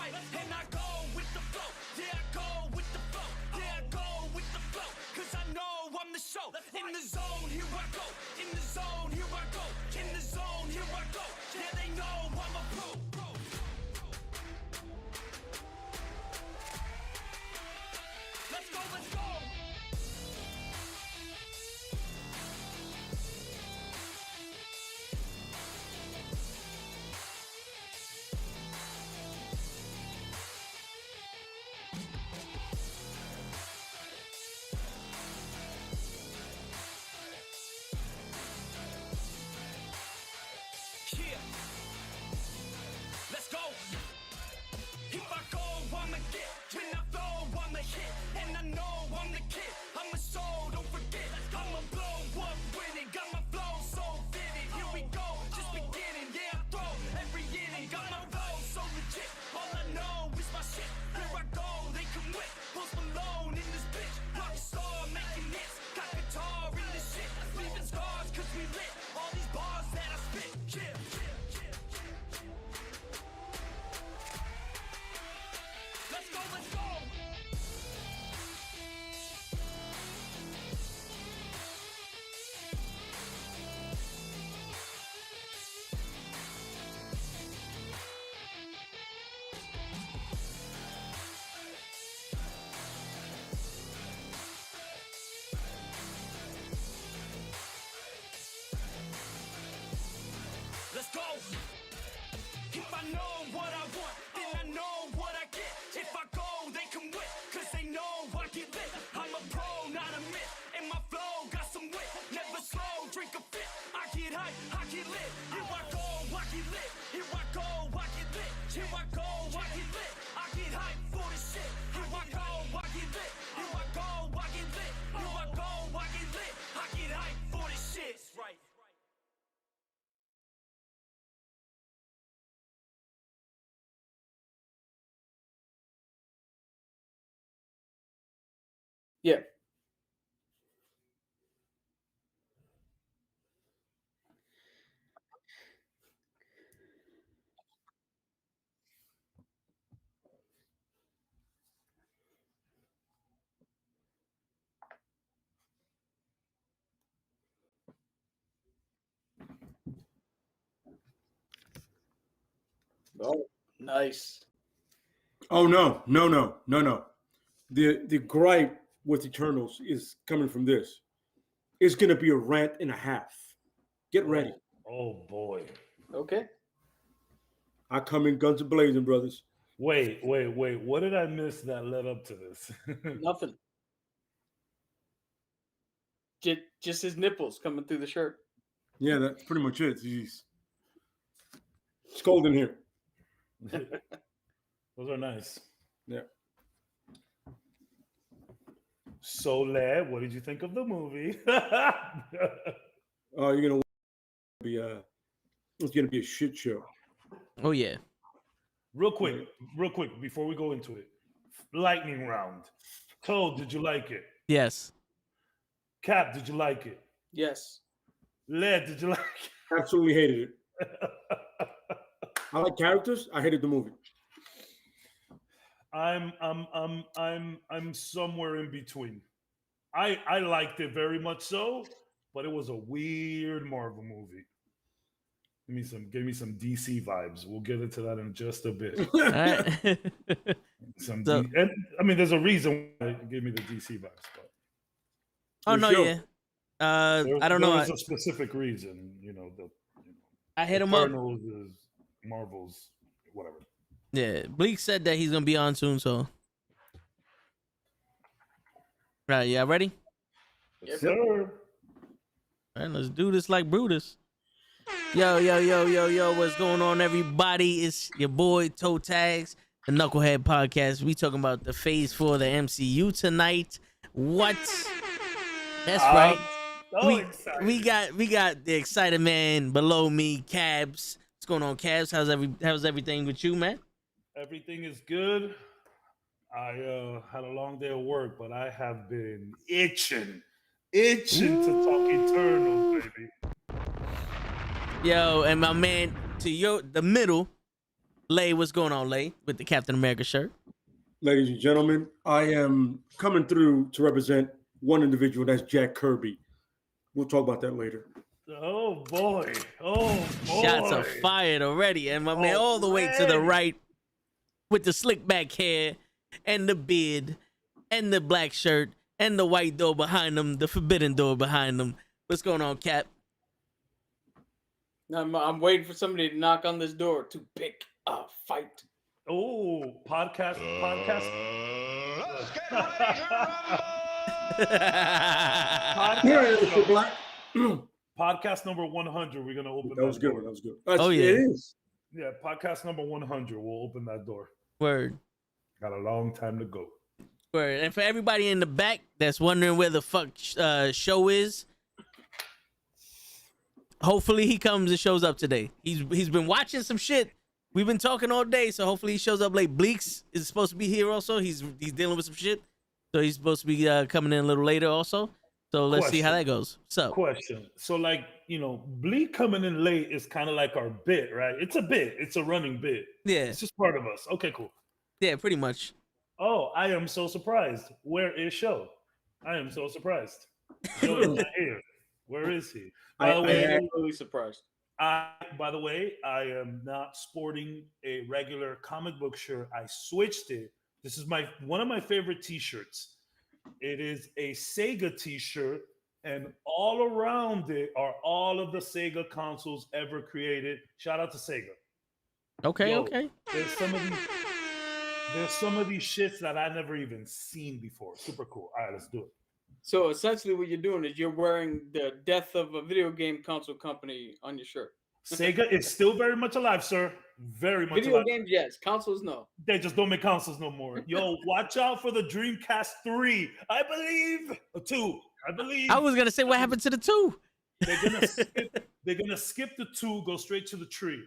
right, and I go with the flow. Yeah, I go with the flow. Yeah, I go with the flow. Cause I know I'm the show. In the zone, here I go. In the zone, here I go. In the zone, here I go. Yeah, they know I'm a pro. Let's go, let's go. Yeah. Let's go. If I go, I'ma get. When I flow, I'ma hit. And I know I'm the kid. I'm a soul, don't forget. I'ma blow up winning. Got my flow so vivid. Here we go, just beginning. Yeah, I throw every inning. Got my flow so legit. All I know is my shit. Here I go, they can whip. Post Malone in this bitch. Rock star making hits. Got guitar in this shit. Leaving scars cause we lit. All these bars that I spit. Yeah. Let's go, let's go. Let's go. If I know what I want, then I know what I get. If I go, they can win, cause they know I get lit. I'm a pro, not a myth, and my flow got some wit. Never slow, drink a fit. I get hype, I get lit. Here I go, I get lit. Here I go, I get lit. Here I go, I get lit. I get hype for this shit. Here I go, I get lit. Here I go, I get lit. Here I go, I get lit. I get hype for this shit. Right. Yeah. Oh, nice. Oh no. The gripe with Eternals is coming from this. It's gonna be a rant and a half. Get ready. Oh boy. Okay. I come in guns a blazing, brothers. Wait. What did I miss that led up to this? Nothing. Just his nipples coming through the shirt. Yeah, that's pretty much it. Jeez. It's cold in here. Those are nice. Yeah. So, lad, what did you think of the movie? Oh, you're gonna be it's gonna be a shit show. Oh yeah. real quick, before we go into it, lightning round. Toad, did you like it? Yes. Cap, did you like it? Yes. Led, did you like it? Absolutely hated it. I like characters. I hated the movie. I'm somewhere in between. I liked it very much so, but it was a weird Marvel movie. Give me some DC vibes. We'll get into that in just a bit. All right. And I mean, there's a reason why it gave me the DC vibes, but Oh no, sure. yeah. I don't know. There's a specific reason, I hit him up. Eternals is Marvel's whatever. Yeah, Bleak said that he's gonna be on soon, so. Right, yeah, ready? Yes, sir. All right, let's do this like Brutus. Yo, what's going on, everybody? It's your boy Toe Tags, the Knucklehead Podcast. We talking about the Phase 4 of the MCU tonight. What? That's right. We got the excited man below me, Cabs. What's going on, Cabs? How's everything with you, man? Everything is good. I had a long day of work, but I have been itching to talk Eternals, baby. Yo, and my man to the middle, Lay, what's going on, Lay, with the Captain America shirt? Ladies and gentlemen, I am coming through to represent one individual. That's Jack Kirby. We'll talk about that later. Oh boy! Oh boy! Shots are fired already, and my man all the way to the right with the slick back hair and the beard and the black shirt and the white door behind him, the forbidden door behind him. What's going on, Cap? I'm waiting for somebody to knock on this door to pick a fight. Oh, podcast. Let's get ready to rumble! Podcast number 100. We're gonna open. That was good. door. That was good. Oh, yeah. It is. Yeah, podcast number 100. We'll open that door. Word. Got a long time to go. Word. And for everybody in the back that's wondering where the fuck show is, hopefully he comes and shows up today. He's been watching some shit. We've been talking all day, so hopefully he shows up late. Bleaks is supposed to be here also. He's dealing with some shit, so he's supposed to be coming in a little later also. So let's see how that goes. So Question. So like, Bleak coming in late is kind of like our bit, right? It's a bit. It's a running bit. yeah, It's just part of us. Okay, cool. yeah, pretty much. Oh, I am so surprised. Where is Show? I am so surprised. Show is not here. Where is he? By the way, I'm really surprised. By the way, I am not sporting a regular comic book shirt. I switched it. This is one of my favorite T-shirts. It is a Sega T-shirt, and all around it are all of the Sega consoles ever created. Shout out to Sega. Okay, Yo, okay. There's some of these shits that I never even seen before. Super cool. All right, let's do it. So essentially, what you're doing is you're wearing the death of a video game console company on your shirt. Sega is still very much alive, sir. Very much Video alive. games, yes. Consoles, no. They just don't make consoles no more. Yo, watch out for the Dreamcast 3. I believe. 2. I believe. I was gonna say, what happened to the 2? They're gonna skip the 2, go straight to the 3.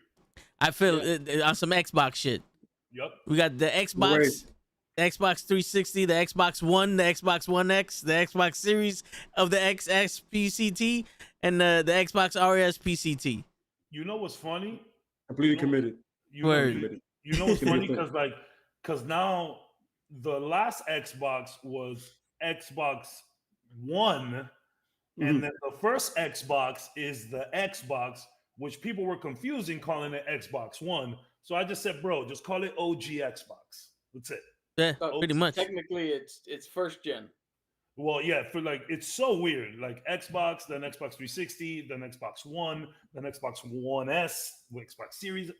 I feel on some Xbox shit. Yep. We got the Xbox, the Xbox 360, the Xbox One, the Xbox One X, the Xbox Series of the XS PCT, and the Xbox RS PCT. You know what's funny? Completely committed. You know what's funny? Because now the last Xbox was Xbox One, and then the first Xbox is the Xbox, which people were confusing calling it Xbox One. So I just said, bro, just call it OG Xbox. That's it. Yeah, So pretty much. Technically, it's first gen. Well, yeah, it's so weird. Like Xbox, then Xbox 360, then Xbox One, then Xbox One S, Xbox Series,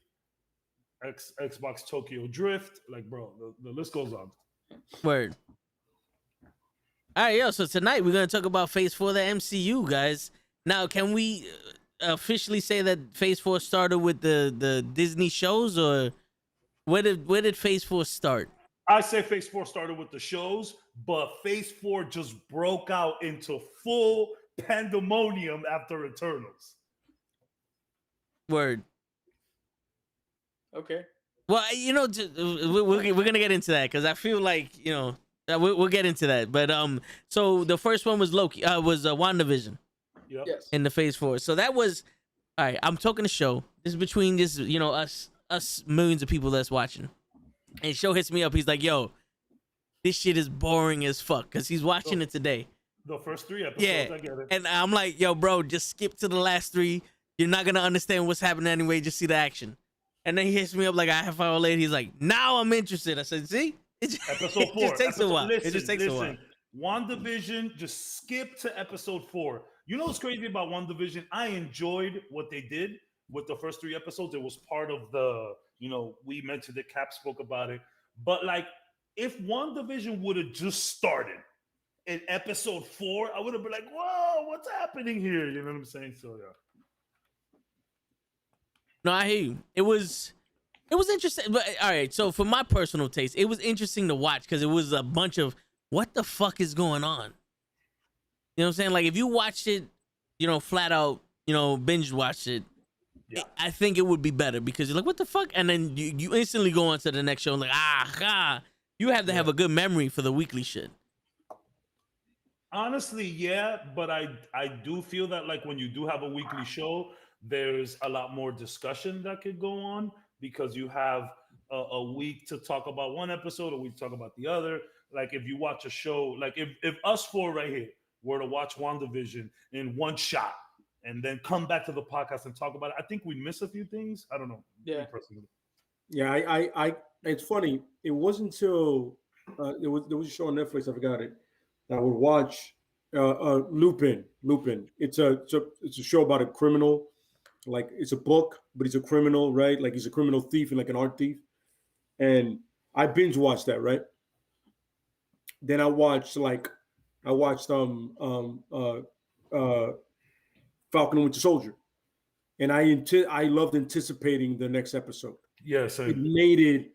Xbox Tokyo Drift. Like, bro, the list goes on. Word. All right, yo. So tonight we're gonna talk about Phase 4 of the MCU, guys. Now, can we officially say that Phase 4 started with the Disney shows, or where did Phase 4 start? I say Phase 4 started with the shows, but Phase 4 just broke out into full pandemonium after Eternals. Word. Okay. Well, we're gonna get into that because I feel like we'll get into that. But so the first one was Loki. Was WandaVision. Yep. Yes. In the Phase 4. So that was all right. I'm talking to Show. This is between just us millions of people that's watching. And Show hits me up. He's like, "Yo, this shit is boring as fuck," because he's watching it today. The first 3 episodes, Yeah, I get it. and I'm like, "Yo, bro, just skip to the last 3. You're not gonna understand what's happening anyway. Just see the action." And then he hits me up like a half hour later. He's like, "Now I'm interested." I said, "See, Episode 4. It just takes a while. Listen, it just takes a while." WandaVision, just skip to episode 4. You know what's crazy about WandaVision? I enjoyed what they did with the first 3 episodes. It was part of the, we mentioned it, Cap spoke about it. But like, if WandaVision would have just started in episode 4, I would have been like, whoa, what's happening here? You know what I'm saying? So yeah. No, I hear you. It was interesting. But all right, so for my personal taste, it was interesting to watch because it was a bunch of what the fuck is going on. You know what I'm saying? Like if you watched it, flat out, binge watched it, Yeah. I think it would be better because you're like, what the fuck? And then you instantly go on to the next show and like, you have to have a good memory for the weekly shit. Honestly, yeah, but I do feel that like when you do have a weekly show, there's a lot more discussion that could go on. because you have a week to talk about one episode, a week to talk about the other. Like if you watch a show, like if us four right here were to watch WandaVision in one shot and then come back to the podcast and talk about it, I think we miss a few things. I don't know. Yeah. Me personally. Yeah, I it's funny. It wasn't until there was a show on Netflix, I forgot it, that I would watch Lupin. It's a show about a criminal. Like it's a book, but he's a criminal, right? Like he's a criminal thief and like an art thief. And I binge watched that, right? Then I watched Falcon and Winter Soldier, and I loved anticipating the next episode. Yeah, It same. made it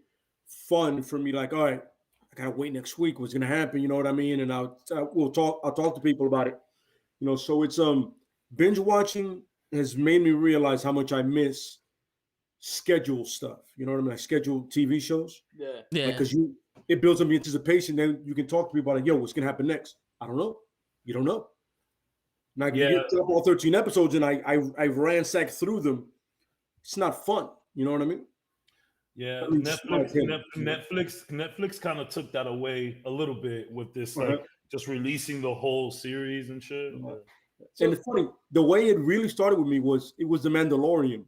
fun for me. Like, all right, I gotta wait next week. What's gonna happen? You know what I mean? And I'll talk to people about it. You know, so it's binge watching has made me realize how much I miss schedule stuff. You know what I mean? Like scheduled TV shows. Yeah. Yeah. Because it builds up the anticipation. Then you can talk to people about, like, yo, what's gonna happen next? I don't know. You don't know. Now you get all 13 episodes, and I ransacked through them. It's not fun. You know what I mean? Yeah, I mean, just my opinion. Netflix kind of took that away a little bit with this, like just releasing the whole series and shit. And it's funny, the way it really started with me was the Mandalorian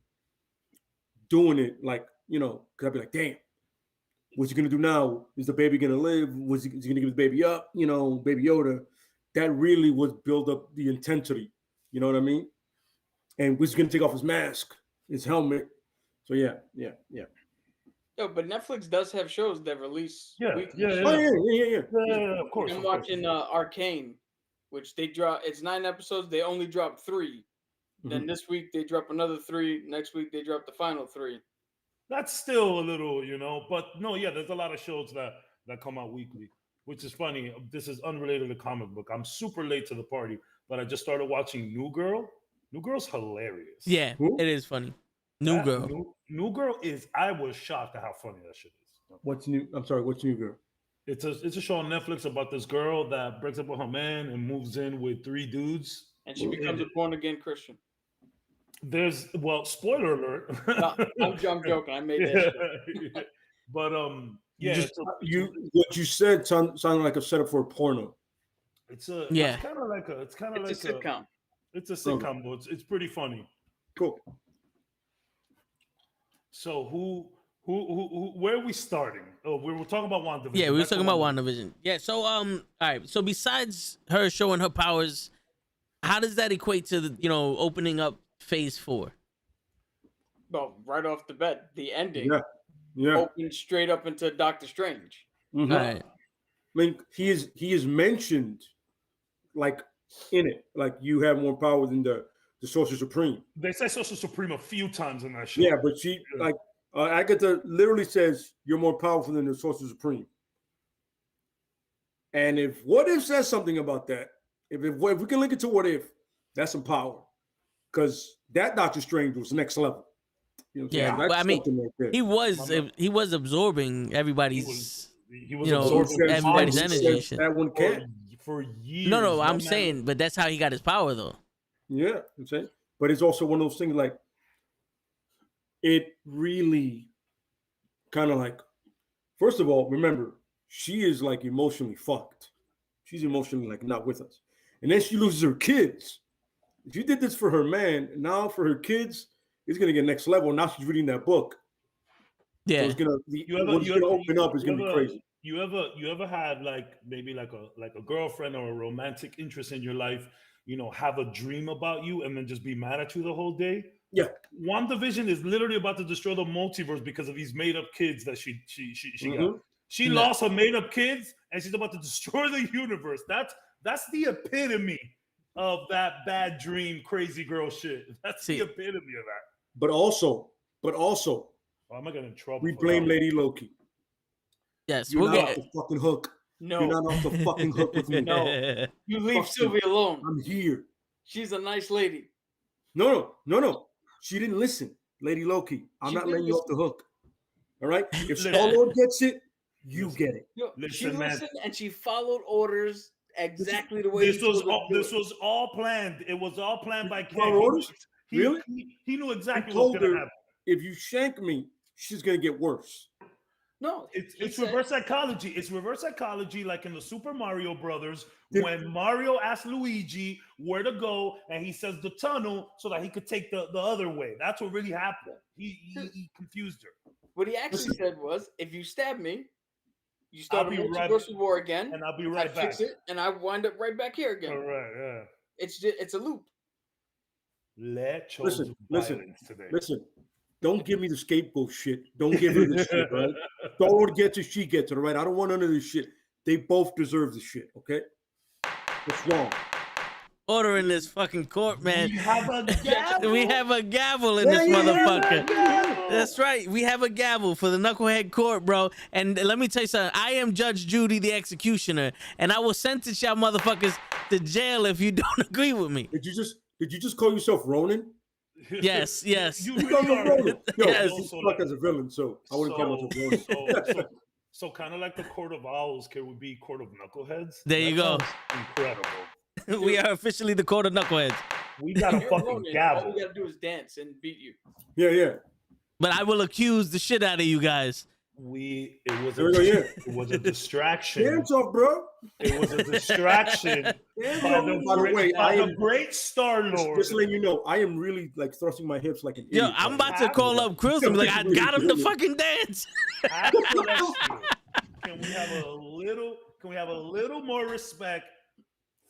doing it, like, you know, because I'd be like, damn, what's he gonna do now? Is the baby gonna live? Is he gonna give the baby up? You know, Baby Yoda. That really was build up the intensity. You know what I mean? And was he gonna take off his mask, his helmet? So yeah. Yo, but Netflix does have shows that release weekly. Oh yeah. Yeah, of course. I'm of course. watching Arcane, which they drop. It's 9 episodes. They only drop 3. Then this week they drop another 3. Next week they drop the final 3. That's still a little, you know, but no, yeah, there's a lot of shows that come out weekly, which is funny. This is unrelated to comic book. I'm super late to the party, but I just started watching New Girl. New Girl's hilarious. Yeah, it is funny. New Girl. New Girl is. I was shocked at how funny that shit is. What's new? I'm sorry. What's New Girl? It's a show on Netflix about this girl that breaks up with her man and moves in with 3 dudes, And she becomes a born again Christian. There's spoiler alert. No, I'm joking. I made that shit. But What you said sounded like a setup for a porno. it's a Yeah. It's kind of like It's a sitcom. It's a sitcom, but it's pretty funny. Cool. So who where are we starting? Oh, we were talking about WandaVision. Yeah, we were That's talking the about one. WandaVision. Yeah, so all right. So besides her showing her powers, how does that equate to the opening up Phase 4? Well, right off the bat, the ending Yeah. opens straight up into Doctor Strange. Mhm. All right. I mean, he is mentioned like in it, like you have more power than the Sorcerer Supreme. They say Social Supreme a few times in that show. Yeah, but she like Agatha literally says you're more powerful than the Sorcerer Supreme. And if What If says something about that, if we can link it to What If, that's some power, because that Doctor Strange was next level. You know what I'm Yeah, saying? but That's I mean, something right there. he was absorbing everybody's He was everybody's absorbing energy and shit. That one can't. for years. No, That I'm man- saying, but that's how he got his power though. Yeah, I'm saying, but it's also one of those things like it really kind of like. First of all, remember she is like emotionally fucked. She's emotionally like not with us, and then she loses her kids. She did this for her man, now for her kids, it's gonna get next level. Now she's reading that book. So Yeah. it's gonna open up is gonna be crazy. You ever had like maybe like a girlfriend or a romantic interest in your life, have a dream about you and then just be mad at you the whole day? Yeah. WandaVision is literally about to destroy the multiverse because of these made up kids that she got. She Yeah. lost her made up kids and she's about to destroy the universe. That's the epitome of that bad dream, crazy girl shit. That's the epitome of that. But also, Oh, am I getting in trouble? we for blame that? Lady Loki. Yes, You're we'll not off get. the fucking hook. No, You're not off the fucking hook with me. No. you leave Fuck you. Sylvia alone. I'm here. She's a nice lady. No. She didn't listen, Lady Loki. I'm She not did letting you off the hook. All right? If Listen. Star-Lord gets it, you get it. Yo, she Listen, man. listened and she followed orders exactly the way This he was told her all, to do this it. was all planned. It was all planned by Follow King. orders? He, Really? He knew exactly He what was told going to her, happen. if you shank me, she's gonna get worse. No, It's reverse psychology. It's reverse psychology, like in the Super Mario Brothers, Did- when Mario asked Luigi where to go, and he says the tunnel so that he could take the other way. That's what really happened. He confused her. What he actually said was, if you stab me, you start a I'll be right- multiversal war again, And I'll be I right back. fix it, and I wind up right back here again. Correct. Yeah. It's a loop. Let Cho Listen, do listen, violence today. Listen, don't give me the scapegoat shit. Don't give her this shit, right? Star-Lord gets it, she gets it, all right? I don't want none of this shit. They both deserve the shit, okay? What's wrong? Order in this fucking court, man. We have a gavel. We have a gavel in this motherfucker. That's right. We have a gavel for the Knucklehead Court, bro. And let me tell you something. I am Judge Judy, the executioner, and I will sentence y'all motherfuckers to jail if you don't agree with me. Did you just call yourself Ronin? Yes, yes. You You call really him are. Ronin. Yo, Yes. he's stuck as a villain, so I wouldn't call myself Ronin. So kind of like the Court of Owls, can we be Court of Knuckleheads? There you That go. sounds incredible. We are officially the court of knuckleheads. We got a You're fucking Ronin. All gavel. we gotta do is dance and beat you. Yeah. But I will accuse the shit out of you guys. There we go, yeah. It was a distraction. Hands off, bro. It was a distraction Hands by off. By the way, I am great Star Lord. just letting you know, I am really like thrusting my hips like an Yo, idiot. I'm about to call up Chris and be like, I got him to fucking dance. Can we have a little more respect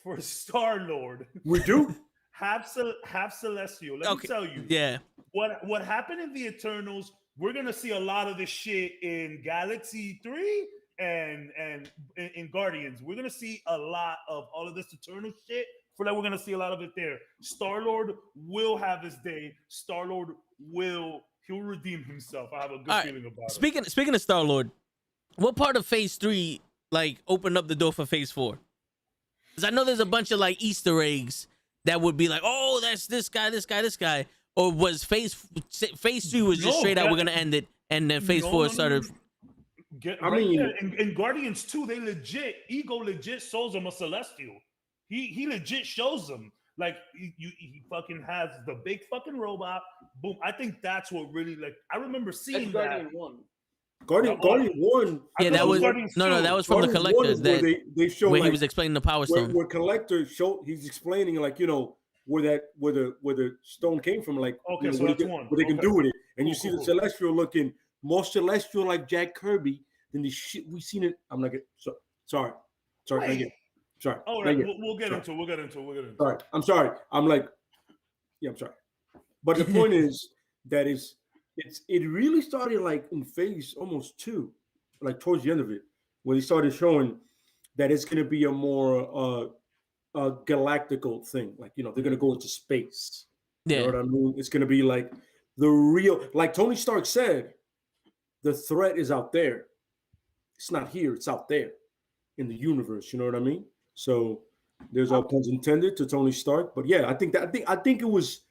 for Star Lord? We do. Have Celestial. Let me tell you. Yeah. What happened in the Eternals, we're gonna see a lot of this shit in Galaxy 3 and in Guardians. We're gonna see a lot of all of this Eternal shit. For that, we're gonna see a lot of it there. Star-Lord will have his day. Star-Lord he'll redeem himself. I have a good feeling about it. Speaking of Star-Lord, what part of Phase 3 like opened up the door for Phase 4? Because I know there's a bunch of like Easter eggs that would be like, oh, that's this guy. Or was Phase 3 was just straight out, we're gonna end it, and then Phase 4 started. In Guardians 2, Ego legit shows him a Celestial. He legit shows him. Like he fucking has the big fucking robot. Boom. I think that's what really like. I remember seeing That's Guardian that. 1. Guardian 1. Yeah, that was Guardians no, 2. that was from the Guardian 1 Collector is where that they show where like, he was explaining the Power Stone. where Collector he's explaining like where the stone came from, like Okay, so that's one. what they can do with it, and you Cool, see cool, the cool. Celestial looking more celestial like Jack Kirby than the shit we seen it. I'm like, sorry, Wait. again. Sorry. All right, not yet. we'll get Sorry. into it. We'll get into it. Sorry, I'm sorry. I'm like, yeah, I'm sorry. But the point is that it really started like in Phase almost 2, like towards the end of it, when they started showing that it's going to be a more galactical thing. Like, they're going to go into space. Yeah. You know what I mean? It's going to be like the real, like Tony Stark said, the threat is out there. It's not here. It's out there in the universe. You know what I mean? So there's all puns intended to Tony Stark. But yeah, I think it was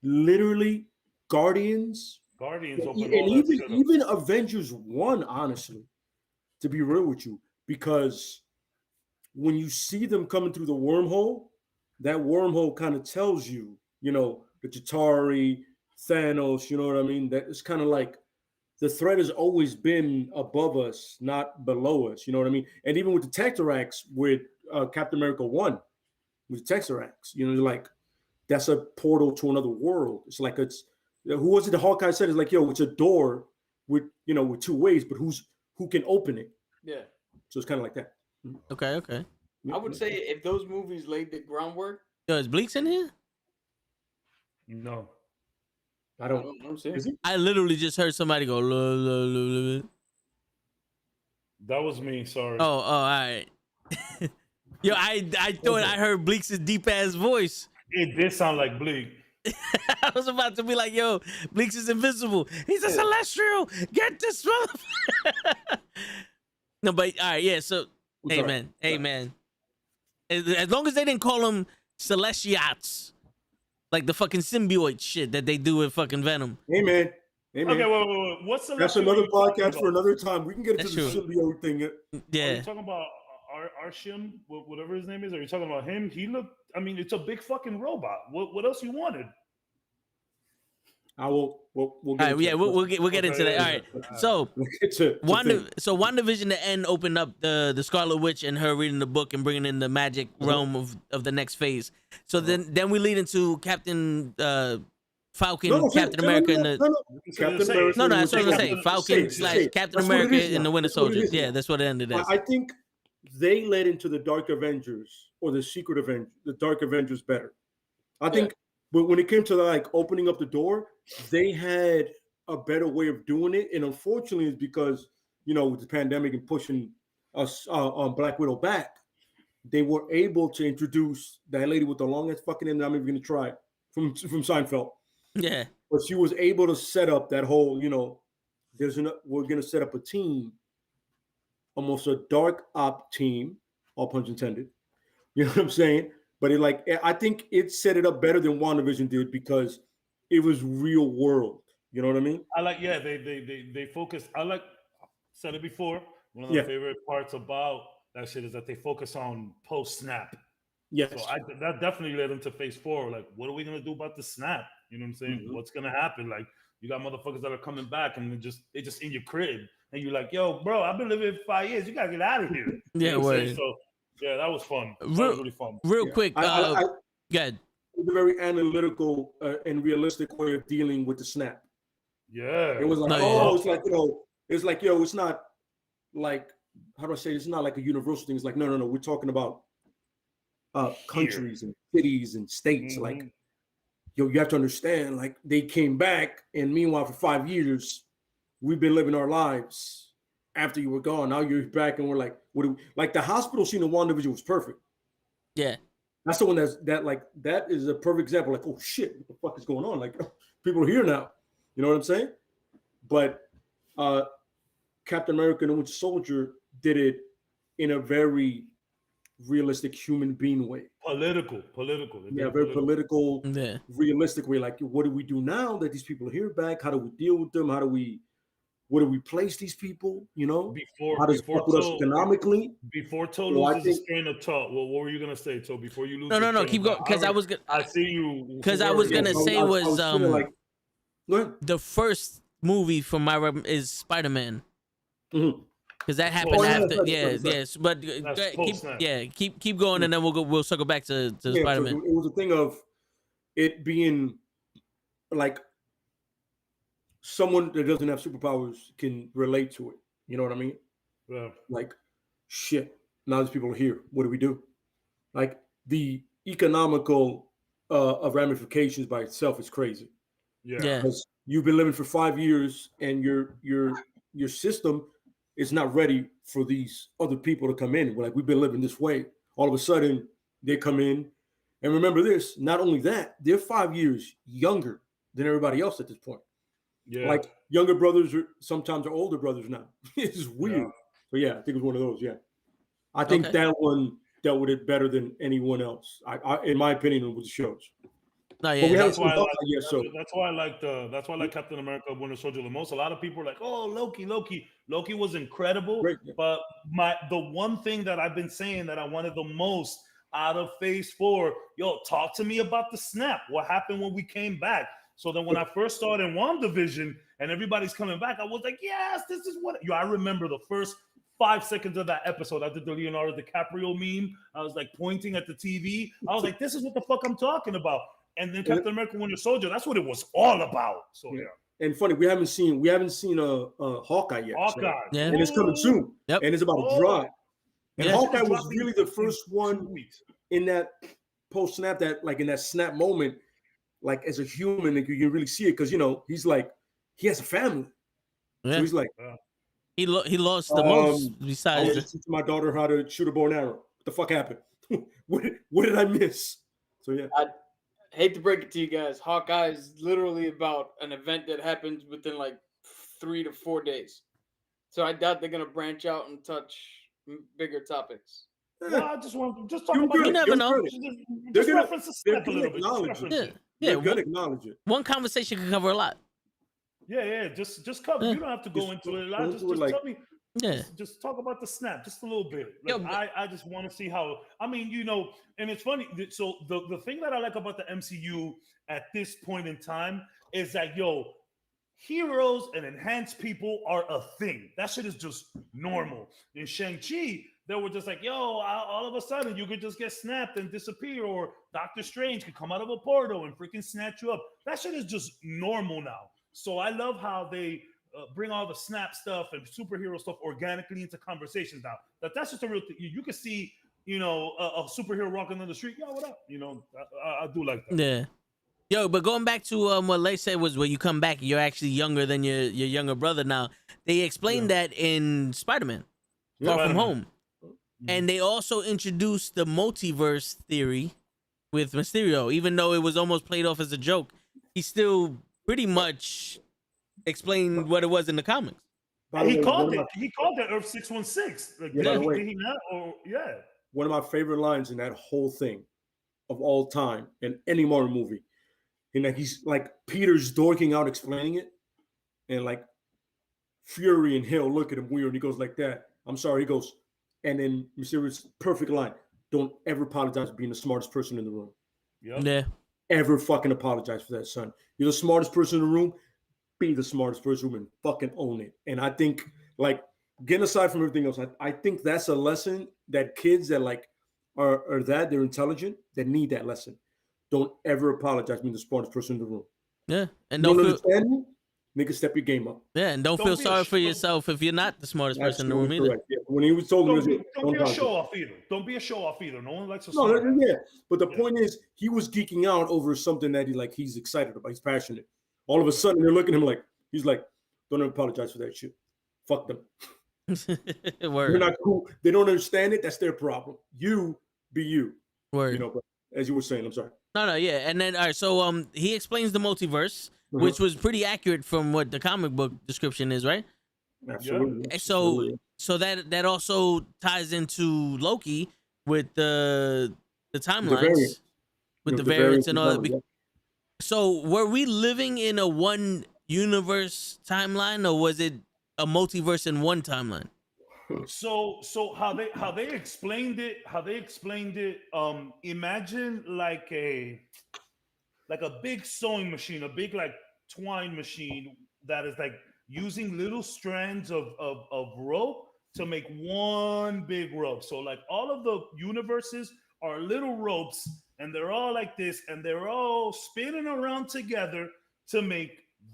literally Guardians. Guardians And opened all that even shit up. even Avengers 1, honestly, to be real with you, because when you see them coming through the wormhole, that wormhole kind of tells you, the Chitauri, Thanos, you know what I mean? That it's kind of like the threat has always been above us, not below us, you know what I mean? And even with the Tesseract with Captain America 1, with the Tesseract, like that's a portal to another world. It's like who was it? The Hawkeye said it's like, it's a door with with two ways, but who can open it? Yeah. So it's kind of like that. Okay. I would say if those movies laid the groundwork. Yo, is Bleaks in here? No. I don't see. Is he? I literally just heard somebody go. That was me. Sorry. Oh, all right. Yo, I thought I heard Bleaks' deep ass voice. It did sound like Bleak. I was about to be like, yo, Bleaks is invisible. He's a celestial. Get this motherfucker. No, but all right, yeah. So, hey, man. As long as they didn't call them celestiats, like the fucking symbiote shit that they do with fucking Venom. Hey, man. Okay, wait. What's the That's another podcast for another time. We can get into That's the true. symbiote thing. Are Yeah. you talking about Arshim, whatever his name is? Are you talking about him? He looked. I mean, it's a big fucking robot. What else you wanted? I will. We'll All get right, into yeah, it. we'll get into that. All right, so It's a thing. WandaVision, the end opened up the Scarlet Witch and her reading the book and bringing in the magic realm of the next phase. So then we lead into Captain Falcon, Captain America, and the Captain America. no, that's what I'm gonna say. Captain- Falcon Say, slash say. Captain That's what it America is and the now. Winter That's what it Soldier. is Yeah, now. that's what it ended as. I think they led into the Dark Avengers or the Secret Avengers, the Dark Avengers better. I think when it came to like opening up the door, they had a better way of doing it, and unfortunately, it's because with the pandemic and pushing us on Black Widow back, they were able to introduce that lady with the longest fucking name that I'm even gonna try from Seinfeld. Yeah, But she was able to set up that whole, we're gonna set up a team, almost a dark op team, all puns intended. You know what I'm saying? But I think it set it up better than WandaVision did because it was real world. You know what I mean? I like, yeah, they focus. I like, said it before. One of my favorite parts about that shit is that they focus on post snap. Yes. So that definitely led into phase 4. Like, what are we gonna do about the snap? You know what I'm saying? Mm-hmm. What's gonna happen? Like, you got motherfuckers that are coming back and they just in your crib, and you're like, yo, bro, I've been living here for 5 years. You gotta get out of here. Yeah, you know what I'm saying? word. So yeah, that was fun. That was really fun. Real quick, It's good. a very analytical and realistic way of dealing with the snap. Yeah, It was like, it's like it's like it's not like, how do I say it? It's not like a universal thing. It's like no, we're talking about countries and cities and states. Mm-hmm. Like, you have to understand, like, they came back, and meanwhile for 5 years we've been living our lives after you were gone. Now you're back, and we're like, like the hospital scene in WandaVision was perfect. Yeah, that's the one that is a perfect example. Like, oh shit, what the fuck is going on? Like, people are here now. You know what I'm saying? But Captain America and the Winter Soldier did it in a very realistic human being way. Political. Yeah, very political, yeah. realistic way. Like, what do we do now that these people are here back? How do we deal with them? Where do we place these people? How does it fuck with us economically? Before Toe loses his train of thought, what were you gonna say, Toe? Before you lose? No, keep going. Because I see you. Because I was gonna say go ahead. The first movie from my is Spider-Man. Mm-hmm. Because that happened after, yes. But keep going, and then we'll circle back to Spider-Man. So it was a thing of it being like someone that doesn't have superpowers can relate to it. You know what I mean? Yeah. Like, shit. Now these people are here. What do we do? Like, the economical ramifications by itself is crazy. Yeah. Because you've been living for 5 years, and your system is not ready for these other people to come in. We're like, we've been living this way. All of a sudden, they come in. And remember this, not only that, they're 5 years younger than everybody else at this point. Yeah. Like, younger brothers sometimes are older brothers now. It's weird. So yeah, I think it was one of those. Yeah. I think that one dealt with it better than anyone else. I in my opinion, with the shows. No, yeah, that's why I like Captain America, Winter Soldier the most. A lot of people are like, "Oh, Loki was incredible." Great. But the one thing that I've been saying that I wanted the most out of Phase 4, talk to me about the snap. What happened when we came back? So then, when I first started WandaVision and everybody's coming back, I was like, "Yes, this is what." I remember the first 5 seconds of that episode. I did the Leonardo DiCaprio meme. I was like pointing at the TV. I was like, "This is what the fuck I'm talking about." And then Captain America: Winter Soldier, that's what it was all about. So yeah. And funny, we haven't seen a Hawkeye yet. Hawkeye, and it's coming soon. Yep. And it's about to drop. And Hawkeye was really the first one in that post snap, that like in that snap moment, like as a human, like you can really see it because he's like, he has a family. Yeah. So he's like, he lost the most besides. I was teaching my daughter how to shoot a bow and arrow. What the fuck happened? what did I miss? So yeah. I hate to break it to you guys, Hawkeye is literally about an event that happens within like 3 to 4 days. So I doubt they're gonna branch out and touch bigger topics. No, I just talk about. You never know. They're gonna reference the step a little bit. acknowledge it. Yeah, They're gonna acknowledge it. One conversation can cover a lot. Yeah. Just cover. You don't have to go into it a lot. Just tell me. Yeah. Just talk about the snap just a little bit. Like, I just want to see how. I mean, and it's funny. So the thing that I like about the MCU at this point in time is that, yo, heroes and enhanced people are a thing. That shit is just normal. In Shang-Chi, they were just like, yo, all of a sudden you could just get snapped and disappear, or Doctor Strange could come out of a portal and freaking snatch you up. That shit is just normal now. So I love how they bring all the snap stuff and superhero stuff organically into conversations now. That's just a real thing. You can see, you know, a superhero walking on the street. Yo, what up? You know, I do like that. Yeah. Yo, but going back to what Lay said was when you come back, you're actually younger than your younger brother now. They explained that in Spider-Man, Far From Home. And they also introduced the multiverse theory with Mysterio. Even though it was almost played off as a joke, he still pretty much explained what it was in the comics. He called it Earth 616. Like, did he not? Or, yeah. One of my favorite lines in that whole thing of all time in any Marvel movie. And like he's like Peter's dorking out explaining it, and like Fury and Hill look at him weird. And he goes like that. I'm sorry. He goes, and then Mysterio's perfect line: "Don't ever apologize for being the smartest person in the room." Yep. Yeah. Ever fucking apologize for that, son. You're the smartest person in the room. Be the smartest person in the room and fucking own it. And I think, like, getting aside from everything else, I think that's a lesson that kids that like are that they're intelligent that need that lesson. Don't ever apologize for being the smartest person in the room. Yeah, and don't feel, understand me, nigga, step your game up. Yeah, and don't feel sorry for yourself if you're not the smartest person in the room either. Yeah. When he was told don't be a show off either. Don't be a show off either. No one likes a yeah. But the point is, he was geeking out over something that he's excited about. He's passionate. All of a sudden, they're looking at him like he's like, don't ever apologize for that shit. Fuck them. Word. You're not cool. They don't understand it. That's their problem. You be you. Word. You know, but as you were saying, I'm sorry. No, yeah. And then, all right, so he explains the multiverse, which was pretty accurate from what the comic book description is, right? Absolutely. Yeah. So that also ties into Loki with the timelines, with the variants and all that. So were we living in a one universe timeline, or was it a multiverse in one timeline? So how they explained it, imagine like a big sewing machine, a big like twine machine that is like using little strands of rope to make one big rope. So like all of the universes are little ropes, and they're all like this, and they're all spinning around together to make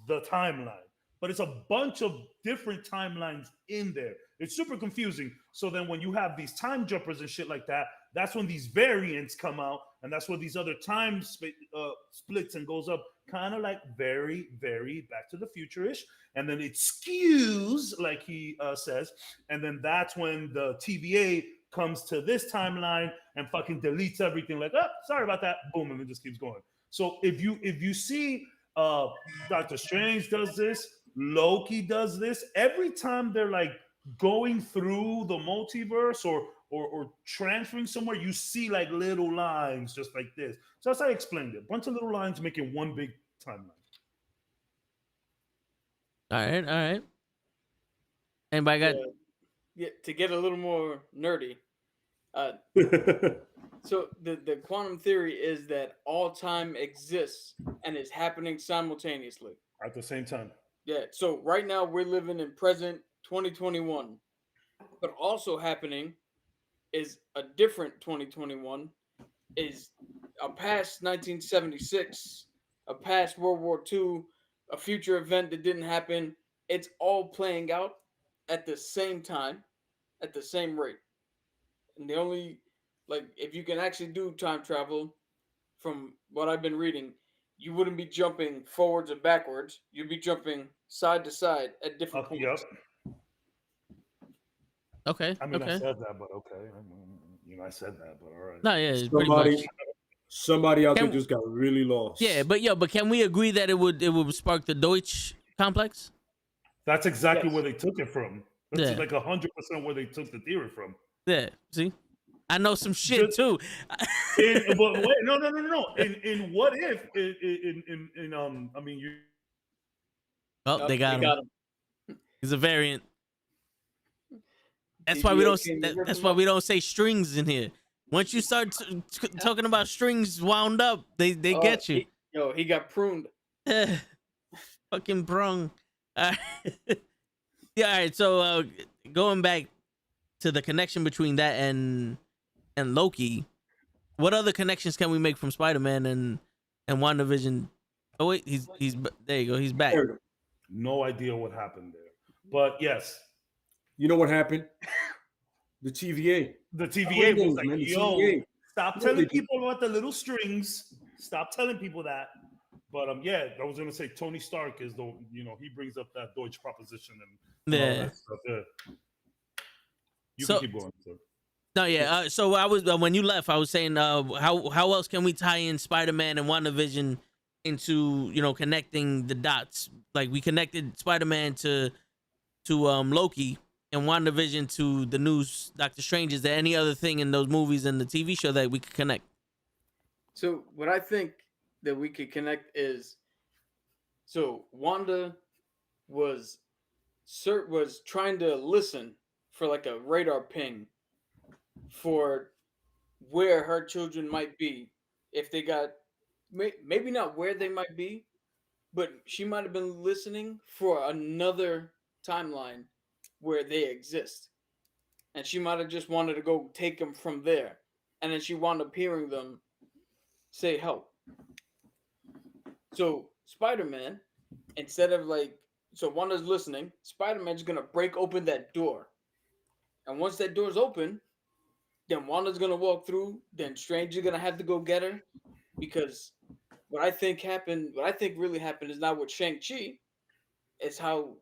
the timeline. But it's a bunch of different timelines in there. It's super confusing. So then when you have these time jumpers and shit like that, that's when these variants come out, and that's where these other time splits and goes up, kind of like very, very Back to the Future-ish. And then it skews, like he says, and then that's when the TVA comes to this timeline and fucking deletes everything. Like, oh, sorry about that. Boom, and it just keeps going. So if you see Doctor Strange does this, Loki does this, every time they're like going through the multiverse or transferring somewhere, you see like little lines just like this. So that's how I explained it. A bunch of little lines making one big timeline. All right. Anybody got? Yeah, to get a little more nerdy. So the quantum theory is that all time exists and is happening simultaneously At the same time. Yeah. So right now we're living in present 2021, but also happening is a different 2021, is a past 1976, a past World War II, a future event that didn't happen. It's all playing out at the same time, at the same rate. And the only, like, if you can actually do time travel, from what I've been reading, you wouldn't be jumping forwards and backwards. You'd be jumping side to side at different points. Yep. Okay. I mean, okay. I said that, but okay. I said that, but all right. No, yeah, it's pretty much. Somebody out there just got really lost. Yeah, but can we agree that it would spark the Deutsch complex? That's exactly where they took it from. That's Yeah. like 100% where they took the theory from. Yeah, see, I know some shit too. But wait, no. In what if? I mean, you. Oh, they got him. He's a variant. That's why we don't. That's why we don't say strings in here. Once you start talking about strings wound up, they get you. He got pruned. fucking prong. Uh, yeah, all right. So going back to the connection between that and Loki, what other connections can we make from Spider-Man and WandaVision? Oh wait, he's there. You go. He's back. There we go. No idea what happened there, but yes, You know what happened? The TVA. the TVA Windows, was like, man, the "Yo, TVA. stop Yeah, telling they- people about the little strings. Stop telling people that." But yeah, I was gonna say Tony Stark is the he brings up that Deutsch proposition and all Yeah. that stuff. Yeah. You So- can keep going, sir. No, yeah. So I was when you left, I was saying, how else can we tie in Spider-Man and WandaVision into connecting the dots? Like we connected Spider-Man to Loki and WandaVision to the news Doctor Strange. Is there any other thing in those movies and the TV show that we could connect? So what I think that we could connect is, so Wanda was trying to listen for like a radar ping for where her children might be if they got maybe not where they might be, but she might have been listening for another timeline where they exist, and she might have just wanted to go take them from there, and then she wound up hearing them say help. So Spider-Man, instead of so Wanda's listening, Spider-Man's gonna break open that door, and once that door's open, then Wanda's gonna walk through. Then Strange is gonna have to go get her, because what I think really happened is not with Shang-Chi, it's how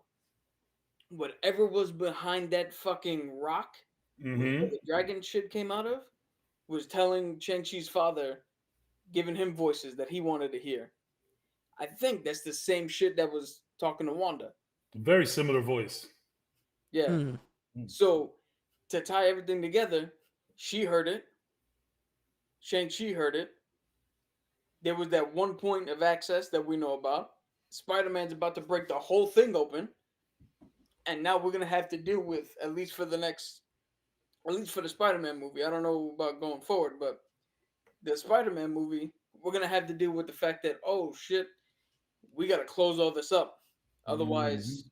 whatever was behind that fucking rock Mm-hmm. where the dragon shit came out of was telling Shang-Chi's father, giving him voices that he wanted to hear. I think that's the same shit that was talking to Wanda. Very similar voice. Yeah. Hmm. So to tie everything together, she heard it. Shang-Chi heard it. There was that one point of access that we know about. Spider-Man's about to break the whole thing open. And now we're going to have to deal with, at least for the Spider-Man movie. I don't know about going forward, but the Spider-Man movie, we're going to have to deal with the fact that, oh shit, we got to close all this up. Otherwise,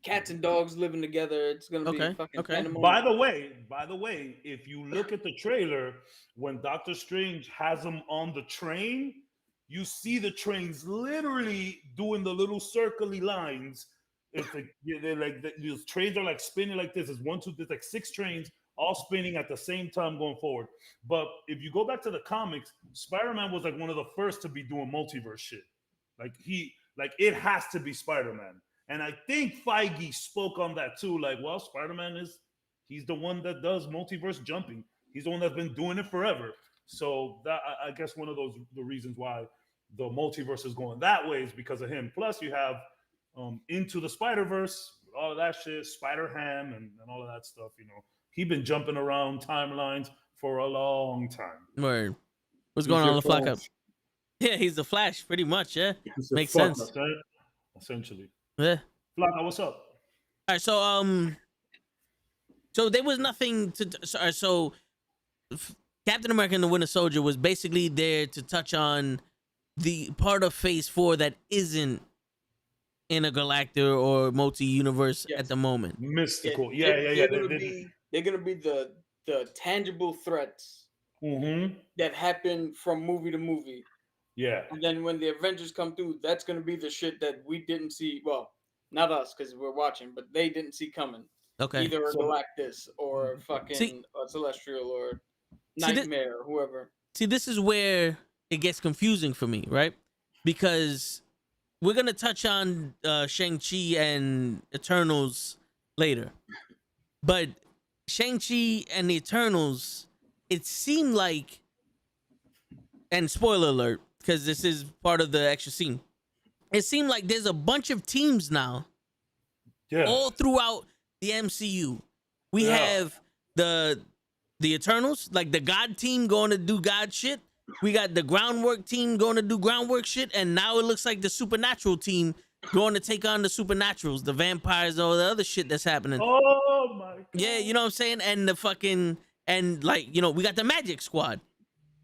cats and dogs living together, it's going to be Okay, fucking okay. pandemonium. By the way, if you look at the trailer, when Doctor Strange has him on the train, you see the trains literally doing the little circly lines. It's like they're like these trains are like spinning like this. There's like 6 trains all spinning at the same time going forward. But if you go back to the comics, Spider-Man was like one of the first to be doing multiverse shit. Like it has to be Spider-Man. And I think Feige spoke on that too. Like, well, Spider-Man he's the one that does multiverse jumping. He's the one that's been doing it forever. So that I guess one of the reasons why the multiverse is going that way is because of him. Plus, you have Into the Spider-Verse, all of that shit, Spider-Ham and all of that stuff. He's been jumping around timelines for a long time. Word. What's going on, LaFlaca? Flash. Yeah, he's the Flash, pretty much. Yeah, He's the makes fuck. sense. That's it, essentially. Yeah. Flaka, what's up? All right, so there was nothing to. So Captain America and the Winter Soldier was basically there to touch on the part of Phase 4 that isn't intergalactic or multi-universe Yes. at the moment. Mystical. They're Yeah. gonna be the tangible threats Mm-hmm. that happen from movie to movie. Yeah. And then when the Avengers come through, that's gonna be the shit that we didn't see. Well, not us because we're watching, but they didn't see coming. Okay. Either a So- Galactus or fucking See- a Celestial or See, Nightmare or whoever. See, this is where it gets confusing for me, right? Because we're gonna touch on Shang-Chi and Eternals later, but Shang-Chi and the Eternals, it seemed like, and spoiler alert, because this is part of the extra scene, it seemed like there's a bunch of teams now Yeah. all throughout the MCU. We Yeah. have the Eternals, like the God team going to do God shit. We got the groundwork team going to do groundwork shit, and now it looks like the Supernatural team going to take on the Supernaturals, the vampires, all the other shit that's happening. Oh my God. Yeah, you know what I'm saying? And the fucking we got the Magic Squad.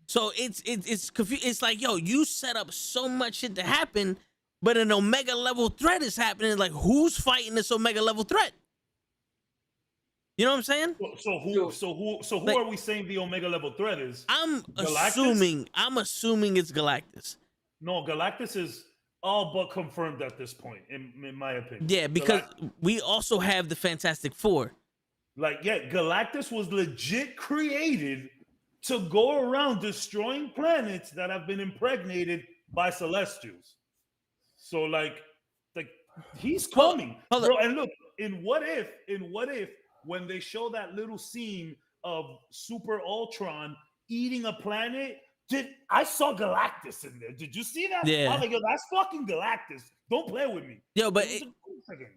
So it's it's like, yo, you set up so much shit to happen, but an Omega level threat is happening. Like, who's fighting this Omega level threat? You know what I'm saying? So who Like, are we saying the Omega level threat is? I'm Galactus? assuming it's Galactus. No, Galactus is all but confirmed at this point, in my opinion. Yeah, because we also have the Fantastic Four. Like, yeah, Galactus was legit created to go around destroying planets that have been impregnated by Celestials. So, like he's coming, hold bro. And look, in what if, when they show that little scene of Super Ultron eating a planet, I saw Galactus in there? Did you see that? Yeah. I was like, yo, that's fucking Galactus. Don't play with me. Yo, but It was a cool second.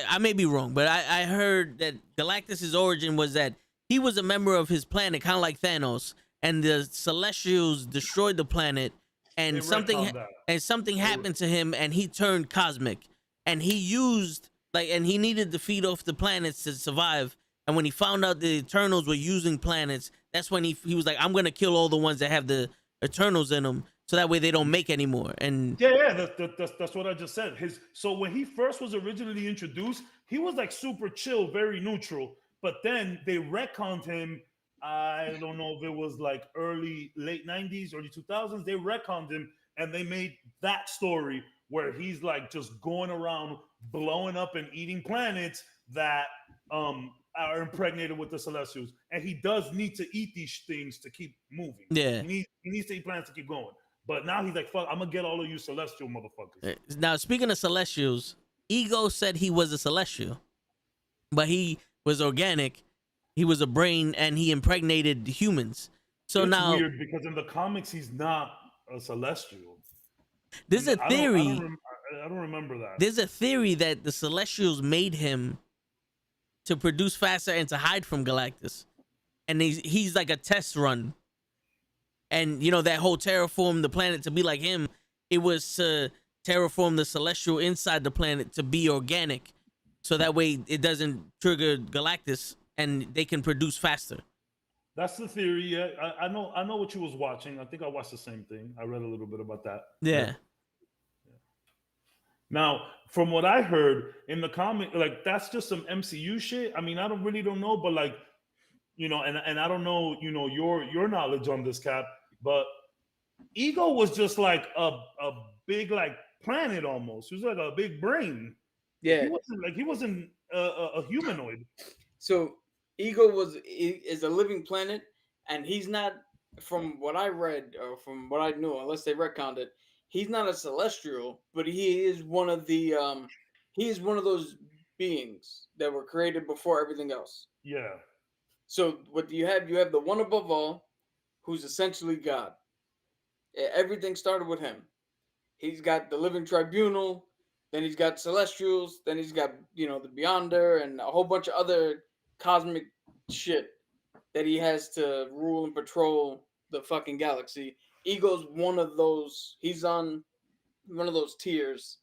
I may be wrong, but I heard that Galactus's origin was that he was a member of his planet, kind of like Thanos, and the Celestials destroyed the planet, and They something retconned that. happened to him, and he turned cosmic, and he used and he needed to feed off the planets to survive. And when he found out the Eternals were using planets, that's when he was like, I'm gonna kill all the ones that have the Eternals in them, so that way they don't make anymore. And that's what I just said. So when he first was originally introduced, he was like super chill, very neutral. But then they retconned him. I don't know if it was like late 90s, early 2000s. They retconned him and they made that story where he's like just going around blowing up and eating planets that are impregnated with the Celestials. And he does need to eat these things to keep moving. Yeah. He needs to eat planets to keep going. But now he's like, fuck, I'm gonna get all of you Celestial motherfuckers. Now, speaking of Celestials, Ego said he was a Celestial, but he was organic. He was a brain, and he impregnated humans. So it's now, weird because in the comics he's not a Celestial. there's a theory. I don't remember that. There's a theory that the Celestials made him to produce faster and to hide from Galactus, and he's like a test run. And you know that whole terraform the planet to be like him, it was to terraform the Celestial inside the planet to be organic, so that way it doesn't trigger Galactus and they can produce faster. That's the theory. Yeah, I know what you was watching. I think I watched the same thing. I read a little bit about that. Yeah. Now, from what I heard in the comic, like that's just some MCU shit. I mean, I don't know, but like, you know, and I don't know, you know, your knowledge on this, Cap, but Ego was just like a big like planet almost. He was like a big brain. Yeah. He wasn't a humanoid. So Ego is a living planet, and he's not, from what I read or from what I know, unless they retconned it, he's not a celestial, but he is one of the he is one of those beings that were created before everything else. Yeah. So what do you have? You have the one above all, who's essentially God. Everything started with him. He's got the living tribunal, then he's got celestials, then he's got, you know, the Beyonder and a whole bunch of other cosmic shit that he has to rule and patrol the fucking galaxy. Ego's one of those. He's on one of those tiers,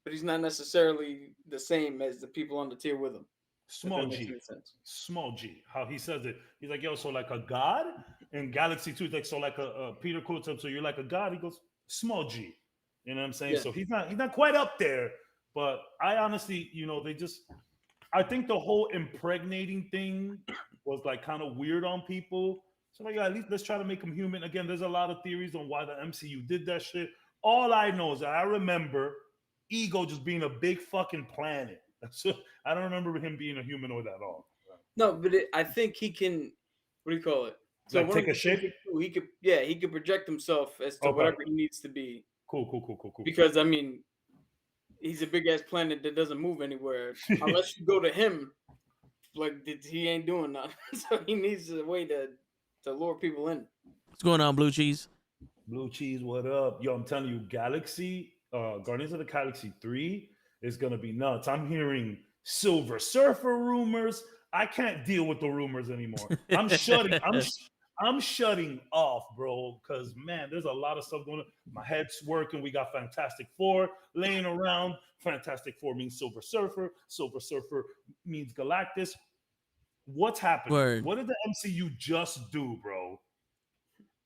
but he's not necessarily the same as the people on the tier with him. Small G. Small G. How he says it. He's like, yo, so like a god in Galaxy 2, like so like a Peter quotes him, so you're like a god. He goes, small G. You know what I'm saying? Yeah. So he's not quite up there, but I honestly, you know, I think the whole impregnating thing was like kind of weird on people. So like, at least let's try to make him human. Again, there's a lot of theories on why the MCU did that shit. All I know is that I remember Ego just being a big fucking planet. So I don't remember him being a humanoid at all. No, but I think he can. What do you call it? So like take a shape. He could project himself as to whatever he needs to be. Cool. Because I mean, he's a big ass planet that doesn't move anywhere unless you go to him. Like he ain't doing nothing, so he needs a way to lure people in. What's going on, Blue Cheese? Blue Cheese, what up? Yo, I'm telling you, Guardians of the Galaxy 3 is gonna be nuts. I'm hearing Silver Surfer rumors. I can't deal with the rumors anymore. I'm shutting off, bro, because man, there's a lot of stuff going on. My head's working. We got Fantastic Four laying around. Fantastic Four means Silver Surfer. Silver Surfer means Galactus. What's happening? Word. What did the MCU just do, bro?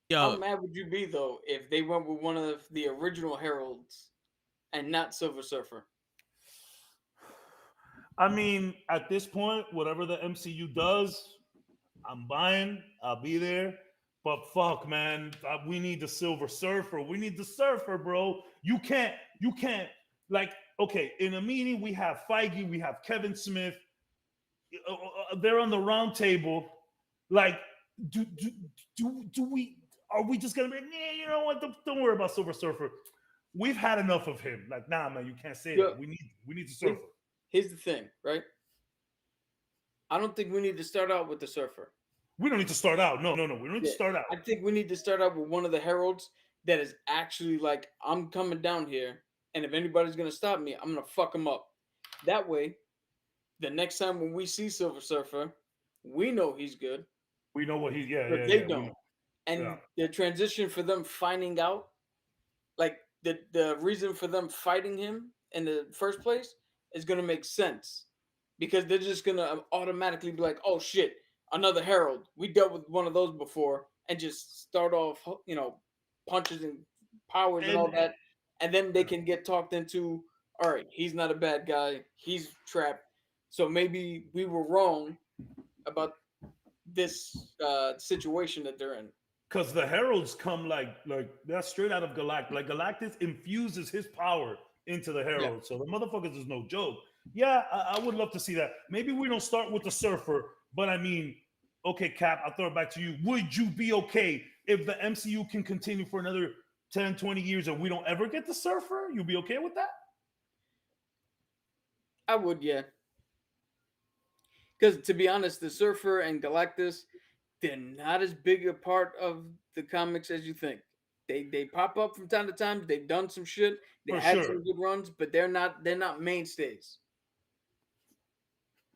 Yo, How mad would you be though if they went with one of the original heralds and not Silver Surfer? I mean, at this point, whatever the MCU does, I'm buying. I'll be there. But fuck, man, we need the Silver Surfer. We need the Surfer, bro. You can't. Like, okay, in a meeting we have Feige, we have Kevin Smith. They're on the round table. Like, do we? Are we just gonna be? Nah, you know what? Don't worry about Silver Surfer. We've had enough of him. Like, nah, man, you can't say that. We need the Surfer. Here's the thing, right? I don't think we need to start out with the Surfer. We don't need to start out. No. We don't need to start out. I think we need to start out with one of the heralds that is actually like, I'm coming down here, and if anybody's gonna stop me, I'm gonna fuck them up. That way, the next time when we see Silver Surfer, we know he's good. We know what he's But they don't. And the transition for them finding out, like the reason for them fighting him in the first place is gonna make sense. Because they're just gonna automatically be like, oh shit, another herald. We dealt with one of those before, and just start off, punches and powers and all that, and then they can get talked into. All right, he's not a bad guy. He's trapped. So maybe we were wrong about this situation that they're in. Because the heralds come like that's straight out of Galactus. Like Galactus infuses his power into the herald. Yeah. So the motherfuckers is no joke. Yeah, I would love to see that. Maybe we don't start with the Surfer, but I mean, okay, Cap, I'll throw it back to you. Would you be okay if the MCU can continue for another 10, 20 years and we don't ever get the Surfer? You'll be okay with that? I would, yeah. Because to be honest, the Surfer and Galactus, they're not as big a part of the comics as you think. They pop up from time to time. They've done some shit. They had some good runs, but they're not mainstays.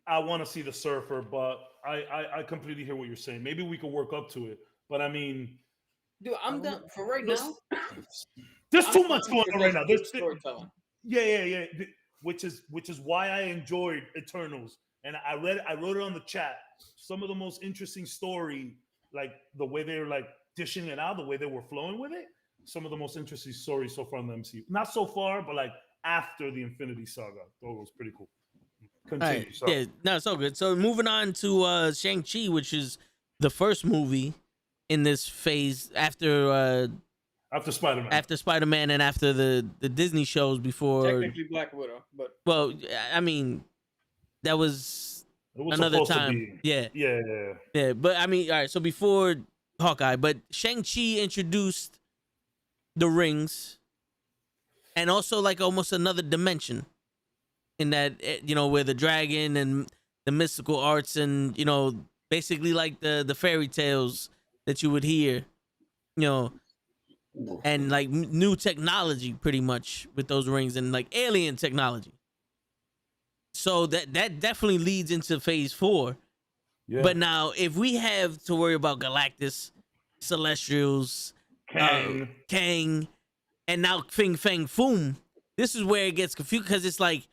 I want to see the Surfer, but I completely hear what you're saying. Maybe we could work up to it, but I mean, dude, I'm done for right now. There's too much going on right now. There's storytelling. Yeah. Which is why I enjoyed Eternals, and I wrote it on the chat. Some of the most interesting story, like the way they're like dishing it out, the way they were flowing with it. Some of the most interesting stories so far in the MCU. Not so far, but like after the Infinity Saga, that was pretty cool. Continue. Right. Yeah, no, it's all good. So moving on to Shang-Chi, which is the first movie in this phase after Spider-Man. After Spider-Man and after the Disney shows before. Technically Black Widow, but well, I mean, that was another time. Yeah. But I mean, all right. So before Hawkeye, but Shang-Chi introduced the rings, and also like almost another dimension. In that, where the dragon and the mystical arts and, basically like the fairy tales that you would hear, and like new technology pretty much with those rings and like alien technology. So that definitely leads into phase 4. Yeah. But now if we have to worry about Galactus, Celestials, Kang, and now Fing Fang Foom, this is where it gets confused because it's like,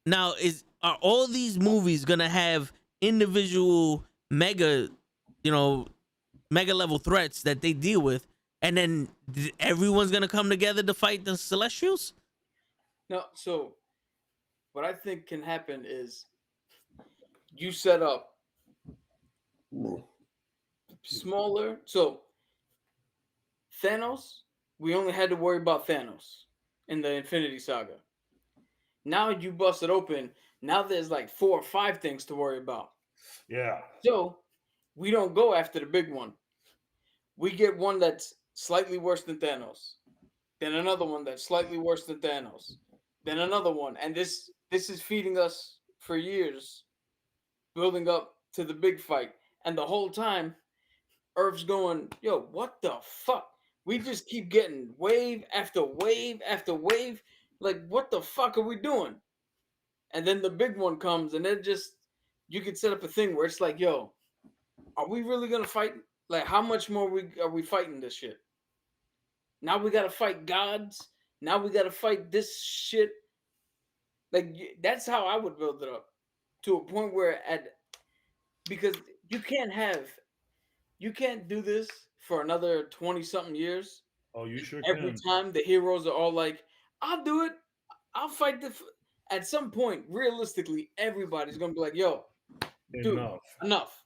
now, are all these movies gonna have individual mega level threats that they deal with, and then everyone's gonna come together to fight the Celestials? No. So, what I think can happen is you set up smaller. So, Thanos, we only had to worry about Thanos in the Infinity Saga. Now you bust it open. Now there's like 4 or 5 things to worry about. Yeah. So we don't go after the big one. We get one that's slightly worse than Thanos. Then another one that's slightly worse than Thanos. Then another one. And this is feeding us for years, building up to the big fight. And the whole time, Earth's going, yo, what the fuck? We just keep getting wave after wave after wave. Like, what the fuck are we doing? And then the big one comes, and then you could set up a thing where it's like, yo, are we really gonna fight? Like, how much more are we fighting this shit? Now we gotta fight gods. Now we gotta fight this shit. Like, that's how I would build it up to a point where because you can't do this for another 20-something years. Oh, you sure Every can. time the heroes are all like, I'll do it. I'll fight at some point. Realistically, everybody's gonna be like, "Yo, dude, enough.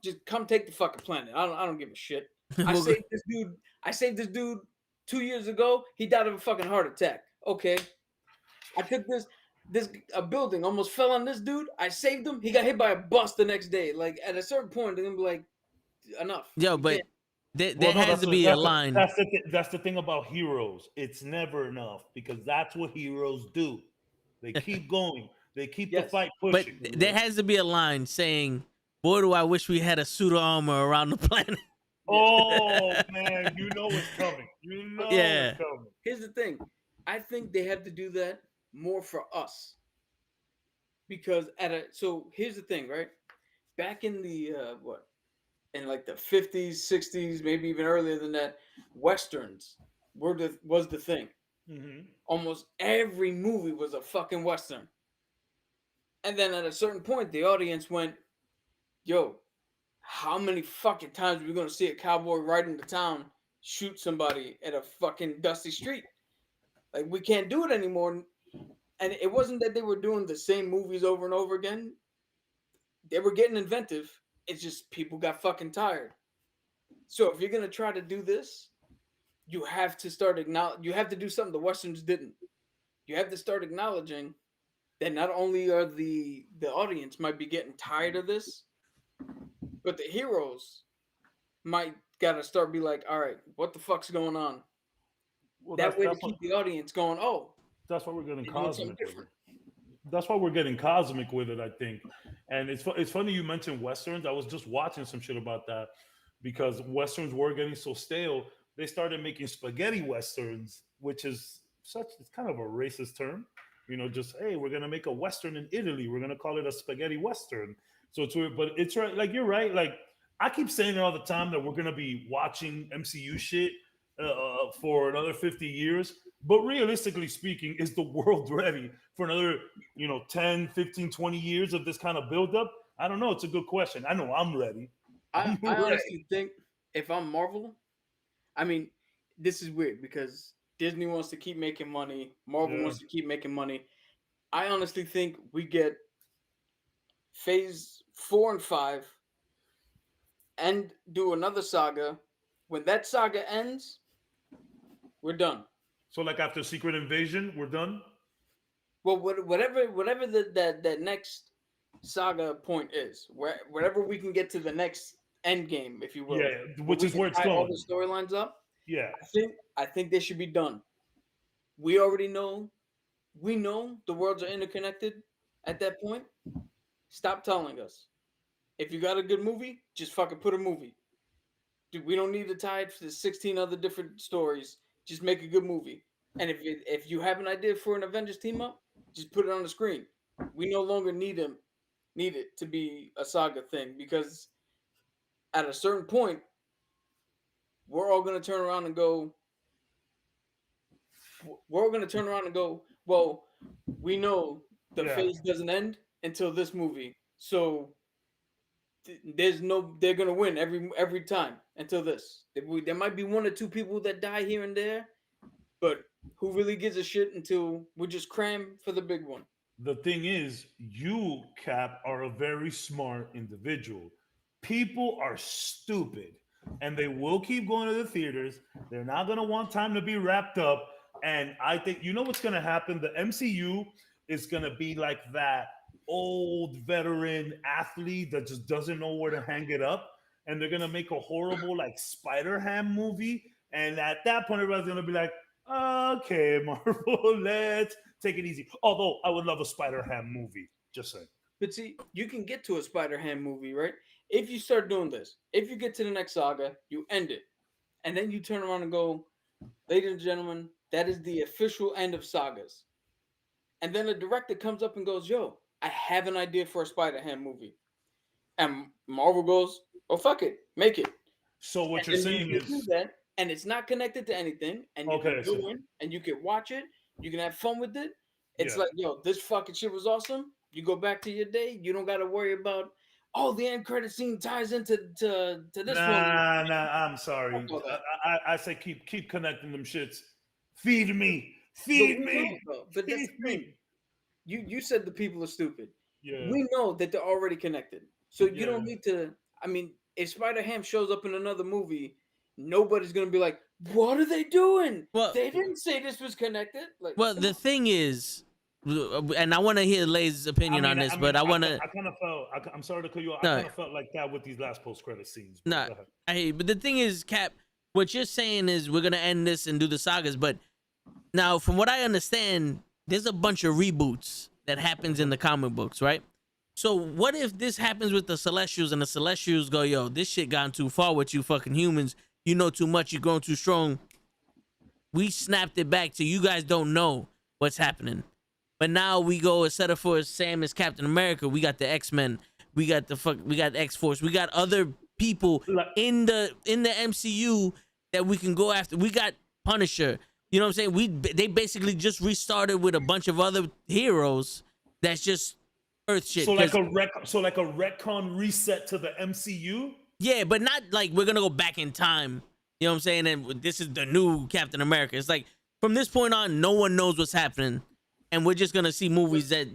Just come take the fucking planet. I don't give a shit. I We'll go- saved this dude. I saved this dude 2 years ago. He died of a fucking heart attack. Okay, I took this a building almost fell on this dude. I saved him. He got hit by a bus the next day. Like at a certain point, they're gonna be like, enough. Yo, You but can't. there has to be a line. That's the thing about heroes. It's never enough because that's what heroes do. They keep going. They keep the Yes. fight But pushing. there has to be a line saying, "Boy, do I wish we had a suit of armor around the planet." Oh man, you know it's coming. You know Yeah. it's coming. Here's the thing. I think they have to do that more for us. Because so here's the thing, right? Back in the in like the 50s, 60s, maybe even earlier than that, westerns was the thing. Mm-hmm. Almost every movie was a fucking western. And then at a certain point, the audience went, "Yo, how many fucking times are we gonna see a cowboy ride into town, shoot somebody at a fucking dusty street? Like we can't do it anymore." And it wasn't that they were doing the same movies over and over again. They were getting inventive. It's just people got fucking tired. So if you're gonna try to do this, you have to start you have to do something the westerns didn't. You have to start acknowledging that not only are the audience might be getting tired of this, but the heroes might gotta start be like, all right, what the fuck's going on? Well, That way to keep the audience going, oh, that's why we're getting they're doing something cosmic with different. it. That's why we're getting cosmic with it, I think. And it's funny you mentioned westerns. I was just watching some shit about that because westerns were getting so stale. They started making spaghetti westerns, which is it's kind of a racist term. You know, just hey, we're gonna make a western in Italy. We're gonna call it a spaghetti western. So it's weird, but it's right. Like you're right. Like I keep saying it all the time that we're gonna be watching MCU shit for another 50 years. But realistically speaking, is the world ready for another, 10, 15, 20 years of this kind of buildup? I don't know. It's a good question. I know I'm ready. I honestly think if I'm Marvel, I mean, this is weird because Disney wants to keep making money, Marvel wants to keep making money. I honestly think we get phase 4 and 5 and do another saga. When that saga ends, we're done. So like after Secret Invasion, we're done? Well, whatever that next saga point is, wherever we can get to the next end game, if you will. Yeah, which is where it's tie all going. the storylines up. Yeah. I think they should be done. We already know. We know the worlds are interconnected at that point. Stop telling us. If you got a good movie, just fucking put a movie. Dude, we don't need to tie it to 16 other different stories. Just make a good movie. And if you have an idea for an Avengers team up, just put it on the screen. We no longer need it to be a saga thing because at a certain point, we're all gonna turn around and go. We're all gonna turn around and go. Well, we know the phase doesn't end until this movie, so they're gonna win every time until this. There might be one or two people that die here and there, but who really gives a shit until we just cram for the big one? The thing is, you, Cap, are a very smart individual. People are stupid and they will keep going to the theaters. They're not going to want time to be wrapped up. And I think, you know what's going to happen? The MCU is going to be like that old veteran athlete that just doesn't know where to hang it up. And they're going to make a horrible, like, Spider-Ham movie. And at that point, everybody's going to be like, okay, Marvel, let's take it easy. Although I would love a Spider-Ham movie. Just saying. But see, you can get to a Spider-Ham movie, right? If you start doing this, if you get to the next saga, you end it. And then you turn around and go, ladies and gentlemen, that is the official end of sagas. And then a director comes up and goes, yo, I have an idea for a Spider-Ham movie. And Marvel goes, oh, fuck it, make it. So what and you're saying is that, and it's not connected to anything, and you can go in and you can watch it, you can have fun with it. It's like, yo, this fucking shit was awesome. You go back to your day, you don't got to worry about, oh, the end credit scene ties into this one. Nah, I'm sorry. I say keep connecting them shits. Feed me Feed we know, me. though, but that's Feed the thing. me. You said the people are stupid. Yeah. We know that they're already connected, so you don't Yeah. need to. I mean, if Spider-Ham shows up in another movie, nobody's gonna be like, "What are they doing? Well, They didn't say this was connected." Like, well, come the on. thing is, and I want to hear Lay's opinion on this, but I want to. I kind of felt. I'm sorry to cut you off. I No, kind of felt like that with these last post-credit scenes. Bro. nah, Go ahead. I hate. But the thing is, Cap, what you're saying is we're gonna end this and do the sagas, but now, from what I understand, there's a bunch of reboots that happens in the comic books, right? So what if this happens with the Celestials and the Celestials go, yo, this shit gone too far with you fucking humans. You know too much. You're growing too strong. We snapped it back to you guys don't know what's happening. But now we go instead of for Sam as Captain America, we got the X-Men, we got X-Force, we got other people in the MCU that we can go after. We got Punisher. You know what I'm saying? They basically just restarted with a bunch of other heroes that's just Earth shit. So like a retcon reset to the MCU. Yeah, but not like we're gonna go back in time. You know what I'm saying? And this is the new Captain America. It's like from this point on, no one knows what's happening, and we're just gonna see movies that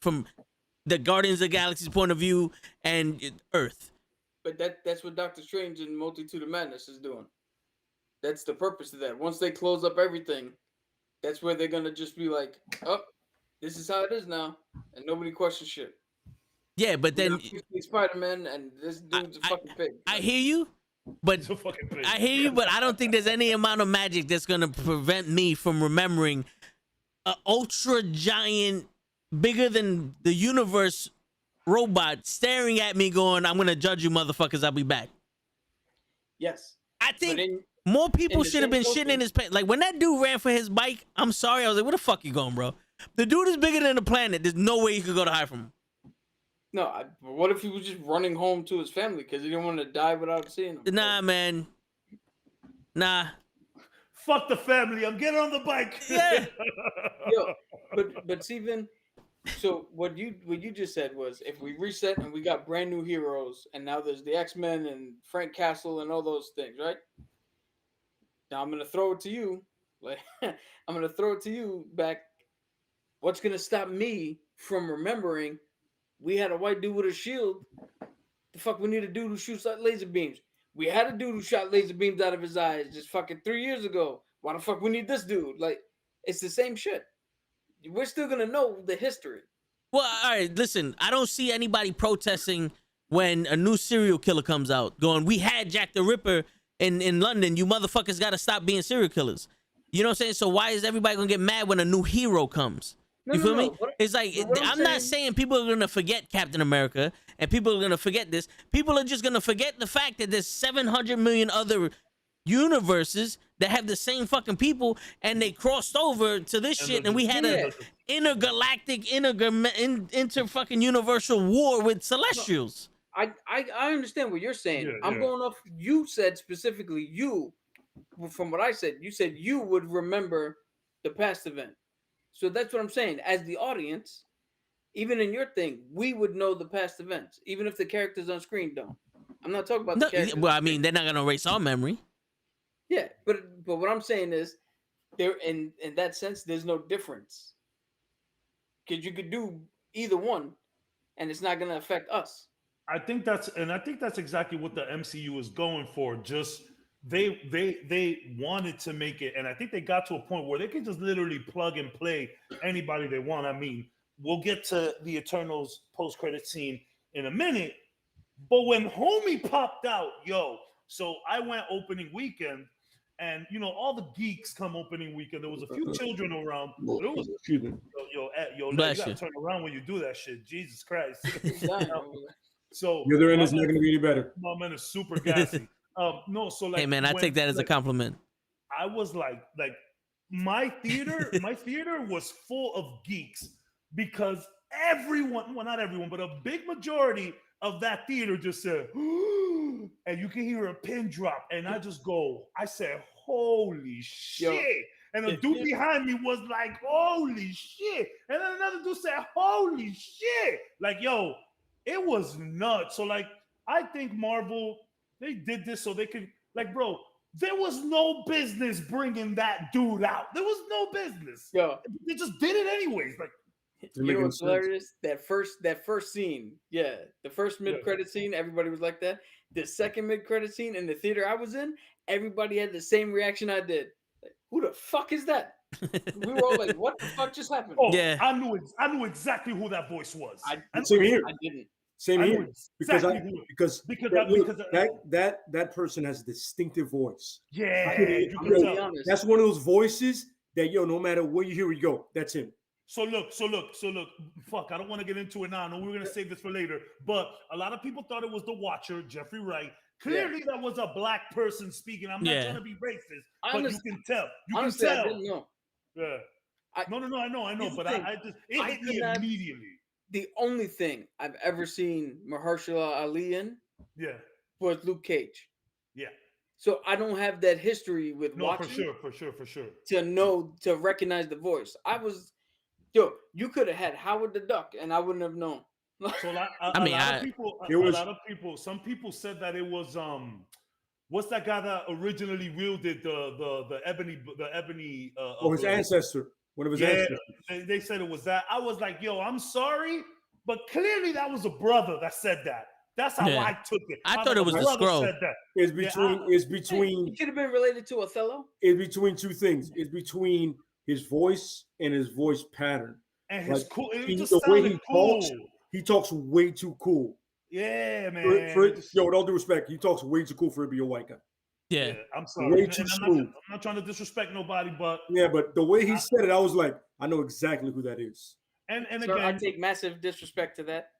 from the Guardians of the Galaxy's point of view and Earth. But that's what Doctor Strange and Multitude of Madness is doing. That's the purpose of that. Once they close up everything, that's where they're gonna just be like, "Oh, this is how it is now," and nobody questions shit. Yeah, but then Spider-Man and this dude's a fucking pig. I hear you, but So fucking big. I hear you, but I don't think there's any amount of magic that's gonna prevent me from remembering an ultra giant, bigger than the universe robot staring at me, going, "I'm gonna judge you, motherfuckers. I'll be back." Yes, I think but in more people the should have same been shitting token- in his pants. Like when that dude ran for his bike, I'm sorry, I was like, "Where the fuck you going, bro?" The dude is bigger than the planet. There's no way you could go to hide from him. no, but what if he was just running home to his family because he didn't want to die without seeing them? Nah, man. Nah. Fuck the family. I'm getting on the bike. Yeah. Yo, but Steven, so what you just said was if we reset and we got brand new heroes and now there's the X-Men and Frank Castle and all those things, right? Now I'm gonna throw it to you. Like I'm gonna throw it to you back. What's gonna stop me from remembering we had a white dude with a shield? The fuck we need a dude who shoots like laser beams. We had a dude who shot laser beams out of his eyes just fucking 3 years ago. Why the fuck we need this dude? Like, it's the same shit. We're still gonna know the history. Well, all right, listen, I don't see anybody protesting when a new serial killer comes out going, "We had Jack the Ripper in London. You motherfuckers got to stop being serial killers." You know what I'm saying? So why is everybody going to get mad when a new hero comes? No, You no, feel no. me? What- It's like, but what I'm not saying- saying people are going to forget Captain America and people are going to forget this. People are just going to forget the fact that there's 700 million other universes that have the same fucking people and they crossed over to this shit and we had a intergalactic, inter fucking universal war with Celestials. I understand what you're saying. Yeah, I'm yeah. going off. You said specifically from what I said. You said you would remember the past event. So that's what I'm saying. As the audience, even in your thing, we would know the past events, even if the characters on screen don't. I'm not talking about No, the characters. well, I mean, they're not going to erase our memory. Yeah, but what I'm saying is, there in that sense, there's no difference. Because you could do either one, and it's not going to affect us. I think that's exactly what the MCU is going for. Just they wanted to make it, and I think they got to a point where they can just literally plug and play anybody they want. I mean, we'll get to the Eternals post-credit scene in a minute, but when Homie popped out, so I went opening weekend, and all the geeks come opening weekend. There was a few children around. But it was, Excuse me. you Bless gotta you. turn around when you do that shit. Jesus Christ. He's dying over there. So The other end is not going to be any better. my man is super gassy. No, so like, Hey, man, I when- take that as a like, compliment. I was like my theater was full of geeks because everyone, well, not everyone, but a big majority of that theater just said, and you can hear a pin drop, and I said, holy shit. And the dude behind me was like, holy shit. And then another dude said, holy shit. Like, it was nuts. So like, I think Marvel, they did this so they could, like, bro, There was no business bringing that dude out. There was no business. Yo, They just did it anyways. Like, Didn't you make know any what's sense. hilarious? That first scene, yeah, the first mid-credit scene, everybody was like that. The second mid-credit scene in the theater I was in, everybody had the same reaction I did. Like, who the fuck is that? We were all like, "What the fuck just happened?" oh, Yeah. I knew exactly who that voice was. Same here. I didn't. Same I knew here. Because exactly who. because Because that, I- because that person has a distinctive voice. Yeah, I mean, you I'm can gonna tell. be honest. That's one of those voices that no matter where you hear it go, that's him. So look. Fuck, I don't want to get into it now. I know we're gonna save this for later. But a lot of people thought it was the Watcher, Jeffrey Wright. Clearly, that was a black person speaking. I'm not Yeah. trying to be racist, but Honest- you can tell. You Honestly, can I tell. didn't know. Yeah. I- No, I know. Here's the But thing. I just it I hit could me not- immediately. The only thing I've ever seen Mahershala Ali in Yeah. was Luke Cage. Yeah. So I don't have that history with No, watching for sure. to recognize the voice. You could have had Howard the Duck, and I wouldn't have known. So I mean, some people said that it was what's that guy that originally wielded the ebony His ancestor, one of his ancestors. they said it was that. I was like, yo, I'm sorry, but clearly that was a brother that said that. That's how Yeah. I took it. I How thought it was the brother scroll. said that. It's Yeah, between He could have been related to Othello. it's between two things. It's between his voice and his voice pattern. And his Like, cool. It he- just the way sounded he cool. talks, he talks way too cool. Yeah, For, man. for, yo, with all due respect, he talks way too cool for to be a white guy. Yeah. Yeah, I'm sorry. Way And too I'm smooth. not trying to disrespect nobody, but Yeah, but the way he said it, I was like, I know exactly who that is. and Sir, I again, take massive disrespect to that.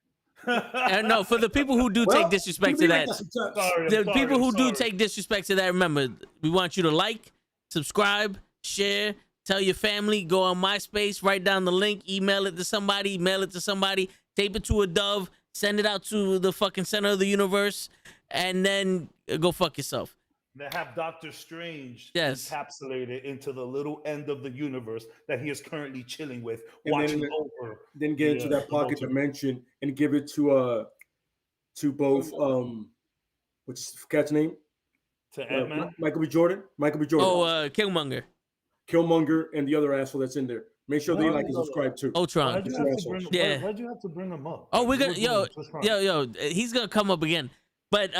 And no, for the people who do take disrespect to that, the people who do take disrespect to that, remember, we want you to like, subscribe, share, tell your family, go on MySpace, write down the link, email it to somebody, mail it to somebody, tape it to a dove, send it out to the fucking center of the universe, and then go fuck yourself. They have Doctor Strange Yes. encapsulated into the little end of the universe that he is currently chilling with, And watching then- over. Then get into Yeah, that pocket the dimension and give it to both what's the cat's name? To Ant-Man. Michael B. Jordan. Oh, Killmonger, Killmonger and the other asshole that's in there. Make sure they like and subscribe too. Ultron. Why'd you have to bring, Yeah. why'd you have to bring him up? Oh, we're gonna You were doing just fine. he's gonna come up again. But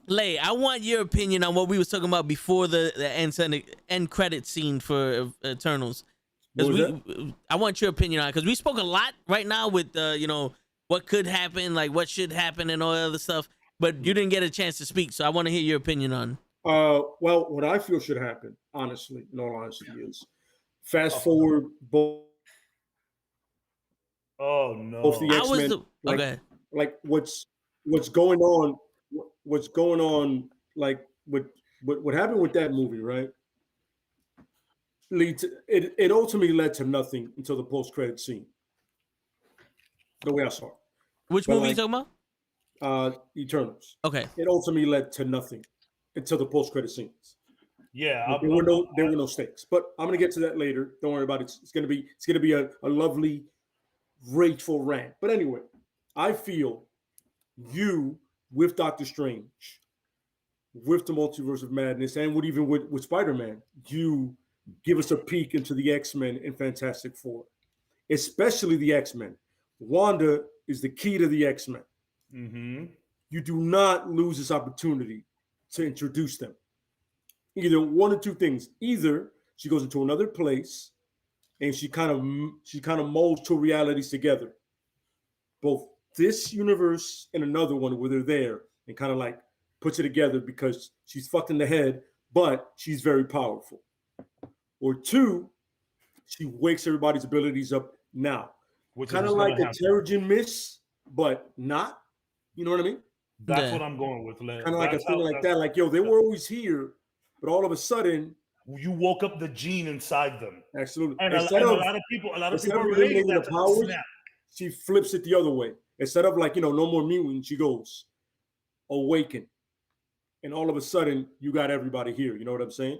Lay, I want your opinion on what we was talking about before the end credit scene for Eternals. What was I want your opinion on it because we spoke a lot right now with what could happen, like what should happen, and all that other stuff. But you didn't get a chance to speak, so I want to hear your opinion on. Well, what I feel should happen, honestly, in all honesty, is fast forward both Oh no. the I was X-Men, the okay. like what's going on, like what happened with that movie, right? It ultimately led to nothing until the post-credit scene. The way I saw it. Which But movie you like- talking about? Eternals. Okay. It ultimately led to nothing until the post-credit scenes. Yeah, There were no stakes. But I'm gonna get to that later. Don't worry about it. It's gonna be a lovely, grateful rant. But anyway, I feel you with Doctor Strange, with the Multiverse of Madness, and with Spider-Man, you give us a peek into the X-Men and Fantastic Four, especially the X-Men. Wanda is the key to the X-Men. Mm-hmm. You do not lose this opportunity to introduce them. Either one or two things. Either she goes into another place and she kind of molds two realities together. Both this universe and another one where they're there and kind of like puts it together because she's fucked in the head, but she's very powerful. Or two, she wakes everybody's abilities up now. Kind of like a Terrigen Mist, but not. You know what I mean? That's Yeah. what I'm going with. Kind of like a thing like that. Like, yo, they were always here, but all of a sudden, You woke up the gene inside them. absolutely. And Instead a of lot of people instead of relate eliminating that the to powers, the snap. she flips it the other way. Instead of like, no more mutant, she goes awaken. And all of a sudden, you got everybody here. You know what I'm saying?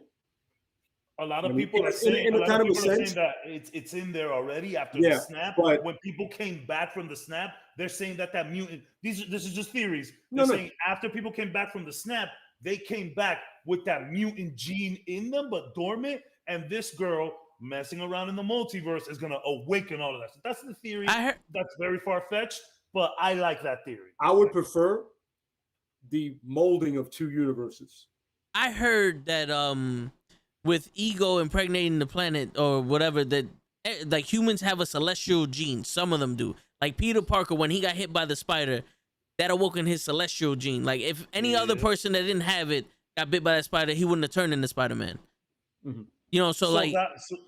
A lot of I mean, people are saying, in a kind of a saying sense- that it's in there already after Yeah, the snap. but- When people came back from the snap, they're saying that mutant. This is just theories. No, They're no. saying after people came back from the snap, they came back with that mutant gene in them, but dormant. And this girl messing around in the multiverse is gonna awaken all of that. So that's the theory. I heard That's very far fetched, but I like that theory. I would prefer the molding of two universes. I heard that with Ego impregnating the planet or whatever, that like humans have a celestial gene. Some of them do. Like Peter Parker, when he got hit by the spider, that awoken his celestial gene. Like if any other person that didn't have it got bit by that spider, he wouldn't have turned into Spider-Man. Mm-hmm. You know, so like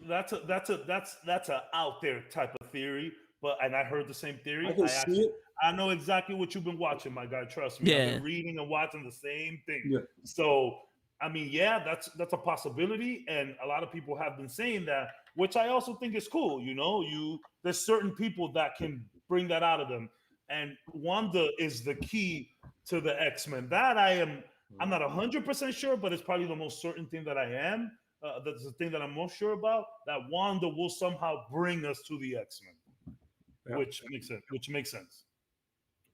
that's a out there type of theory. But and I heard the same theory. I can see it. I know exactly what you've been watching, my guy. Trust me. Yeah. I've been reading and watching the same thing. Yeah. So I mean, yeah, that's a possibility, and a lot of people have been saying that, which I also think is cool. You know, there's certain people that can bring that out of them, and Wanda is the key to the X-Men. That I'm not 100% sure, but it's probably the most certain thing that I am. That's the thing that I'm most sure about. That Wanda will somehow bring us to the X-Men, Yeah. which makes sense.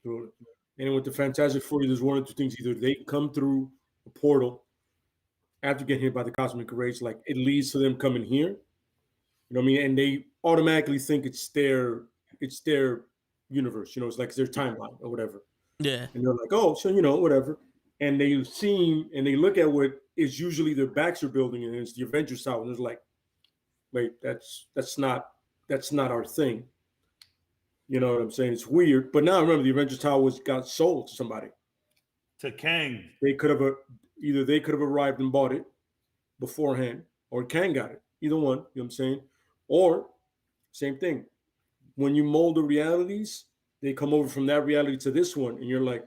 And with the Fantastic Four, there's one of two things: either they come through a portal after getting hit by the cosmic rays, like it leads to them coming here. You know what I mean? And they automatically think it's their universe. You know, it's like their timeline or whatever. yeah. And they're like, oh, so you know, whatever. And they see and they look at what is usually the Baxter building, and it's the Avengers Tower, and it's like, wait, that's not our thing. You know what I'm saying? It's weird. But now remember, the Avengers Tower got sold to somebody. To Kang. They could have arrived and bought it beforehand, or Kang got it. Either one, you know what I'm saying? Or same thing. When you mold the realities, they come over from that reality to this one, and you're like,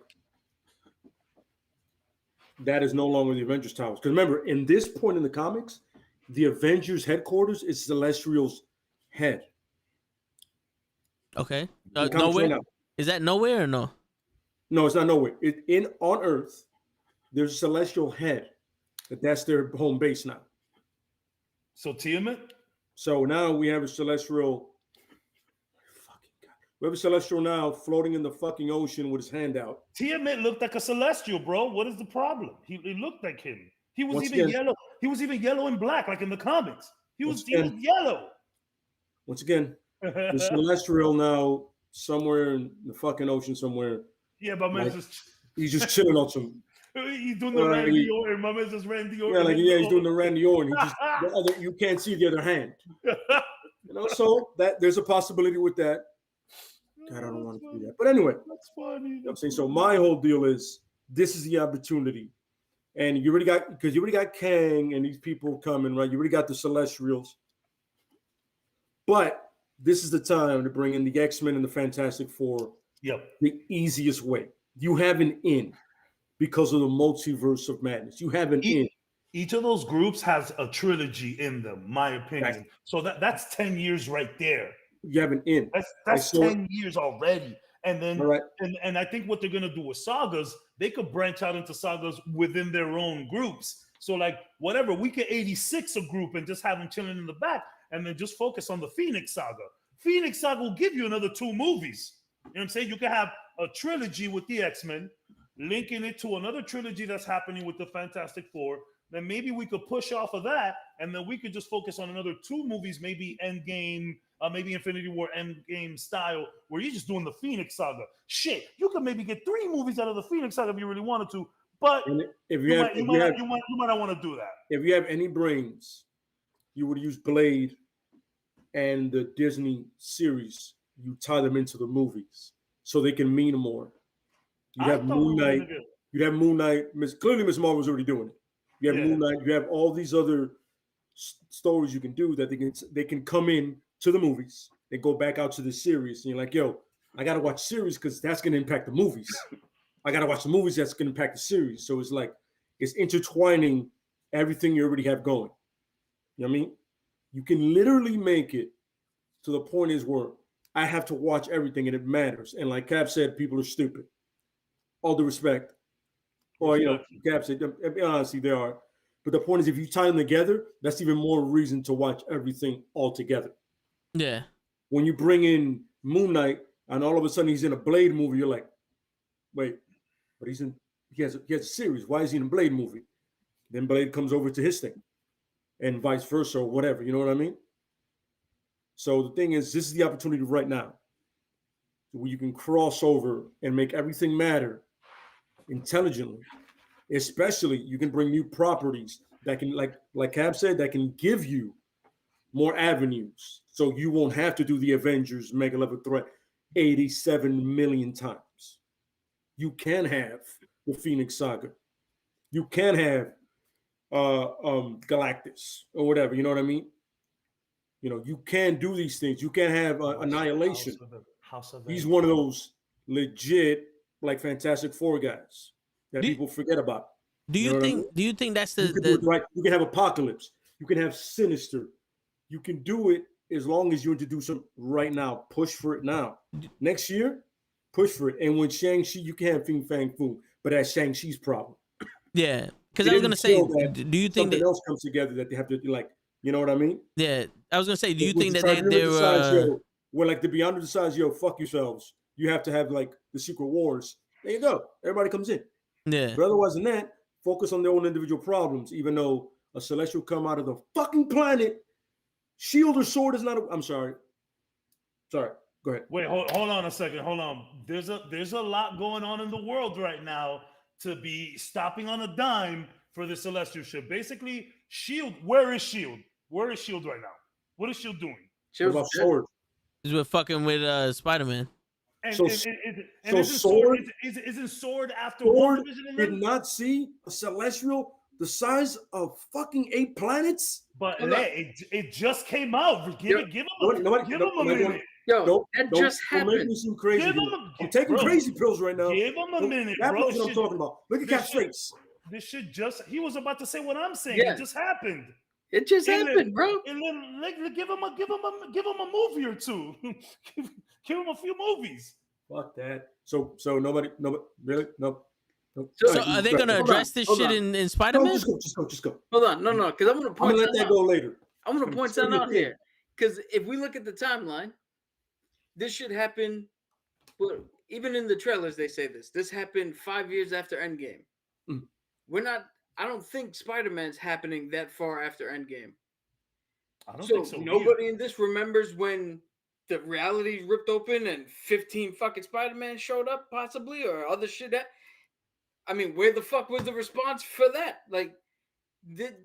that is no longer the Avengers Towers. Because remember, in this point in the comics, the Avengers headquarters is Celestial's head. Okay. Right Nowhere? Is that nowhere or no? No, it's not nowhere. On Earth, there's a Celestial head. That's their home base now. So Tiamat? So now we have a Celestial. We have a Celestial now floating in the fucking ocean with his hand out. Tiamat looked like a Celestial, bro. What is the problem? He looked like him. He was Once even again- yellow. He was even yellow and black, like in the comics. He was yellow. Once again, the Celestial now somewhere in the fucking ocean somewhere. Yeah, my man's Like, just He's just chilling on some. he's doing the Randy Orton. My man's just Randy Orton. He's doing the Randy Orton. You can't see the other hand. You know, so that there's a possibility with that. God, I don't want to do that. But anyway, That's funny. you know what I'm saying? So my whole deal is this is the opportunity. And you already got Kang and these people coming, right? You already got the Celestials. But this is the time to bring in the X-Men and the Fantastic Four Yep. the easiest way. You have an in because of the multiverse of madness. You have an in. Each of those groups has a trilogy in them, my opinion. Right. So that's 10 years right there. You have an in. That's 10 years already. And then All right. and I think what they're gonna do with sagas, they could branch out into sagas within their own groups. So like whatever, we could 86 a group and just have them chilling in the back and then just focus on the Phoenix Saga. Phoenix Saga will give you another 2 movies. You know what I'm saying? You can have a trilogy with the X-Men, linking it to another trilogy that's happening with the Fantastic Four. Then maybe we could push off of that, and then we could just focus on another 2 movies, maybe Endgame, maybe Infinity War Endgame style, where you're just doing the Phoenix Saga. Shit, you could maybe get 3 movies out of the Phoenix Saga if you really wanted to, but If you might not want to do that. If you have any brains, you would use Blade and the Disney series. You tie them into the movies so they can mean more. You have Moon Knight. You have Moon Knight. Clearly, Miss Marvel's already doing it. You have Moon Knight. You have all these other stories you can do that they can come in to the movies. They go back out to the series, and you're like, yo, I gotta watch series because that's gonna impact the movies. I gotta watch the movies that's gonna impact the series. So it's like it's intertwining everything you already have going. You know what I mean? You can literally make it to the point is where I have to watch everything and it matters. And like Cap said, people are stupid. All due respect. Or, Cap said, honestly, they are. But the point is, if you tie them together, that's even more reason to watch everything all together. Yeah. When you bring in Moon Knight and all of a sudden he's in a Blade movie, you're like, wait, but he's in he has a series. Why is he in a Blade movie? Then Blade comes over to his thing, and vice versa or whatever. You know what I mean? So the thing is, this is the opportunity right now where you can cross over and make everything matter intelligently. Especially, you can bring new properties that can, like Cab said, that can give you more avenues, so you won't have to do the Avengers mega level threat 87 million times. You can have the Phoenix Saga. You can have Galactus or whatever. You know what I mean? You know, you can do these things. You can have Annihilation. House of He's one of those legit, like, Fantastic Four guys that people forget about. Do you think? I mean? Do you think that's the you can have Apocalypse. You can have Sinister. You can do it as long as you introduce them right now. Push for it now. Next year, push for it. And when Shang-Chi, you can have Fing Fang Foom, but that's Shang-Chi's problem. Yeah, because I was gonna say, do you think something else comes together that they have to do, like, you know what I mean? Yeah, I was gonna say, do you think that they're where, like, the Beyond decides, yo, fuck yourselves. You have to have, like, the Secret Wars. There you go. Everybody comes in. Yeah. But otherwise than that, focus on their own individual problems. Even though a Celestial come out of the fucking planet, shield or sword is not. I'm sorry. Sorry. Go ahead. Wait, hold on a second. Hold on. There's a lot going on in the world right now to be stopping on a dime for the Celestial ship. Basically, Shield. Where is Shield? Where is Shield right now? What is Shield doing? What about Sword? We're fucking with Spider-Man. And, so isn't Sword isn't Sword after Sword WandaVision? Did not see a Celestial the size of fucking 8 planets. But hey, it just came out. Give him a minute. Yo, that just happened. Don't make me seem crazy. I'm taking crazy pills right now. Give him a minute, That's bro. what I'm talking about. Look at Cap's face. This shit just, he was about to say what I'm saying. Yeah. It just happened. It just happened, bro. And then give him a movie or two. give him a few movies. Fuck that. So nobody really no. So are they gonna address this shit in Spider-Man? No, just go. Hold on, no, because I'm gonna point. I'm gonna let that go later. I'm gonna point something out here, because if we look at the timeline, this should happen. But even in the trailers, they say this happened 5 years after Endgame. Mm. I don't think Spider-Man's happening that far after Endgame. I don't think so. Nobody in this remembers when the reality ripped open and 15 fucking Spider-Man showed up, possibly, or other shit. I mean, where the fuck was the response for that? Like,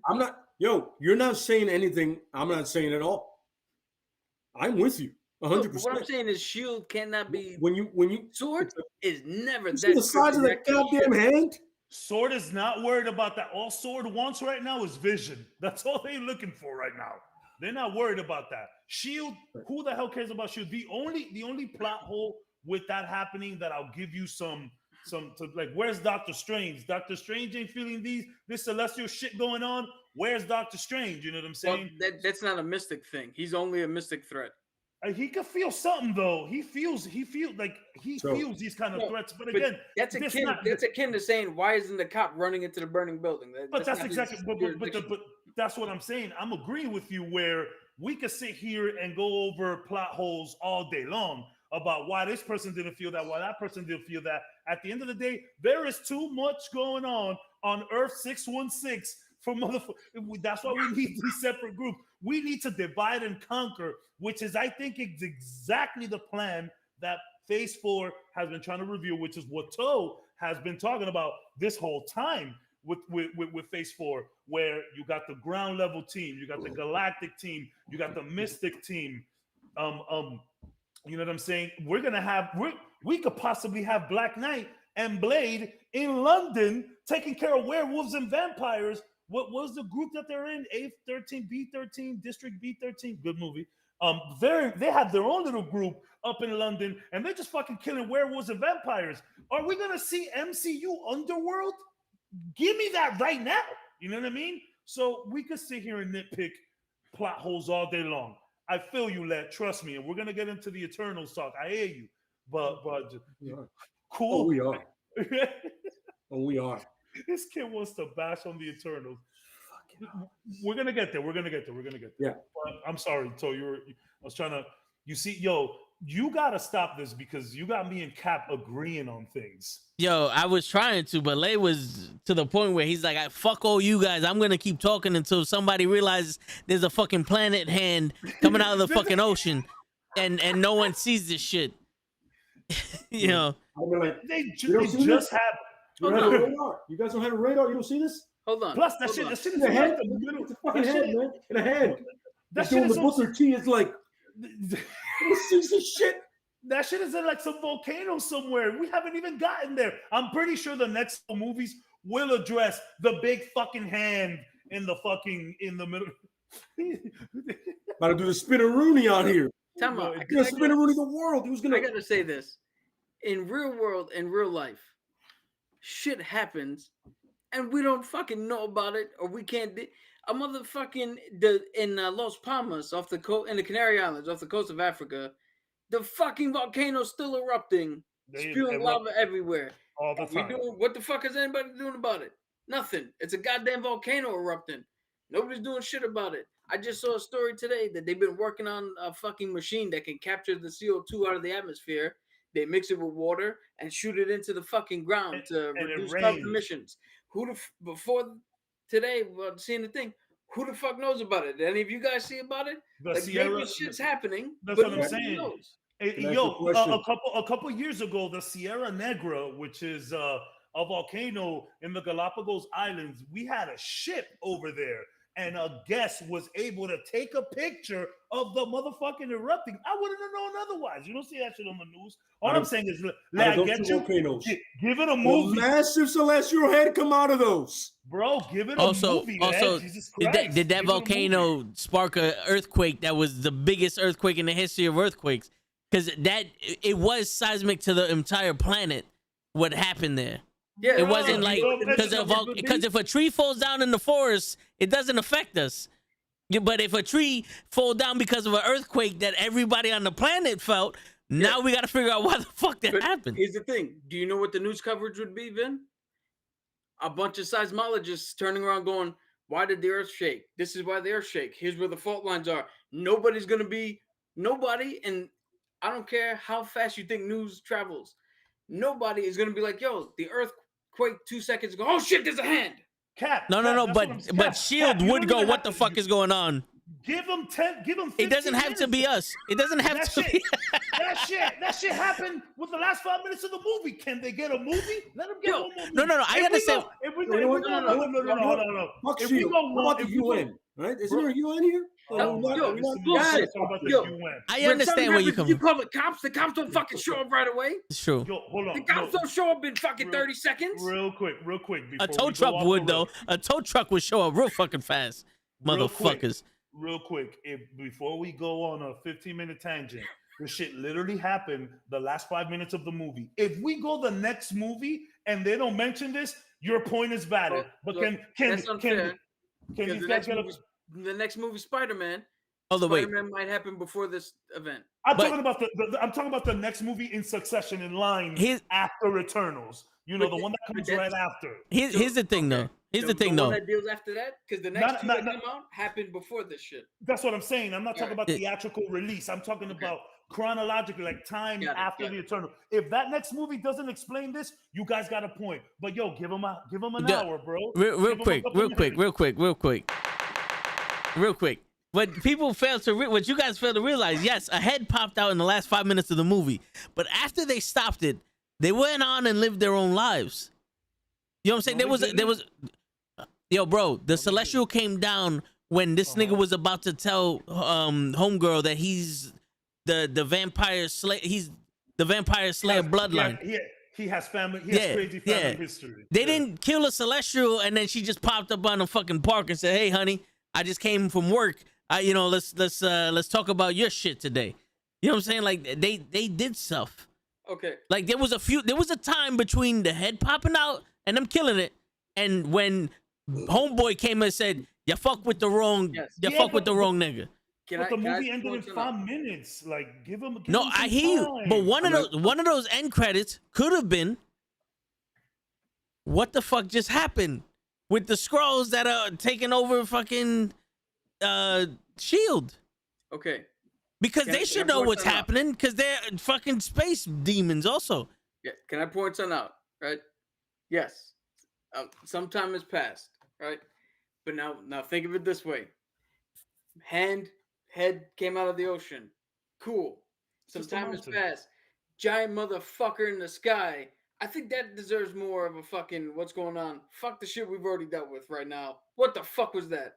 I'm not. Yo, you're not saying anything. I'm not saying at all. I'm with you 100%. What I'm saying is, Shield cannot be. When you Sword is never that. The size of that goddamn hand. Sword is not worried about that. All Sword wants right now is vision. That's all they're looking for right now. They're not worried about that. Shield, who the hell cares about Shield? The only plot hole with that happening that I'll give you some like, where's Doctor Strange? Doctor Strange ain't feeling this celestial shit going on. Where's Doctor Strange? You know what I'm saying? Well, that's not a mystic thing. He's only a mystic threat. He could feel something though. He feels these kind of threats. But again, that's akin to saying, why isn't the cop running into the burning building? That's exactly. But that's what I'm saying. I'm agreeing with you where we could sit here and go over plot holes all day long about why this person didn't feel that, why that person didn't feel that. At the end of the day, there is too much going on Earth 616 for motherfuckers. That's why we need these separate groups. We need to divide and conquer, which is, I think, it's exactly the plan that Phase 4 has been trying to reveal, which is what Toe has been talking about this whole time with Phase 4, where you got the ground level team, you got the galactic team, you got the mystic team. You know what I'm saying? We could possibly have Black Knight and Blade in London taking care of werewolves and vampires. What was the group that they're in? A13, B13, District B13. Good movie. They have their own little group up in London, and they're just fucking killing werewolves and vampires. Are we gonna see MCU Underworld? Give me that right now. You know what I mean? So we could sit here and nitpick plot holes all day long. I feel you, Let. Trust me, and we're gonna get into the Eternals talk. I hear you, but cool. Oh, we are. We are. This kid wants to bash on the Eternals. We're gonna get there. We're gonna get there. Yeah. But I'm sorry, so I was trying to. You see, yo, you gotta stop this because you got me and Cap agreeing on things. Yo, I was trying to, but Lay was to the point where he's like, fuck all you guys. I'm going to keep talking until somebody realizes there's a fucking planet hand coming out of the fucking ocean and no one sees this shit. You know? I mean, like, They you don't see just this? have. You don't have a radar. You guys don't have a radar. You don't see this? Hold on. Plus, that hold shit, on. that shit In is the in head. like the middle. It's a fucking that head, shit- man. In the head. That It's shit doing is the so- Booker T. It's like, you see this shit? That shit is in like some volcano somewhere. We haven't even gotten there. I'm pretty sure the next movies will address the big fucking hand in the middle. About to do the spinneroonie out here. Time out. You're gonna spinneroonie the world. He was gonna. I gotta say this. In real world, in real life, shit happens, and we don't fucking know about it, or we can't. A motherfucking in Los Palmas, off the coast, in the Canary Islands, off the coast of Africa, the fucking volcano's still erupting, They spewing erupt lava everywhere. all the And we time. doing what the fuck is anybody doing about it? Nothing. It's a goddamn volcano erupting. Nobody's doing shit about it. I just saw a story today that they've been working on a fucking machine that can capture the CO2 out of the atmosphere. They mix it with water and shoot it into the fucking ground to and it reduce carbon rains. emissions. Before today, seeing the thing, who the fuck knows about it? Did any of you guys see about it? The Like Sierra, maybe shit's happening. that's but what I'm nobody saying. knows. Hey, Can I ask yo, you a question? a couple years ago, the Sierra Negra, which is a volcano in the Galapagos Islands, we had a ship over there, and a guest was able to take a picture of the motherfucking erupting. I wouldn't have known otherwise. You don't see that shit on the news. All Out I'm of- saying is, out let of those get two you, volcanoes. give it a A movie, massive celestial head come out of those. bro. Give it a Also, movie. also, man. Jesus did Christ. that Give it a movie. volcano spark a earthquake that was the biggest earthquake in the history of earthquakes? Because it was seismic to the entire planet. What happened there? Yeah, It wasn't like Well, because if a tree falls down in the forest, it doesn't affect us. Yeah, but if a tree fall down because of an earthquake that everybody on the planet felt, now we got to figure out why the fuck that But happened. here's the thing. Do you know what the news coverage would be, Vin? A bunch of seismologists turning around going, why did the earth shake? This is why the earth shake. Here's where the fault lines are. Nobody, and I don't care how fast you think news travels, nobody is going to be like, yo, the earth quaked 2 seconds ago. Oh shit, there's a hand. Cap. No, Cap, that's what but I'm- but Cap, Shield Cap, you would don't go. even What have the to- fuck is going on? Give them 10. Give them 15 It doesn't have to minutes. be us. It doesn't have That to shit, be. that shit happened with the last 5 minutes of the movie. Can they get a movie? Let them get Yo, one more movie. No. I If we understand. go- If we You go, know if we what? go, no, hold on. Fuck If we Shield. go How one, about the if we go- UN? Right? Isn't there a UN here? Oh my Yo, God, this is bullshit. bullshit. Talk about the Yo. UN. I When understand something where you happens, come you from. call the cops. The cops don't fucking show up right away. It's true. Yo, hold The on. cops no, don't show up in fucking Real- 30 seconds. real quick. Before A tow we go truck off would the though. rails. A tow truck would show up real fucking fast, Real quick. motherfuckers. Real quick, if before we go on a 15-minute tangent, this shit literally happened the last 5 minutes of the movie. If we go the next movie and they don't mention this, your point is valid. But So can that's unfair. can Because these the guys next get a? movie, the next movie, Spider-Man. Oh, the wait. Spider-Man might happen before this event. I'm but- talking about I'm talking about the next movie in succession in line Here's- after Eternals. You know, But the one that but comes that's- right after. Here's the thing though. Here's the thing one though. that deals after that, because the next two that come out happened before this shit. That's what I'm saying. I'm not talking about Yeah. theatrical release. I'm talking Okay. about chronologically, like time Got it, after got the it. Eternal. If that next movie doesn't explain this, you guys got a point. But yo, give them an Yeah. hour, bro. Real Give 'em a quick, couple real quick, minutes. real quick. What people fail to, what you guys fail to realize, yes, a head popped out in the last 5 minutes of the movie, but after they stopped it, they went on and lived their own lives. You know what I'm saying? No, they there was, yo, bro, the they Celestial came down when this nigga Uh-huh. was about to tell homegirl that he's the vampire slayer. He's the vampire slayer bloodline. He has family. He has crazy family history. They Yeah. didn't kill a Celestial, and then she just popped up on the fucking park and said, "Hey, honey, I just came from work. Let's talk about your shit today." You know what I'm saying? Like they did stuff. Okay. Like there was a time between the head popping out and them killing it, and when homeboy came and said, "You fuck with the wrong, Yes. you Yeah, fuck with but- the wrong nigga." But the can I movie ended in point 5 minutes. Like, give him. No, I hear you, but one of those end credits could have been, what the fuck just happened with the scrolls that are taking over fucking Shield? Okay. Because Can they I should know point what's something out? happening because they're fucking space demons also. Yeah. Can I point something out? Right. Yes. Some time has passed. Right. But now think of it this way: head came out of the ocean. Cool. Some Just a time has mountain. passed. Giant motherfucker in the sky. I think that deserves more of a fucking what's going on. Fuck the shit we've already dealt with right now. What the fuck was that?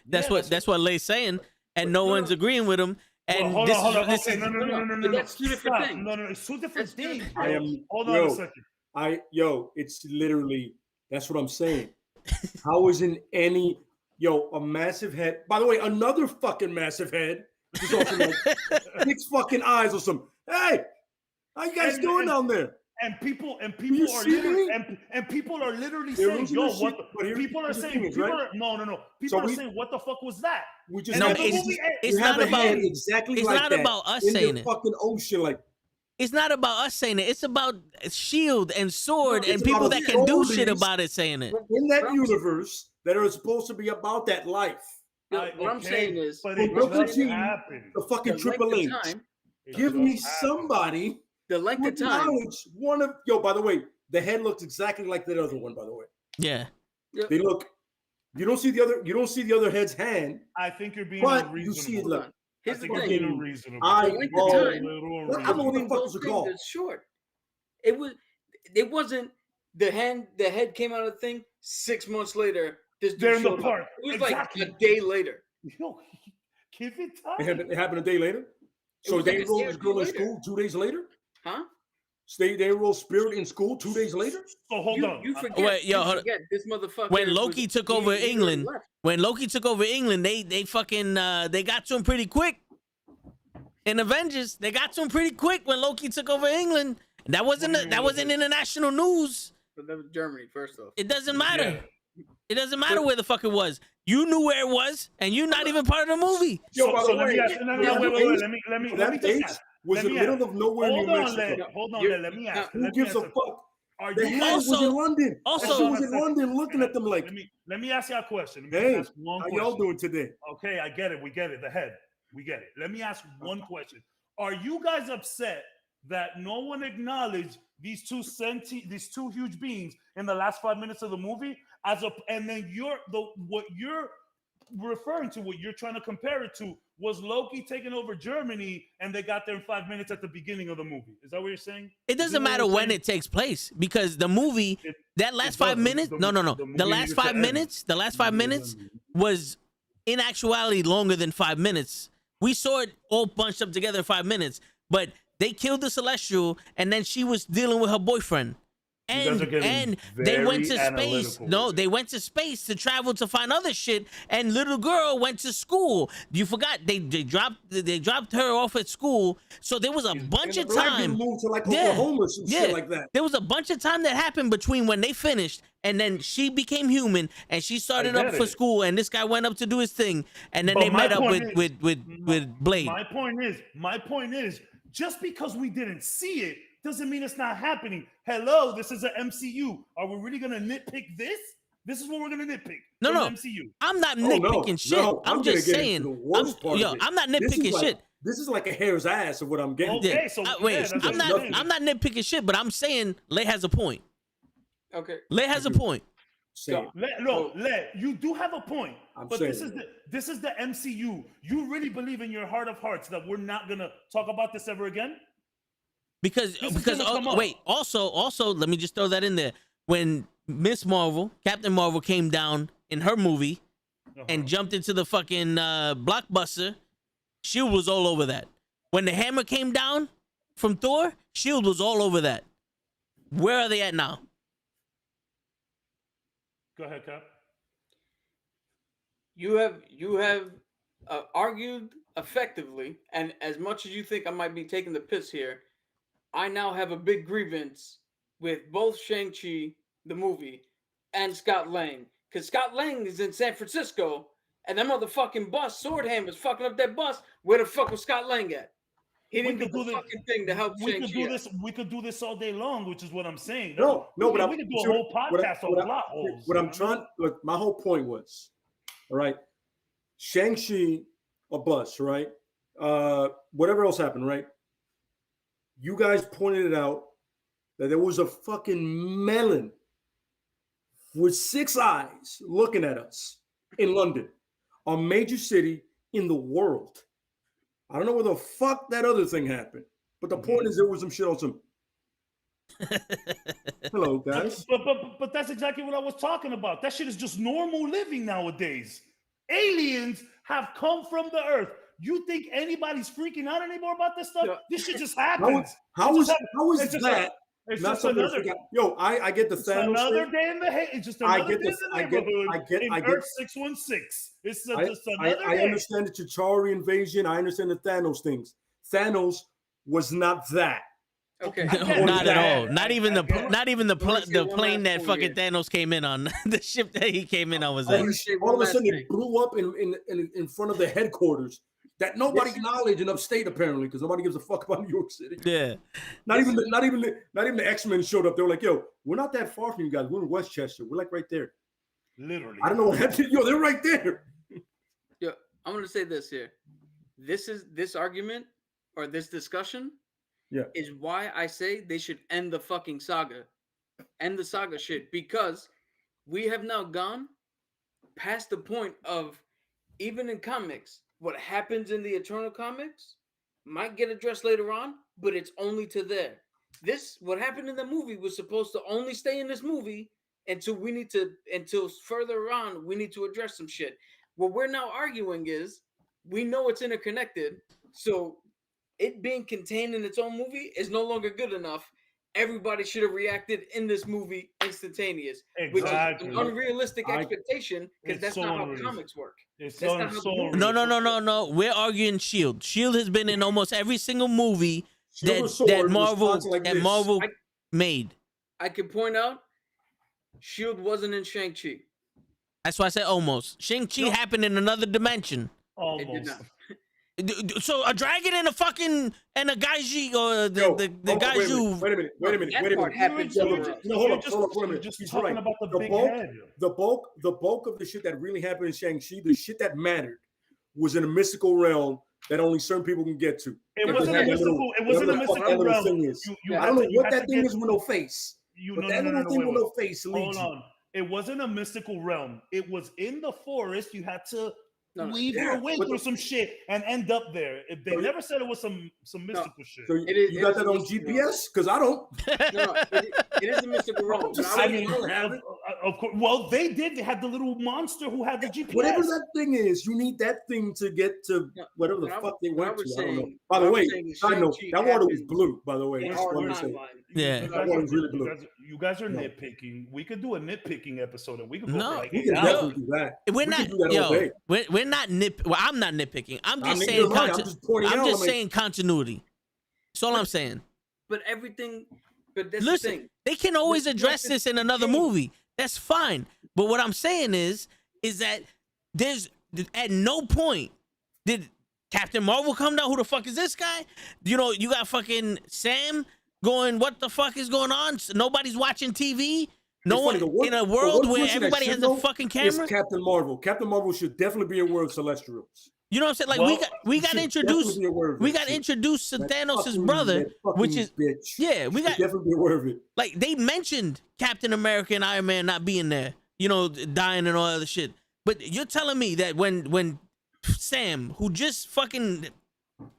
That's Yeah, what Lay's saying, and no no, one's no. agreeing with him. Well, And hold this on, hold is on. this Okay, is no. But that's two different Stop. things. No, it's two different That's two things. different Bro. I am. Hold on a Yo, second. it's literally. That's what I'm saying. How isn't any a massive head? By the way, another fucking massive head. Just also like 6 fucking eyes or some. Hey, how you guys doing down there? And people you are see literally me? and people are literally They're saying, losing "Yo, their what?" shit, but People are here's the saying, thing is, "People right? are no." So People are saying, "What the fuck was that?" We just No, have it's- a, it's we have not a head about- exactly it's like not that about us in saying the it. fucking ocean. Like It's not about us saying it. It's about shield and sword No, and it's people about that can do shit authorities. about it saying it. in that universe that are supposed to be about that life. What I'm saying is, but From it Loki just G, happened. the fucking the length Triple of H. time. It Give just me happened. somebody The length who of time. acknowledge one of By the way, the head looks exactly like that other one. By the way, Yeah. they look. You don't see the other. You don't see the other head's hand, I think you're being but unreasonable. you see it. Hold Look, on. Here's I the think you're thing. being unreasonable. I The length of ball. time A little I don't know what the between fuck both was it things called. is short. It wasn't the head came out of the thing 6 months later. This dude They're in the showed up. park. It was Exactly. like a day later. Yo, give it time. It happened a day later. So was they like a enrolled day or this two girl in later. school 2 days later. Huh? They enrolled Spirit in school 2 days later. So hold on. You forget. Wait, yo, you hold- forget this motherfucker. When Loki took over he England, left. they fucking they got to him pretty quick. In Avengers, they got to him pretty quick when Loki took over England. That wasn't international news. But that was Germany first off. It doesn't matter. Yeah. It doesn't matter where the fuck it was. You knew where it was, and you're not even part of the movie. Yo, by the Let me way, ask. No, that wait. base- Let me that just base ask. was Let in me the middle ask. of nowhere, Hold New on, Mexico. hold on, You're- let me ask. Who Let me gives a ask fuck? Are The you head was Also- in London. also- That shit was Hold in on a London, looking at them like, let me ask you a question. Let me "Hey, ask one how question. y'all doing today?" Okay, I get it. We get it. The head. We get it. Let me ask one question. Are you guys upset that no one acknowledged these two huge beings in the last 5 minutes of the movie? And then what you're referring to, what you're trying to compare it to, was Loki taking over Germany, and they got there in 5 minutes at the beginning of the movie. Is that what you're saying? It doesn't matter when it takes place because the movie, that last 5 minutes, no. The last 5 minutes was in actuality longer than 5 minutes. We saw it all bunched up together in 5 minutes, but they killed the Celestial, and then she was dealing with her boyfriend. guys are getting And they went to very space. analytical No, with it. they went to space to travel to find other shit. And little girl went to school. You forgot they dropped her off at school. So there was a bunch And of the black time. dude moved to like Yeah. Oklahoma or some shit like that. There was a bunch of time that happened between when they finished and then she became human and she started I up get for it. school and this guy went up to do his thing and then But they my met up point with Blade. My point is, just because we didn't see it doesn't mean it's not happening. Hello, this is an MCU. Are we really gonna nitpick this? This is what we're gonna nitpick. No, from no. the MCU. I'm not Oh, no, nitpicking shit. no, I'm gonna just get saying. into the worst part of it. I'm not This is nitpicking like- shit. This is like a hair's ass of what I'm getting. Okay, Yeah. so Wait, yeah, that's what I'm not. saying. I'm not nitpicking shit, but I'm saying Lay has a point. Okay. Lay has a point. Saying, You do have a point, I'm but saying this is the MCU. You really believe in your heart of hearts that we're not gonna talk about this ever again? Because This is gonna come up. wait, also let me just throw that in there. When Miss Marvel, Captain Marvel came down in her movie and jumped into the fucking blockbuster, Shield was all over that. When the hammer came down from Thor, Shield was all over that. Where are they at now? Go ahead, Cap. You have argued effectively, and as much as you think I might be taking the piss here, I now have a big grievance with both Shang-Chi, the movie, and Scott Lang. Because Scott Lang is in San Francisco, and that motherfucking bus, Swordhand, was fucking up that bus. Where the fuck was Scott Lang at? He didn't do the fucking thing to help Shang-Chi. We could do this all day long, which is what I'm saying. no, but we could do a whole podcast on plot holes. What I'm trying, look, my whole point was, all right, Shang-Chi, a bus, right? whatever else happened, right? You guys pointed it out that there was a fucking melon with 6 eyes looking at us in London, a major city in the world. I don't know where the fuck that other thing happened, but the point is there was some shit on some. Hello, guys. But that's exactly what I was talking about. That shit is just normal living nowadays. Aliens have come from the earth. You think anybody's freaking out anymore about this stuff? Yeah. This shit just happens. How is It's just that? It's Not just something to another. forget. Yo, I get the It's Thanos another thing. day in the It's just I another get day this- in the I get- neighborhood. I in get- Earth 616. It's I just another I day. understand the Chitauri invasion. I understand the Thanos things. Thanos was not that. Okay. No, Not at all. I- Not even the I get it. not even the Let me say the one plane last that thing fucking here. Thanos came in on. The ship that he came in on was I that. wanna say All of one a sudden, last it thing. blew up in front of the headquarters that nobody This is- acknowledged in upstate apparently because nobody gives a fuck about New York City. Yeah. Not even the X-Men showed up. They were like, "Yo, we're not that far from you guys. We're in Westchester. We're like right there." Literally. I don't know what happened. Yo, they're right there. Yeah, I'm gonna say this here. This argument or this discussion Yeah. is why I say they should end the fucking saga. End the saga shit. Because we have now gone past the point of even in comics, what happens in the Eternal comics might get addressed later on, but it's only to there. This what happened in the movie was supposed to only stay in this movie until further on we need to address some shit. What we're now arguing is we know it's interconnected, so it being contained in its own movie is no longer good enough. Everybody should have reacted in this movie instantaneous, which is Exactly. an unrealistic I- expectation because It's that's so not how unrealistic. comics work. It's That's so, not how so the movie No, works. no, no, no, no. We're arguing Shield. Shield has been in almost every single movie Silver that Sword was Marvel sponsored like this. I- made. I can point out, Shield wasn't in Shang-Chi. That's why I said almost. Shang-Chi No. happened in another dimension. It did almost. not. So a dragon and a fucking and a gaiji or the Yo, the hold on, gaiju. Wait a minute. That part happened Yeah, somewhere but- else. no, hold You're on, just- hold on, wait a you're minute. just He's talking right. about the big bulk, head. the bulk of the shit that really happened in Shang-Chi, the shit that mattered, was in a mystical realm that only certain people can get to. It Yeah, wasn't but a that mystical. It wasn't a Whatever the fuck mystical that little realm. thing is. Yeah, I don't know you what had that to thing get- is with no face. You But no, that no, no, little no, thing wait, with wait. no face leads Hold you. on. It wasn't a mystical realm. It was in the forest. You had to No, weave yeah, your way but through the- some shit and end up there. They So you- never said it was some mystical shit. So It is- you it got is that a on mystical GPS? Because I don't. No, it is a mystical realm. I'm just but I I saying. would- mean, don't have it. of course. Well, they did. They had the little monster who had the GPS. Whatever that thing is, you need that thing to get to No, whatever the what I- fuck they what I went was to. I don't know. saying- By the what I way, was saying is side note, Shang-Chi that water was happened blue. By the way, in just our wanted to say. timeline. Yeah. You That guys, water's really you blue. guys are No. nitpicking. We could do a nitpicking episode, and we could go No. for like We 8 can hours. definitely do that. We're We not. can do that all day. We're not Well, I'm not nitpicking. I'm I just mean, saying. you're right. I'm just pointing out. I'm just I'm like, saying continuity. That's all I'm saying. But everything. But that's the Listen, thing. they can always You address have to this in another change. movie. That's fine. But what I'm saying is that there's at no point did Captain Marvel come down. Who the fuck is this guy? You know, you got fucking Sam going. What the fuck is going on? Nobody's watching TV. No It's one funny, the one- in a the world one where person that everybody should has a know fucking It's camera. Captain Marvel. Captain Marvel should definitely be aware of Celestials. You know what I'm saying? Like Well, we He got should introduced. definitely be aware of We that got shit. introduced to That Thanos' fucking- brother, that fucking which is bitch. yeah. We Should got definitely be aware of it. like they mentioned Captain America and Iron Man not being there, you know, dying and all other shit. But you're telling me that when Sam, who just fucking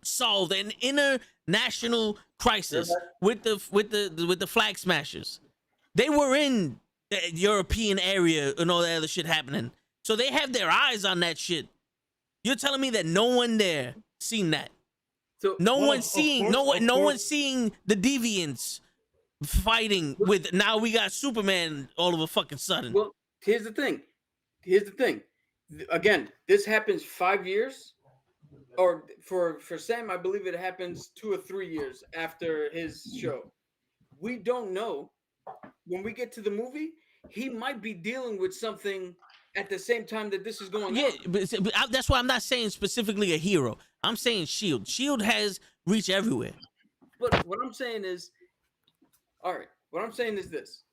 solved an international crisis with the flag smashers, they were in the European area and all that other shit happening, so they have their eyes on that shit. You're telling me that no one there seen that? So No Well, one's of seeing course- no of no course. one's seeing the deviants fighting with. Now we got Superman all of a fucking sudden. well, here's the thing. Again, this happens 5 years, or for Sam, I believe it happens 2 or 3 years after his show. We don't know. When we get to the movie, he might be dealing with something at the same time that this is going Yeah, on. but that's why I'm not saying specifically a hero. I'm saying Shield. Shield has reach everywhere. But what I'm saying is, all right. What I'm saying is this: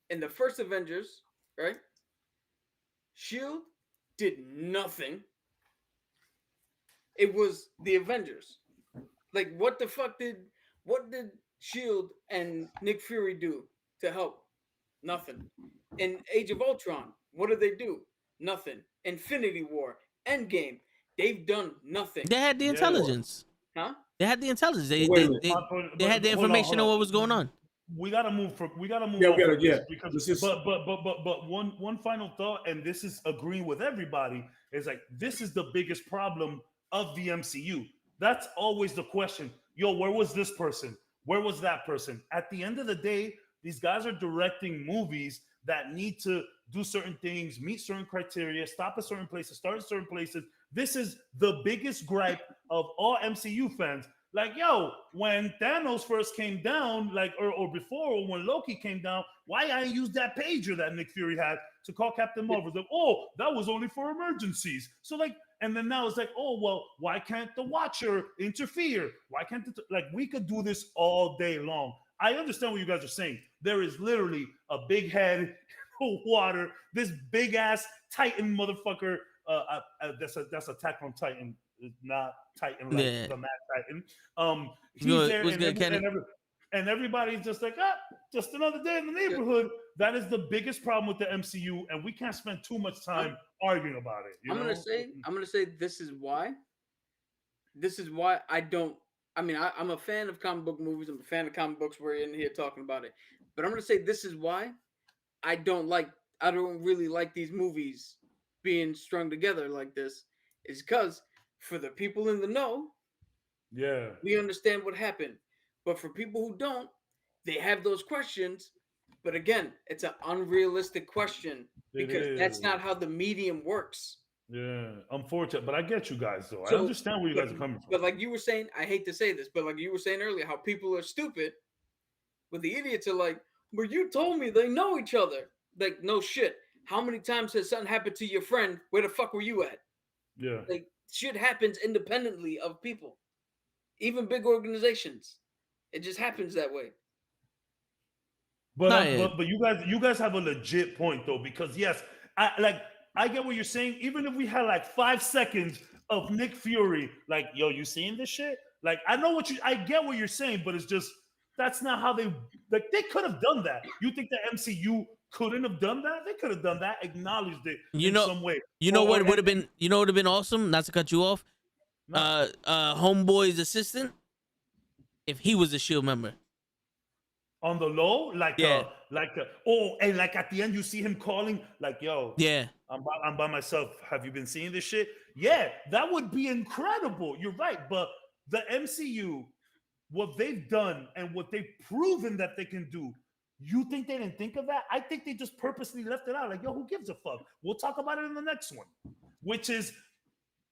in the first Avengers, right? Shield did nothing. It was the Avengers. Like, what the fuck did Shield and Nick Fury do to help? Nothing. In Age of Ultron, what did they do? Nothing. Infinity War, Endgame, they've done nothing. They had the Yeah. intelligence. Huh? They had the intelligence. Wait a minute. They had the information on what was going on. We gotta move from. We gotta move. Yeah, off we gotta- of this yeah. Because, This is- but one final thought, and this is agreeing with everybody, is like this is the biggest problem of the MCU. That's always the question. Yo, where was this person? Where was that person? At the end of the day, these guys are directing movies that need to do certain things, meet certain criteria, stop at certain places, start at certain places. This is the biggest gripe of all MCU fans. Like, yo, when Thanos first came down, like, or before, or when Loki came down, why I used that pager that Nick Fury had to call Captain Marvel? It's like, oh, that was only for emergencies. So, like, and then now it's like, oh, well, why can't the Watcher interfere? Why can't like, we could do this all day long. I understand what you guys are saying. There is literally a big head, water, this big ass Titan motherfucker. That's Attack on Titan, not Titan like the Mad Titan. He's good. there, What's good, Kenny? and everybody's just like, just another day in the neighborhood. That is the biggest problem with the MCU, and we can't spend too much time arguing about it. I'm gonna say this is why. This is why I don't. I mean, I'm a fan of comic book movies. I'm a fan of comic books. We're in here talking about it, but I'm gonna say this is why I don't really like these movies being strung together like this. Is because for the people in the know, yeah, we understand what happened. But for people who don't, they have those questions. But again, it's an unrealistic question because that's not how the medium works. Yeah, unfortunate, but I get you guys though. So, I understand where you guys are coming from. But like you were saying, I hate to say this, but like you were saying earlier, how people are stupid, but the idiots are like, "Well, you told me they know each other." Like, no shit. How many times has something happened to your friend? Where the fuck were you at? Yeah, like shit happens independently of people, even big organizations. It just happens that way. But you guys have a legit point though, because yes, I get what you're saying. Even if we had like 5 seconds of Nick Fury, like, yo, you seeing this shit? Like, I get what you're saying, but it's just that's not how they could have done that. You think the MCU couldn't have done that? They could have done that, acknowledged it in some way. You know what would have been? You know what would have been awesome? Not to cut you off. No. Homeboy's assistant, if he was a Shield member. On the low, and like at the end, you see him calling, like, "Yo, yeah, I'm by myself. Have you been seeing this shit?" Yeah, that would be incredible. You're right, but the MCU, what they've done and what they've proven that they can do, you think they didn't think of that? I think they just purposely left it out. Like, yo, who gives a fuck? We'll talk about it in the next one, which is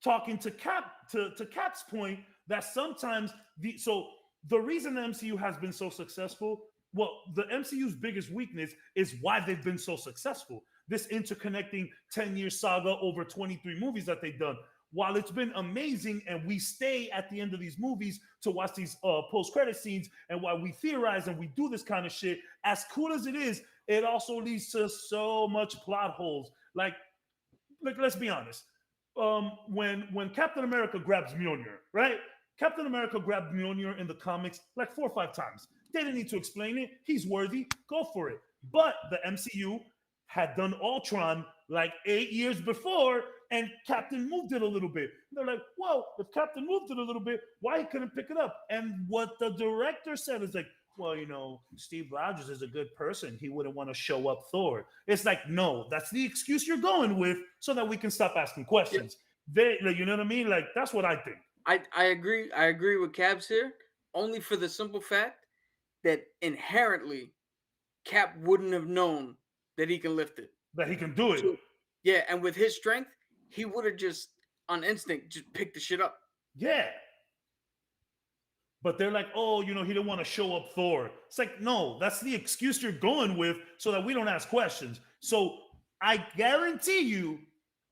talking to Cap's point that sometimes the reason the MCU has been so successful. Well, the MCU's biggest weakness is why they've been so successful. This interconnecting 10-year saga over 23 movies that they've done. While it's been amazing and we stay at the end of these movies to watch these post-credit scenes, and while we theorize and we do this kind of shit, as cool as it is, it also leads to so much plot holes. Like let's be honest. When Captain America grabs Mjolnir, right? Captain America grabbed Mjolnir in the comics like 4 or 5 times. They didn't need to explain it. He's worthy. Go for it. But the MCU had done Ultron like 8 years before, and Captain moved it a little bit. They're like, well, if Captain moved it a little bit, why he couldn't pick it up? And what the director said is like, well, Steve Rogers is a good person. He wouldn't want to show up Thor. It's like, no, that's the excuse you're going with so that we can stop asking questions. You know what I mean? Like, that's what I think. I agree. I agree with Cabs here, only for the simple fact that inherently Cap wouldn't have known that he can lift it. That he can do it. So, yeah, and with his strength, he would have just on instinct just picked the shit up. Yeah. But they're like, oh, he didn't want to show up Thor. It's like, no, that's the excuse you're going with so that we don't ask questions. So I guarantee you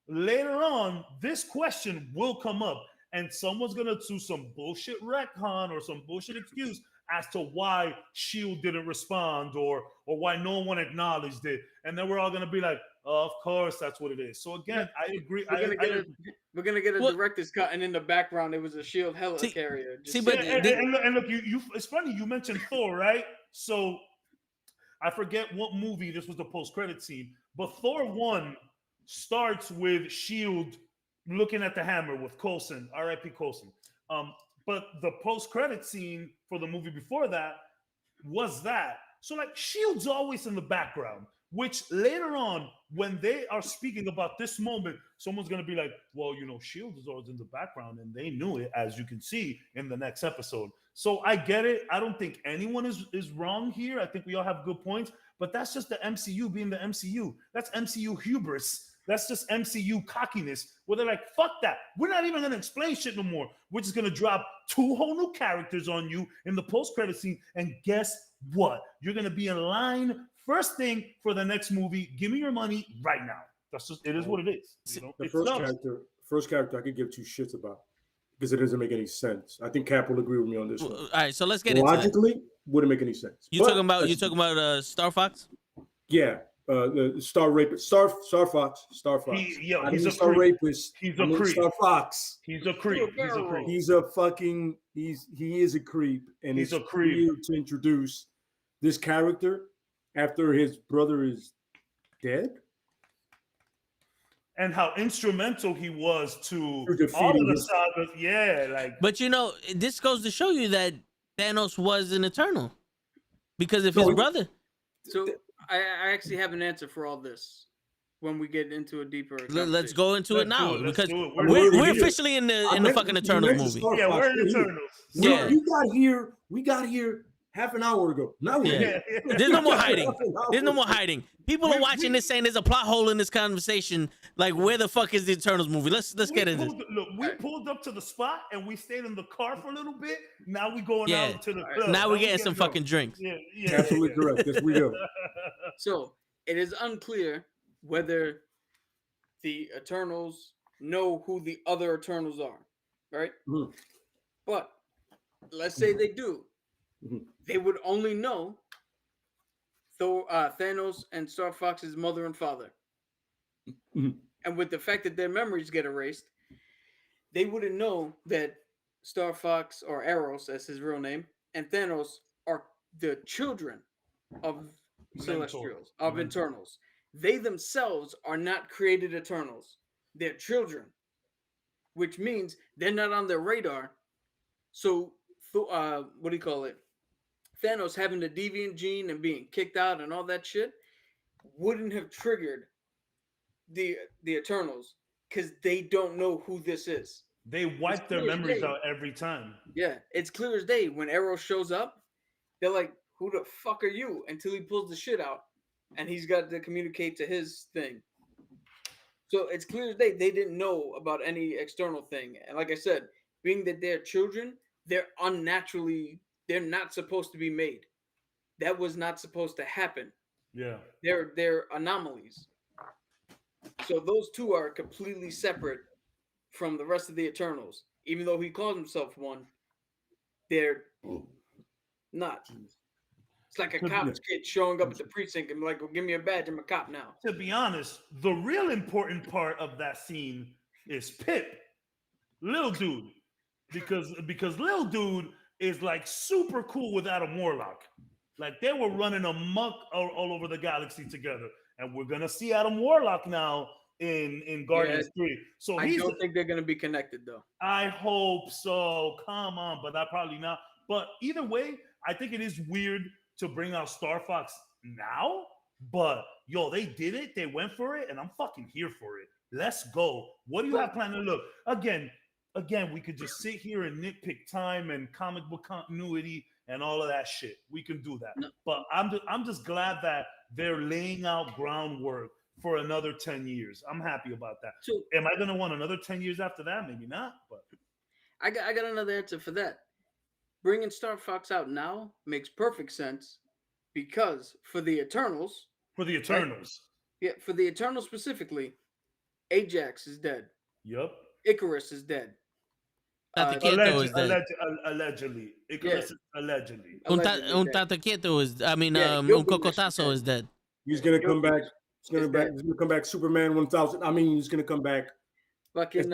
later on, this question will come up. And someone's going to do some bullshit retcon or some bullshit excuse as to why S.H.I.E.L.D. didn't respond or why no one acknowledged it. And then we're all going to be like, Of course, that's what it is. So again, I agree. We're gonna get a Well- director's cut, and in the background it was a shield See- helicarrier. see, but and look, you. It's funny you mentioned Thor, right? So I forget what movie this was the post-credit scene, but Thor 1 starts with Shield looking at the hammer with Coulson, R.I.P. Coulson. But the post-credit scene for the movie before that was that. So like Shield's always in the background, which later on, when they are speaking about this moment, someone's gonna be like, well, you know, Shield is always in the background, and they knew it, as you can see in the next episode. So I get it. I don't think anyone is wrong here. I think we all have good points, but that's just the MCU being the MCU. That's MCU hubris. That's just MCU cockiness, where they're like, fuck that. We're not even gonna explain shit no more. We're just gonna drop 2 whole new characters on you in the post-credit scene, and guess what? You're gonna be in line first thing for the next movie. Give me your money right now. That's just, it is what it is. You know? The It first sucks. character I could give 2 shits about because it doesn't make any sense. I think Cap will agree with me on this one. All right, so let's get into it. Logically, wouldn't make any sense. You talking about Star Fox? Yeah, the Star Rapist, Star Fox. I He's mean a Star creep. Rapist. He's I a mean creep. Star Fox. He's a creep. He's a creep. He's a fucking he is a creep, and He's it's a creep. weird to introduce this character after his brother is dead. And how instrumental he was to all of defeating the his- sagas. Yeah, like But you know, this goes to show you that Thanos was an Eternal, because if No, his he- brother, So I actually have an answer for all this when we get into a deeper. let's conversation. go into it Let's now, do it, let's because do it. we're here. officially in the fucking Eternals movie. yeah, we're in Eternals. Yeah. We got here half an hour ago. Now we're Yeah. here. There's no more hiding. Half an hour There's no more ago. hiding. People are watching this saying there's a plot hole in this conversation. Like, where the fuck is the Eternals movie? Let's get into this. Look, we pulled up to the spot and we stayed in the car for a little bit. Now we going Yeah. out to the club. Now we're getting some going. fucking drinks. Yeah. Absolutely correct. Yes, we do. So it is unclear whether the Eternals know who the other Eternals are, right? Mhm. But let's say they do. Mhm. They would only know Thanos and Star Fox's mother and father. Mhm. And with the fact that their memories get erased, they wouldn't know that Star Fox, or Eros, that's his real name, and Thanos are the children of Celestials, of Mentor. Eternals. They themselves are not created Eternals. They're children, which means they're not on their radar. So, what do you call it? Thanos having the deviant gene and being kicked out and all that shit wouldn't have triggered the Eternals because they don't know who this is. They wipe their clear as memories day. out every time. Yeah, it's clear as day. When Arrow shows up, they're like, "Who the fuck are you?" Until he pulls the shit out, and he's got to communicate to his thing. So it's clear as day they didn't know about any external thing. And like I said, being that they're children, they're not supposed to be made. That was not supposed to happen. Yeah. They're anomalies. So those two are completely separate from the rest of the Eternals. Even though he calls himself one, they're not. It's like a cop's kid showing up at the precinct and be like, "Well, give me a badge. I'm a cop now." To be honest, the real important part of that scene is Pip, Lil Dude, because Lil Dude is like super cool with Adam Warlock. Like they were running amok all over the galaxy together, and we're gonna see Adam Warlock now in Guardians 3. So I don't think they're gonna be connected though. I hope so. Come on, but that probably not. But either way, I think it is weird to bring out Star Fox now. But yo, they did it. They went for it, and I'm fucking here for it. Let's go. What do you have planned to look? Again, we could just sit here and nitpick time and comic book continuity and all of that shit. We can do that. No. But I'm just glad that they're laying out groundwork for another 10 years. I'm happy about that. So Am I gonna want another 10 years after that? Maybe not, but I got another answer for that. Bringing Star Fox out now makes perfect sense because for the Eternals, for the Eternals. for the Eternals specifically, Ajax is dead. Yep. Icarus is dead. Tata Quieto is dead. Allegedly. Icarus is allegedly. Un allegedly dead. Tata Quieto is, I mean, Yeah, Un Gilgamesh is Cocotazo dead. is dead. He's gonna come back It's gonna back. It's gonna come back. Superman 1000. I mean, it's gonna come back. Fucking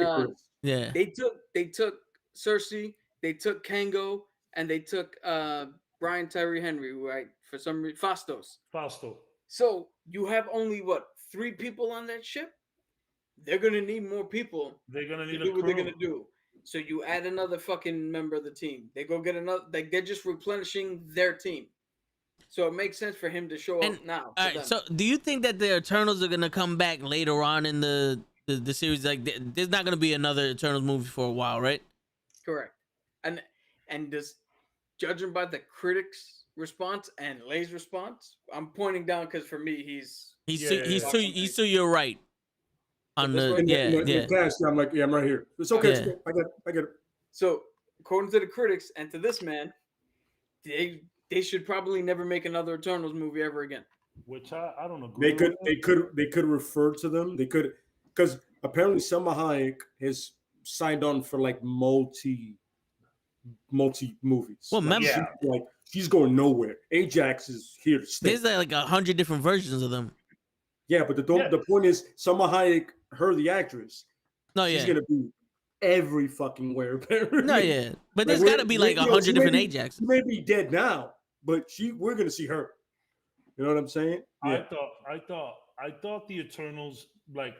Yeah. they took Cersei, they took Kango, and they took Brian Tyree Henry, right? For some reason, Fausto. So you have only what 3 people on that ship? They're gonna need more people They're gonna to need do a what they're crew. gonna do. So you add another fucking member of the team. They go get another. Like they're just replenishing their team. So it makes sense for him to show And up now. all right, so do you think that the Eternals are gonna come back later on in the series? Like, there's not gonna be another Eternals movie for a while, right? Correct. And just judging by the critics' response and Lay's response, I'm pointing down because for me he's He's to your right. On this the way? In the cast, I'm like, yeah, I'm right here. It's okay. Yeah. It's okay. I get it. So according to the critics and to this man, they should probably never make another Eternals movie ever again. Which I don't agree. They could refer to them. They could, because apparently Selma Hayek has signed on for like multi movies. Well, remember, like she's going nowhere. Ajax is here to stay. there's like 100 different versions of them. Yeah, but the point is, Selma Hayek, the actress, No, she's yeah. gonna be every fucking where. Apparently. No, yeah. But there's got to be like 100 different Ajax. She may be dead now, but we're gonna see her. You know what I'm saying? Yeah. I thought the Eternals, like,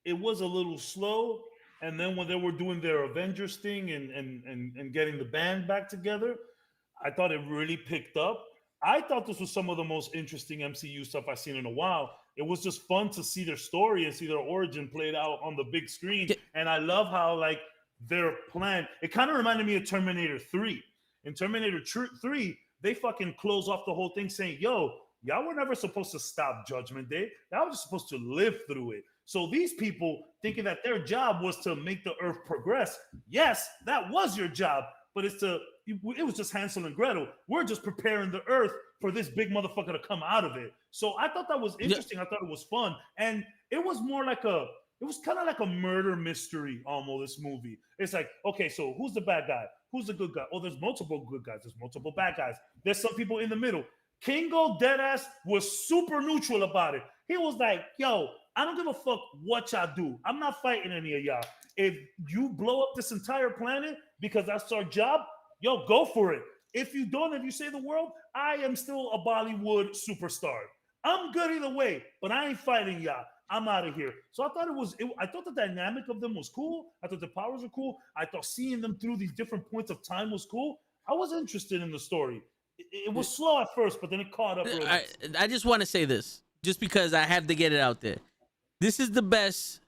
it was a little slow, and then when they were doing their Avengers thing and getting the band back together, I thought it really picked up. I thought this was some of the most interesting MCU stuff I've seen in a while. It was just fun to see their story and see their origin played out on the big screen. And I love how, like, their plan, it kind of reminded me of Terminator 3. In Terminator 3, they fucking close off the whole thing saying, yo, y'all were never supposed to stop Judgment Day. Y'all were supposed to live through it. So these people thinking that their job was to make the earth progress. Yes, that was your job, but it was just Hansel and Gretel. We're just preparing the earth for this big motherfucker to come out of it. So I thought that was interesting. I thought it was fun. And it was more like it was kind of like a murder mystery almost, this movie. It's like, okay, so who's the bad guy? Who's the good guy? Oh, there's multiple good guys. There's multiple bad guys. There's some people in the middle. Kingo Deadass was super neutral about it. He was like, yo, I don't give a fuck what y'all do. I'm not fighting any of y'all. If you blow up this entire planet because that's our job, yo, go for it. If you don't, if you save the world, I am still a Bollywood superstar. I'm good either way, but I ain't fighting y'all. I'm out of here. So I thought I thought the dynamic of them was cool. I thought the powers were cool. I thought seeing them through these different points of time was cool. I was interested in the story. It was slow at first, but then it caught up. I just want to say this, just because I have to get it out there. This is the best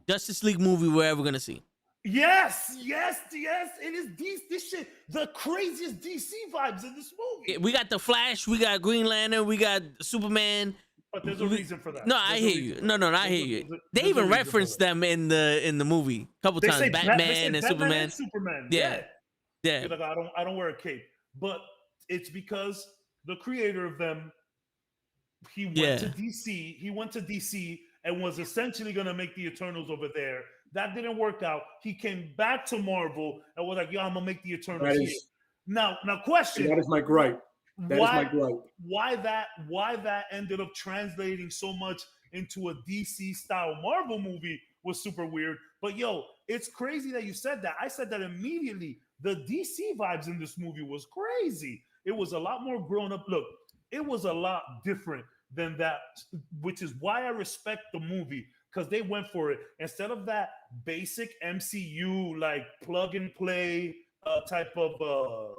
Justice League movie we're ever gonna see. Yes. It is this shit, the craziest DC vibes in this movie. We got the Flash, we got Green Lantern, we got Superman. But there's a reason for that. No, I hear you. No, I hear you. They even reference them in the movie a couple times. Batman and Superman. Yeah. Like, I don't wear a cape, but it's because the creator of them, he went to DC. He went to DC and was essentially going to make the Eternals over there. That didn't work out. He came back to Marvel and was like, yo, I'm going to make the Eternals here. Now question. That is my gripe. Why that ended up translating so much into a DC style Marvel movie was super weird. But yo, it's crazy that you said that. I said that immediately. The DC vibes in this movie was crazy. It was a lot more grown up. Look, it was a lot different than that, which is why I respect the movie, because they went for it. Instead of that basic MCU, like plug and play type of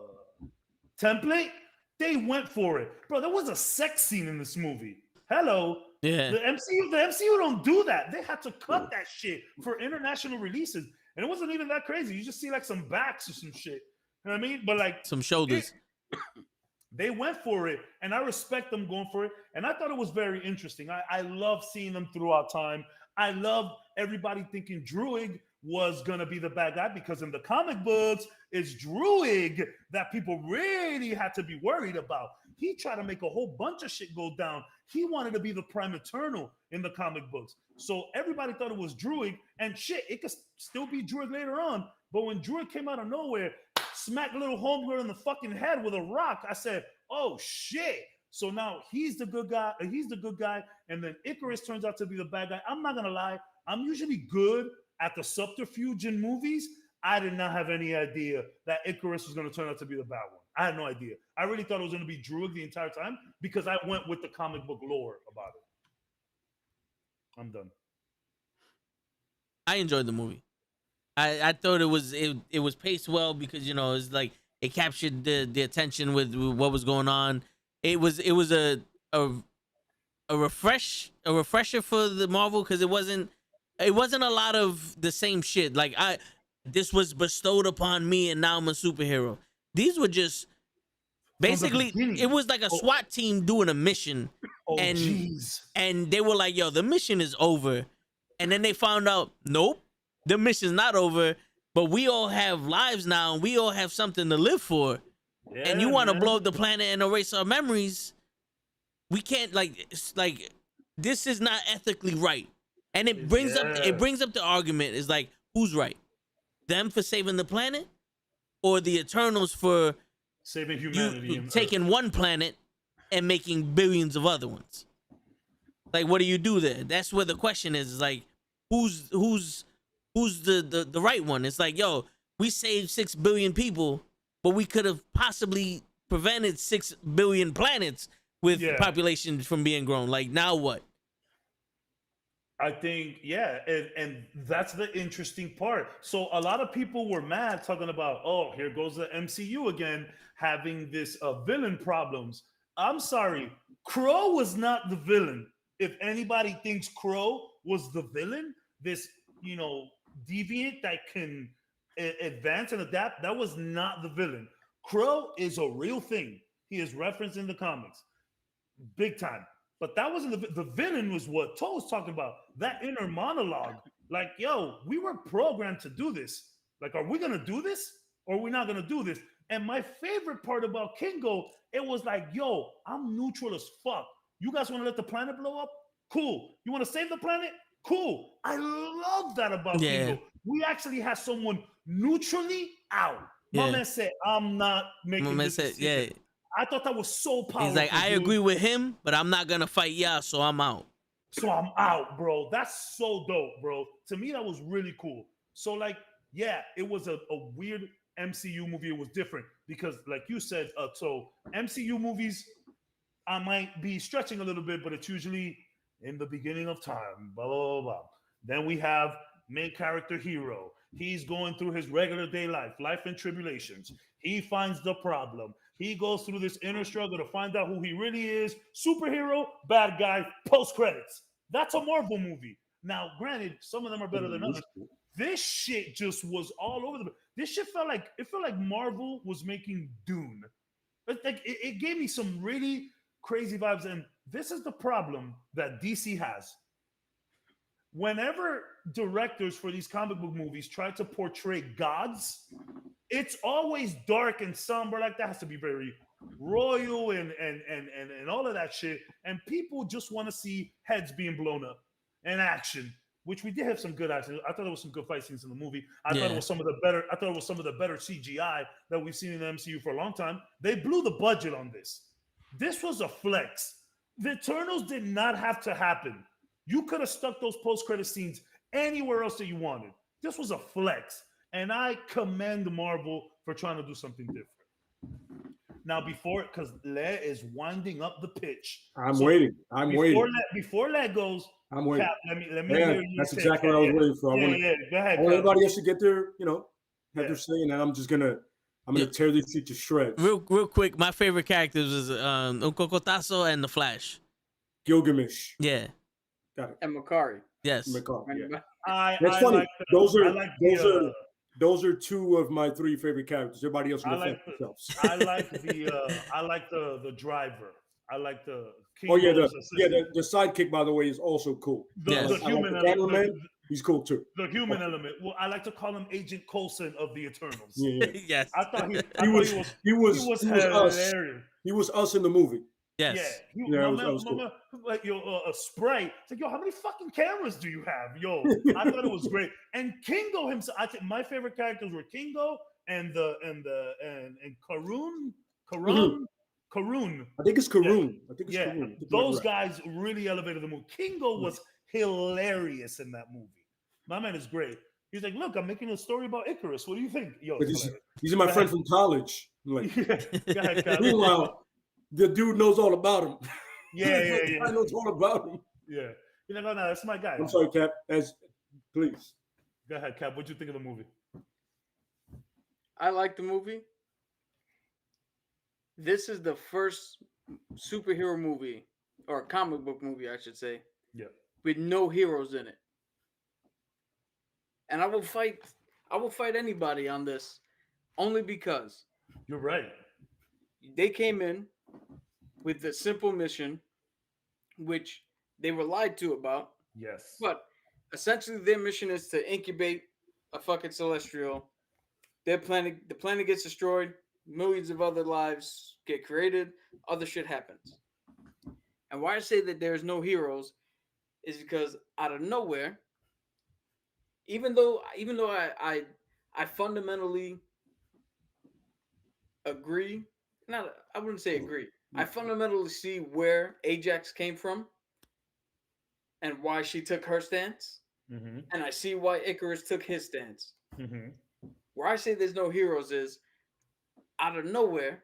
template, they went for it. Bro, there was a sex scene in this movie. Hello. Yeah. The MCU don't do that. They had to cut that shit for international releases. And it wasn't even that crazy. You just see like some backs or some shit. You know what I mean? But like some shoulders. They went for it, and I respect them going for it. And I thought it was very interesting. I love seeing them throughout time. I love everybody thinking Druig was going to be the bad guy, because in the comic books, it's Druig that people really had to be worried about. He tried to make a whole bunch of shit go down. He wanted to be the Prime Eternal in the comic books. So everybody thought it was Druig, and shit, it could still be Druig later on. But when Druig came out of nowhere, smacked little homegirl in the fucking head with a rock, I said, oh shit. So now he's the good guy. He's the good guy, and then Icarus turns out to be the bad guy. I'm not gonna lie. I'm usually good at the subterfuge in movies. I did not have any idea that Icarus was going to turn out to be the bad one. I had no idea. I really thought it was going to be Druig the entire time because I went with the comic book lore about it. I'm done. I enjoyed the movie. I thought it was paced well because it's like it captured the attention with what was going on. It was a refresher for the Marvel because it wasn't a lot of the same shit. Like this was bestowed upon me and now I'm a superhero. These were just basically it was like a SWAT team doing a mission. And they were like, yo, the mission is over. And then they found out, nope, the mission's not over, but we all have lives now and we all have something to live for. Yeah, and you want to blow up the planet and erase our memories. We can't this is not ethically right. And it brings up the argument is like, who's right? Them for saving the planet or the Eternals for saving humanity, taking one planet and making billions of other ones? Like, what do you do there? That's where the question is like, who's the right one? It's like, yo, we saved 6 billion people, but we could have possibly prevented 6 billion planets with population from being grown. Like, now what? I think, and that's the interesting part. So a lot of people were mad talking about, oh, here goes the MCU again, having this villain problems. I'm sorry, Crow was not the villain. If anybody thinks Crow was the villain, this, deviant that can advance and adapt, that was not the villain. Crow is a real thing. He is referenced in the comics. Big time. But that wasn't the villain was what Toe was talking about. That inner monologue. Like, yo, we were programmed to do this. Like, are we going to do this or are we not going to do this? And my favorite part about Kingo, it was like, yo, I'm neutral as fuck. You guys want to let the planet blow up? Cool. You want to save the planet? Cool. I love that about Kingo. We actually had someone neutrally out. My man said, I'm not making this decision. I thought that was so powerful. He's like, I agree with him, but I'm not going to fight y'all, so I'm out. So I'm out, bro. That's so dope, bro. To me, that was really cool. So, like, it was a weird MCU movie. It was different because, like you said, so MCU movies, I might be stretching a little bit, but it's usually in the beginning of time, blah, blah, blah, blah. Then we have main character hero. He's going through his regular day life and tribulations. He finds the problem. He goes through this inner struggle to find out who he really is. Superhero, bad guy, post credits. That's a Marvel movie. Now, granted, some of them are better than others. This shit just was all over the. This shit felt like Marvel was making Dune. It gave me some really crazy vibes, and this is the problem that DC has. Whenever directors for these comic book movies try to portray gods, it's always dark and somber. Like, that has to be very royal and all of that shit. And people just want to see heads being blown up and action, which we did have some good action. I thought there was some good fight scenes in the movie. I thought it was some of the better CGI that we've seen in the MCU for a long time. They blew the budget on this. This was a flex. The Eternals did not have to happen. You could have stuck those post-credit scenes anywhere else that you wanted. This was a flex. And I commend Marvel for trying to do something different. Now, because Le is winding up the pitch. I'm waiting. Before Le goes, I'm waiting. Cap, let me hear you. That's exactly what I was waiting for. Go ahead. I want everybody else to get their, have their say, and then I'm gonna tear this shit to shreds. Real quick, my favorite characters was Cocotazo and the Flash. Gilgamesh. Yeah. Got it. And Makari. Yes. Makari, yeah. That's funny. Those are two of my 3 favorite characters. Everybody else can defend themselves. I like the driver. I like the King. Oh yeah, the sidekick, by the way, is also cool. The human element. He's cool too. The human element. Well, I like to call him Agent Coulson of the Eternals. Yeah. Yes. I thought he was hilarious. He was us in the movie. Yes. Yeah. Cool. Like, a spray. It's like, yo, how many fucking cameras do you have? Yo, I thought it was great. And Kingo himself. I think my favorite characters were Kingo and Karun. Karun. I think it's Karun. I think it's Yeah, Karun. those guys really elevated the movie. Kingo Right. was hilarious in that movie. My man is great. He's like, look, I'm making a story about Icarus. What do you think? Yo, But it's these are my Go friend ahead. from college. I'm like, hilarious. Go ahead, Cal. meanwhile, the dude knows all about him. Yeah. I knows all about him. Yeah. You're like, oh, no, that's my guy. I'm sorry, Cap. Please. Go ahead, Cap. What'd you think of the movie? I like the movie. This is the first superhero movie, or comic book movie, I should say, Yeah. with no heroes in it. And I will fight anybody on this, only because You're right. they came in with the simple mission, which they were lied to about. Yes. But essentially, their mission is to incubate a fucking celestial. The planet gets destroyed. Millions of other lives get created. Other shit happens. And why I say that there's no heroes is because out of nowhere, even though I fundamentally agree, I wouldn't say agree. I fundamentally see where Ajax came from and why she took her stance, Mm-hmm. and I see why Icarus took his stance. Mm-hmm. Where I say there's no heroes is out of nowhere.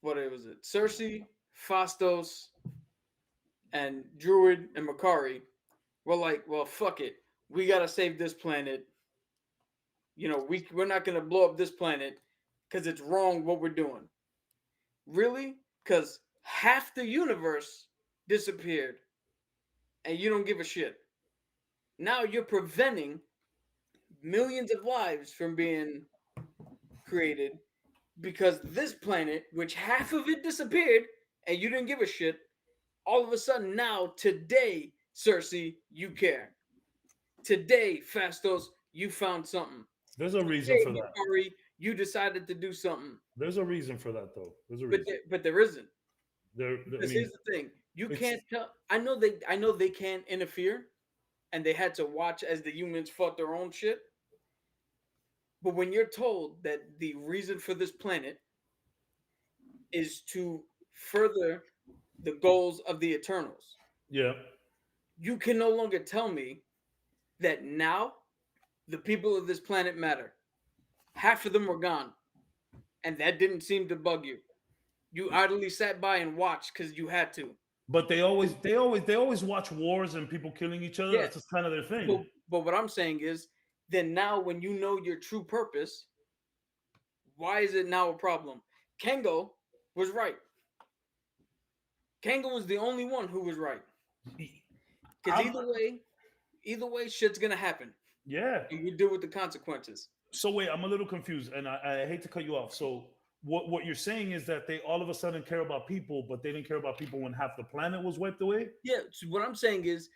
What was it? Cersei, Fastos, and Druid and Makari were like, well, fuck it. We gotta save this planet. You know, we're not gonna blow up this planet because it's wrong what we're doing. Really? Because half the universe disappeared and you don't give a shit. Now you're preventing millions of lives from being created because this planet, which half of it disappeared and you didn't give a shit, all of a sudden now, today, Cersei, you care. Today, Fastos, you found something. There's a reason Today, for that. Makari, you decided to do something. There's a reason for that, though. There's a But reason. but there isn't. I Because mean, here's the thing: you it's- can't tell. I know they can't interfere, and they had to watch as the humans fought their own shit. But when you're told that the reason for this planet is to further the goals of the Eternals, yeah. you can no longer tell me that now the people of this planet matter. Half of them were gone, and that didn't seem to bug you. You idly sat by and watched because you had to. But they always watch wars and people killing each other. Yeah. That's just kind of their thing. But what I'm saying is, then now when you know your true purpose, why is it now a problem? Kengo was right. Kengo was the only one who was right. Because either way, shit's gonna happen. Yeah. And you deal with the consequences. So wait, I'm a little confused, and I hate to cut you off. So what you're saying is that they all of a sudden care about people, but they didn't care about people when half the planet was wiped away? Yeah, so what I'm saying is,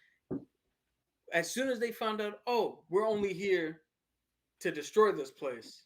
as soon as they found out, oh, we're only here to destroy this place.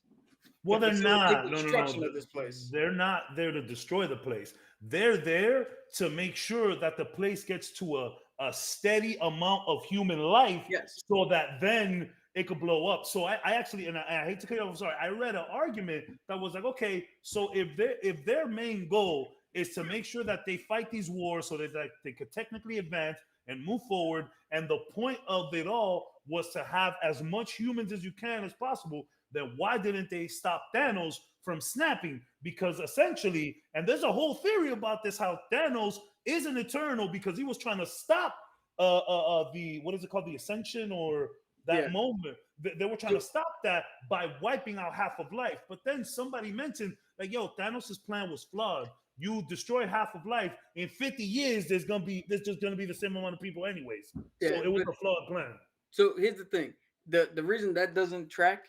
Well, they're not. No. Destruction of this place. They're not there to destroy the place. They're there to make sure that the place gets to a steady amount of human life, Yes. so that then it could blow up. So I actually, and I hate to cut you off, I'm sorry, I read an argument that was like, okay, so if their main goal is to make sure that they fight these wars so that they could technically advance and move forward, and the point of it all was to have as much humans as you can as possible, then why didn't they stop Thanos from snapping? Because essentially, and there's a whole theory about this, how Thanos is an Eternal because he was trying to stop the, what is it called, the Ascension, or that moment. They were trying to stop that by wiping out half of life. But then somebody mentioned, like, yo, Thanos' plan was flawed. You destroy half of life. In 50 years, there's just gonna be the same amount of people anyways. Yeah, so it was a flawed plan. So here's the thing: the reason that doesn't track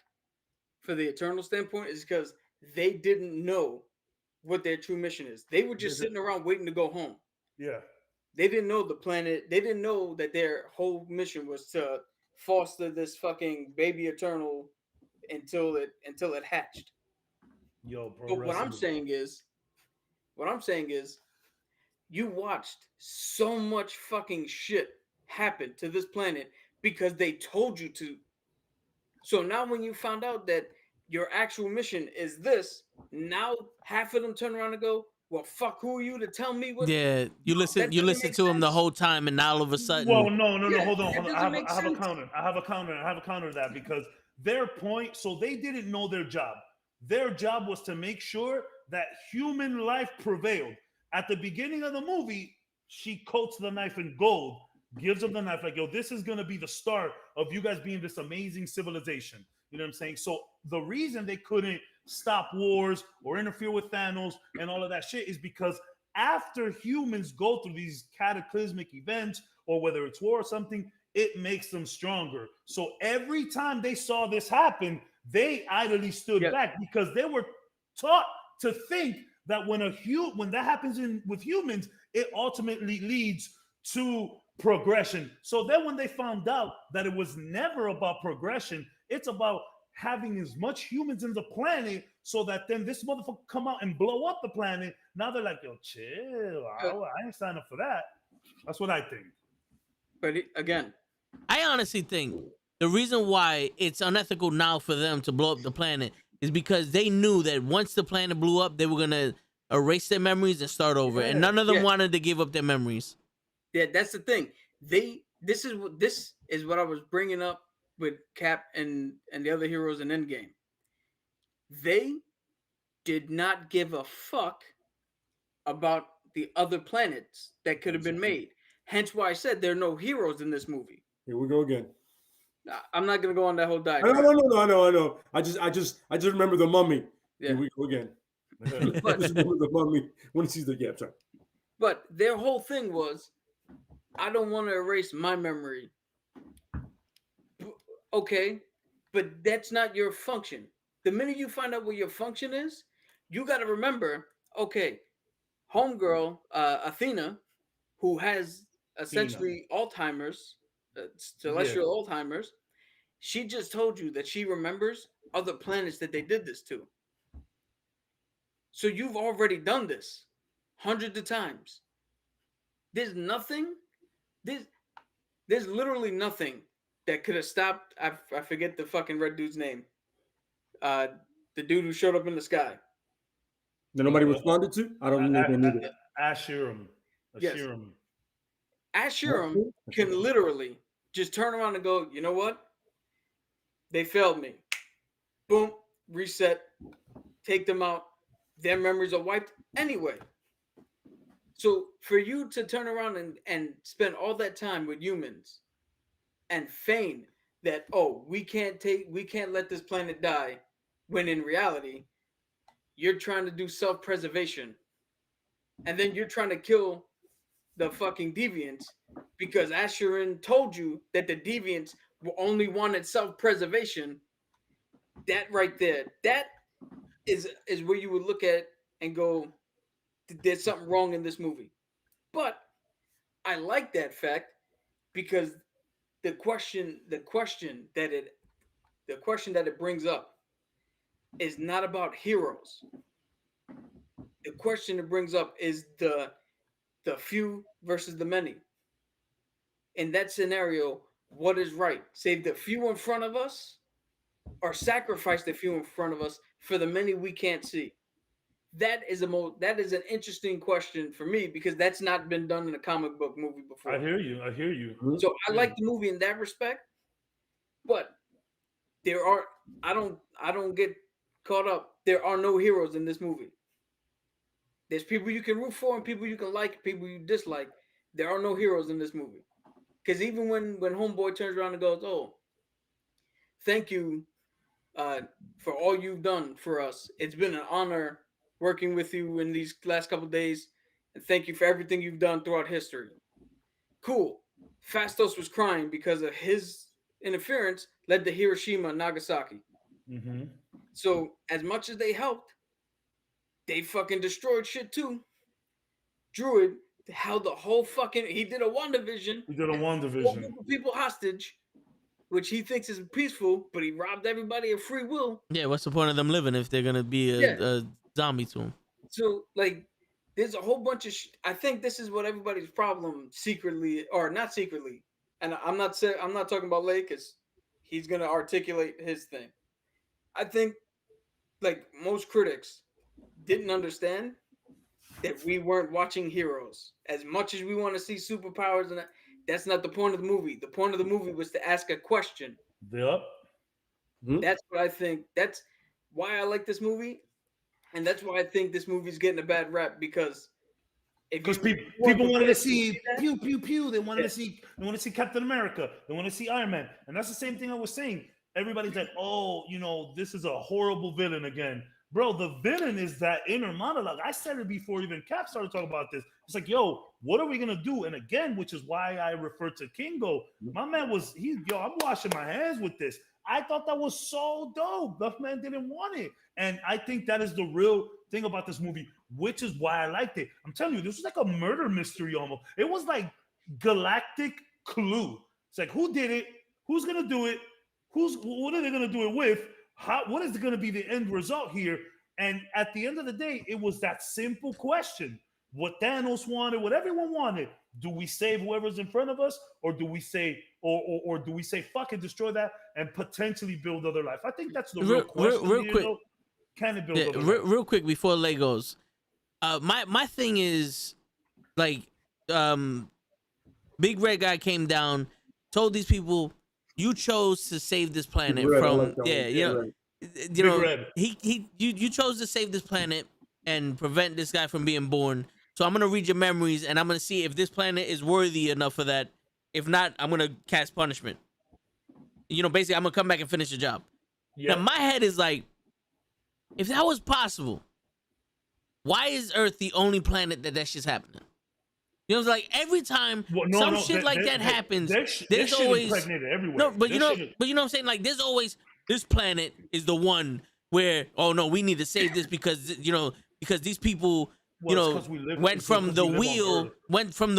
for the Eternal standpoint is because they didn't know what their true mission is. They were just sitting around waiting to go home. Yeah. They didn't know the planet. They didn't know that their whole mission was to foster this fucking baby Eternal until it hatched. Yo, bro. But what I'm saying is, you watched so much fucking shit happen to this planet because they told you to. So now when you found out that your actual mission is this. Now half of them turn around and go, well, fuck, who are you to tell me what? Yeah, you That you doesn't listen make to him the sense. whole time, and now all of a Well, sudden, no, Yeah, hold on, that hold on. doesn't make I have a sense. counter. I have a counter to that because their point. So they didn't know their job. Their job was to make sure that human life prevailed. At the beginning of the movie, she coats the knife in gold, gives them the knife, like, yo, this is gonna be the start of you guys being this amazing civilization. You know what I'm saying? So the reason they couldn't stop wars or interfere with Thanos and all of that shit is because after humans go through these cataclysmic events, or whether it's war or something, it makes them stronger. So every time they saw this happen, they idly stood Yep. back because they were taught to think that when when that happens with humans, it ultimately leads to progression. So then when they found out that it was never about progression, it's about having as much humans in the planet so that then this motherfucker come out and blow up the planet. Now they're like, yo, chill. I ain't signing up for that. That's what I think. But again, I honestly think the reason why it's unethical now for them to blow up the planet is because they knew that once the planet blew up, they were gonna erase their memories and start over, and none of them Yeah. wanted to give up their memories. yeah, that's the thing. This is what I was bringing up with Cap and the other heroes in Endgame. They did not give a fuck about the other planets that could have been made. Hence why I said there are no heroes in this movie. Here we go again. I'm not gonna go on that whole No, diagram. I know. I just remember the mummy. Yeah. Here we go again. But- I just remember the mummy when he sees the yeah. Sorry. But their whole thing was, I don't want to erase my memory. Okay, but that's not your function. The minute you find out what your function is, you got to remember, okay, homegirl, Athena, who has essentially Alzheimer's, celestial Alzheimer's, she just told you that she remembers other planets that they did this to. So you've already done this hundreds of times. There's nothing, there's literally nothing that could have stopped. I forget the fucking red dude's name. The dude who showed up in the sky. That nobody responded to. I don't know either. Ashiram. Yes. Ashiram. Ashiram can literally just turn around and go, you know what? They failed me. Boom, reset, take them out. Their memories are wiped anyway. So for you to turn around and spend all that time with humans and feign that, oh, we can't let this planet die, when in reality, you're trying to do self-preservation. And then you're trying to kill the fucking deviants because Asherin told you that the deviants only wanted self-preservation. That right there, that is where you would look at and go, there's something wrong in this movie. But I like that fact because the question that it brings up is not about heroes. The question it brings up is the few versus the many. In that scenario, what is right? Save the few in front of us or sacrifice the few in front of us for the many we can't see? That is an interesting question for me because that's not been done in a comic book movie before. I hear you. So I like the movie in that respect, but I don't get caught up. There are no heroes in this movie. There's people you can root for and people you can like, people you dislike. There are no heroes in this movie. Because even when Homeboy turns around and goes, "Oh, thank you for all you've done for us. It's been an honor working with you in these last couple of days, and thank you for everything you've done throughout history." Cool. Fastos was crying because of his interference led to Hiroshima and Nagasaki. Mm-hmm. So as much as they helped, they fucking destroyed shit too. Druid held the whole fucking. He did a WandaVision. We did a WandaVision. People hostage, which he thinks is peaceful, but he robbed everybody of free will. Yeah, what's the point of them living if they're gonna be a zombie to them? So like, there's a whole bunch of. I think this is what everybody's problem secretly, or not secretly, and I'm not talking about Lake because he's gonna articulate his thing. I think like most critics didn't understand that we weren't watching heroes. As much as we want to see superpowers, and that's not the point of the movie. The point of the movie was to ask a question. Yep. Mhm. That's what I think. That's why I like this movie, and that's why I think this movie's getting a bad rap because if Because you people weren't wanted to prepared see that, pew pew pew. They wanted Yeah. to see Captain America. They want to see Iron Man, and that's the same thing I was saying. Everybody's like, oh, this is a horrible villain again, bro. The villain is that inner monologue. I said it before even Cap started talking about this. It's like, yo, what are we gonna do? And again, which is why I refer to Kingo. My man was I'm washing my hands with this. I thought that was so dope. The man didn't want it, and I think that is the real thing about this movie, which is why I liked it. I'm telling you, this was like a murder mystery almost. It was like Galactic Clue. It's like, who did it? Who's gonna do it? What are they gonna do it with? What is gonna be the end result here? And at the end of the day, it was that simple question: what Thanos wanted, what everyone wanted. Do we save whoever's in front of us, or do we say, or do we say, fuck it, destroy that, and potentially build other life? I think that's the real question. Real here, quick. though. Can it build Yeah, other life? real quick before Legos. My thing is like, Big Red Guy came down, told these people, you chose to save this planet Red, I from like that one. Red. you know, Red. you chose to save this planet and prevent this guy from being born. So I'm gonna read your memories and I'm gonna see if this planet is worthy enough for that. If not, I'm gonna cast punishment. Basically, I'm gonna come back and finish the job. Yeah. Now my head is like, if that was possible, why is Earth the only planet that shit's happening? It's like every time some shit like that happens, there's always impregnated everywhere. no, but what I'm saying, like there's always this planet is the one where, oh no, we need to save this because because these people went from the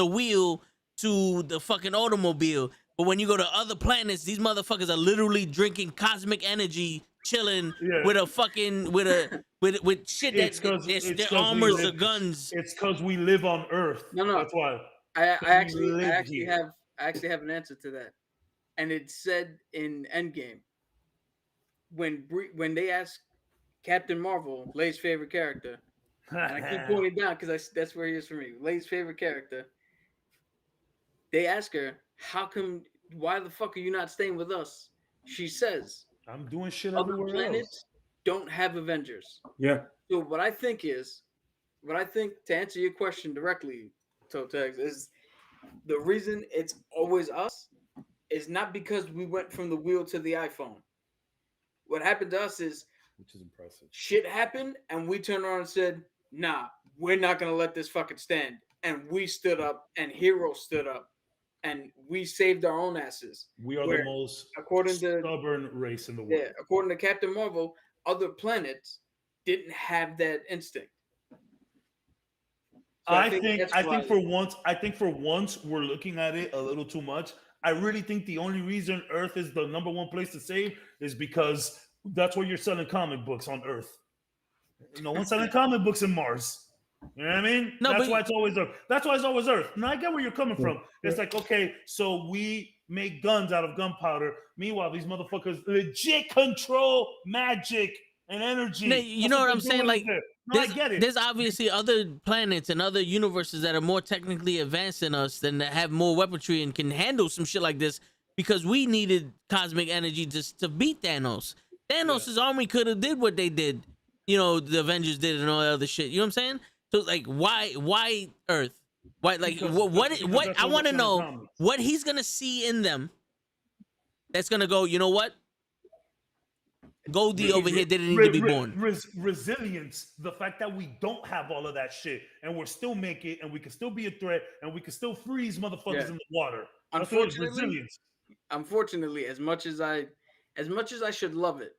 wheel to the fucking automobile. But when you go to other planets, these motherfuckers are literally drinking cosmic energy, chilling with a fucking with shit that their armors or guns. It's because we live on Earth. No. That's why. I actually here. have an answer to that, and it's said in Endgame when they ask Captain Marvel, Lay's favorite character, and I keep pointing down because that's where he is for me. Lay's favorite character. They ask her, why the fuck are you not staying with us? She says, I'm doing shit other everywhere planets else. don't have Avengers. Yeah. So what I think to answer your question directly, Totex, is the reason it's always us is not because we went from the wheel to the iPhone. What happened to us is, Which is impressive. Shit happened, and we turned around and said, nah, we're not going to let this fucking stand. And we stood up, and Hero stood up, and we saved our own asses. We are the most stubborn race in the world. Yeah, according to Captain Marvel, other planets didn't have that instinct. So I think for once we're looking at it a little too much. I really think the only reason Earth is the number one place to save is because that's where you're selling comic books on Earth. No one's selling comic books in Mars. You know what I mean? That's why it's always Earth. That's why it's always Earth. Now I get where you're coming from. It's like, okay, so we make guns out of gunpowder. Meanwhile, these motherfuckers legit control magic and energy. You know what I'm saying? Like, I get it. There's obviously other planets and other universes that are more technically advanced than us, than that have more weaponry and can handle some shit like this, because we needed cosmic energy just to beat Thanos. Thanos' army could have did what they did, the Avengers did and all that other shit. You know what I'm saying? So like, why Earth? Why, like, what I want to know what he's gonna see in them that's gonna go, you know what? Goldie over here didn't need to be born. Resilience, the fact that we don't have all of that shit and we're still making it and we can still be a threat and we can still freeze motherfuckers in the water. Unfortunately, as much as I should love it,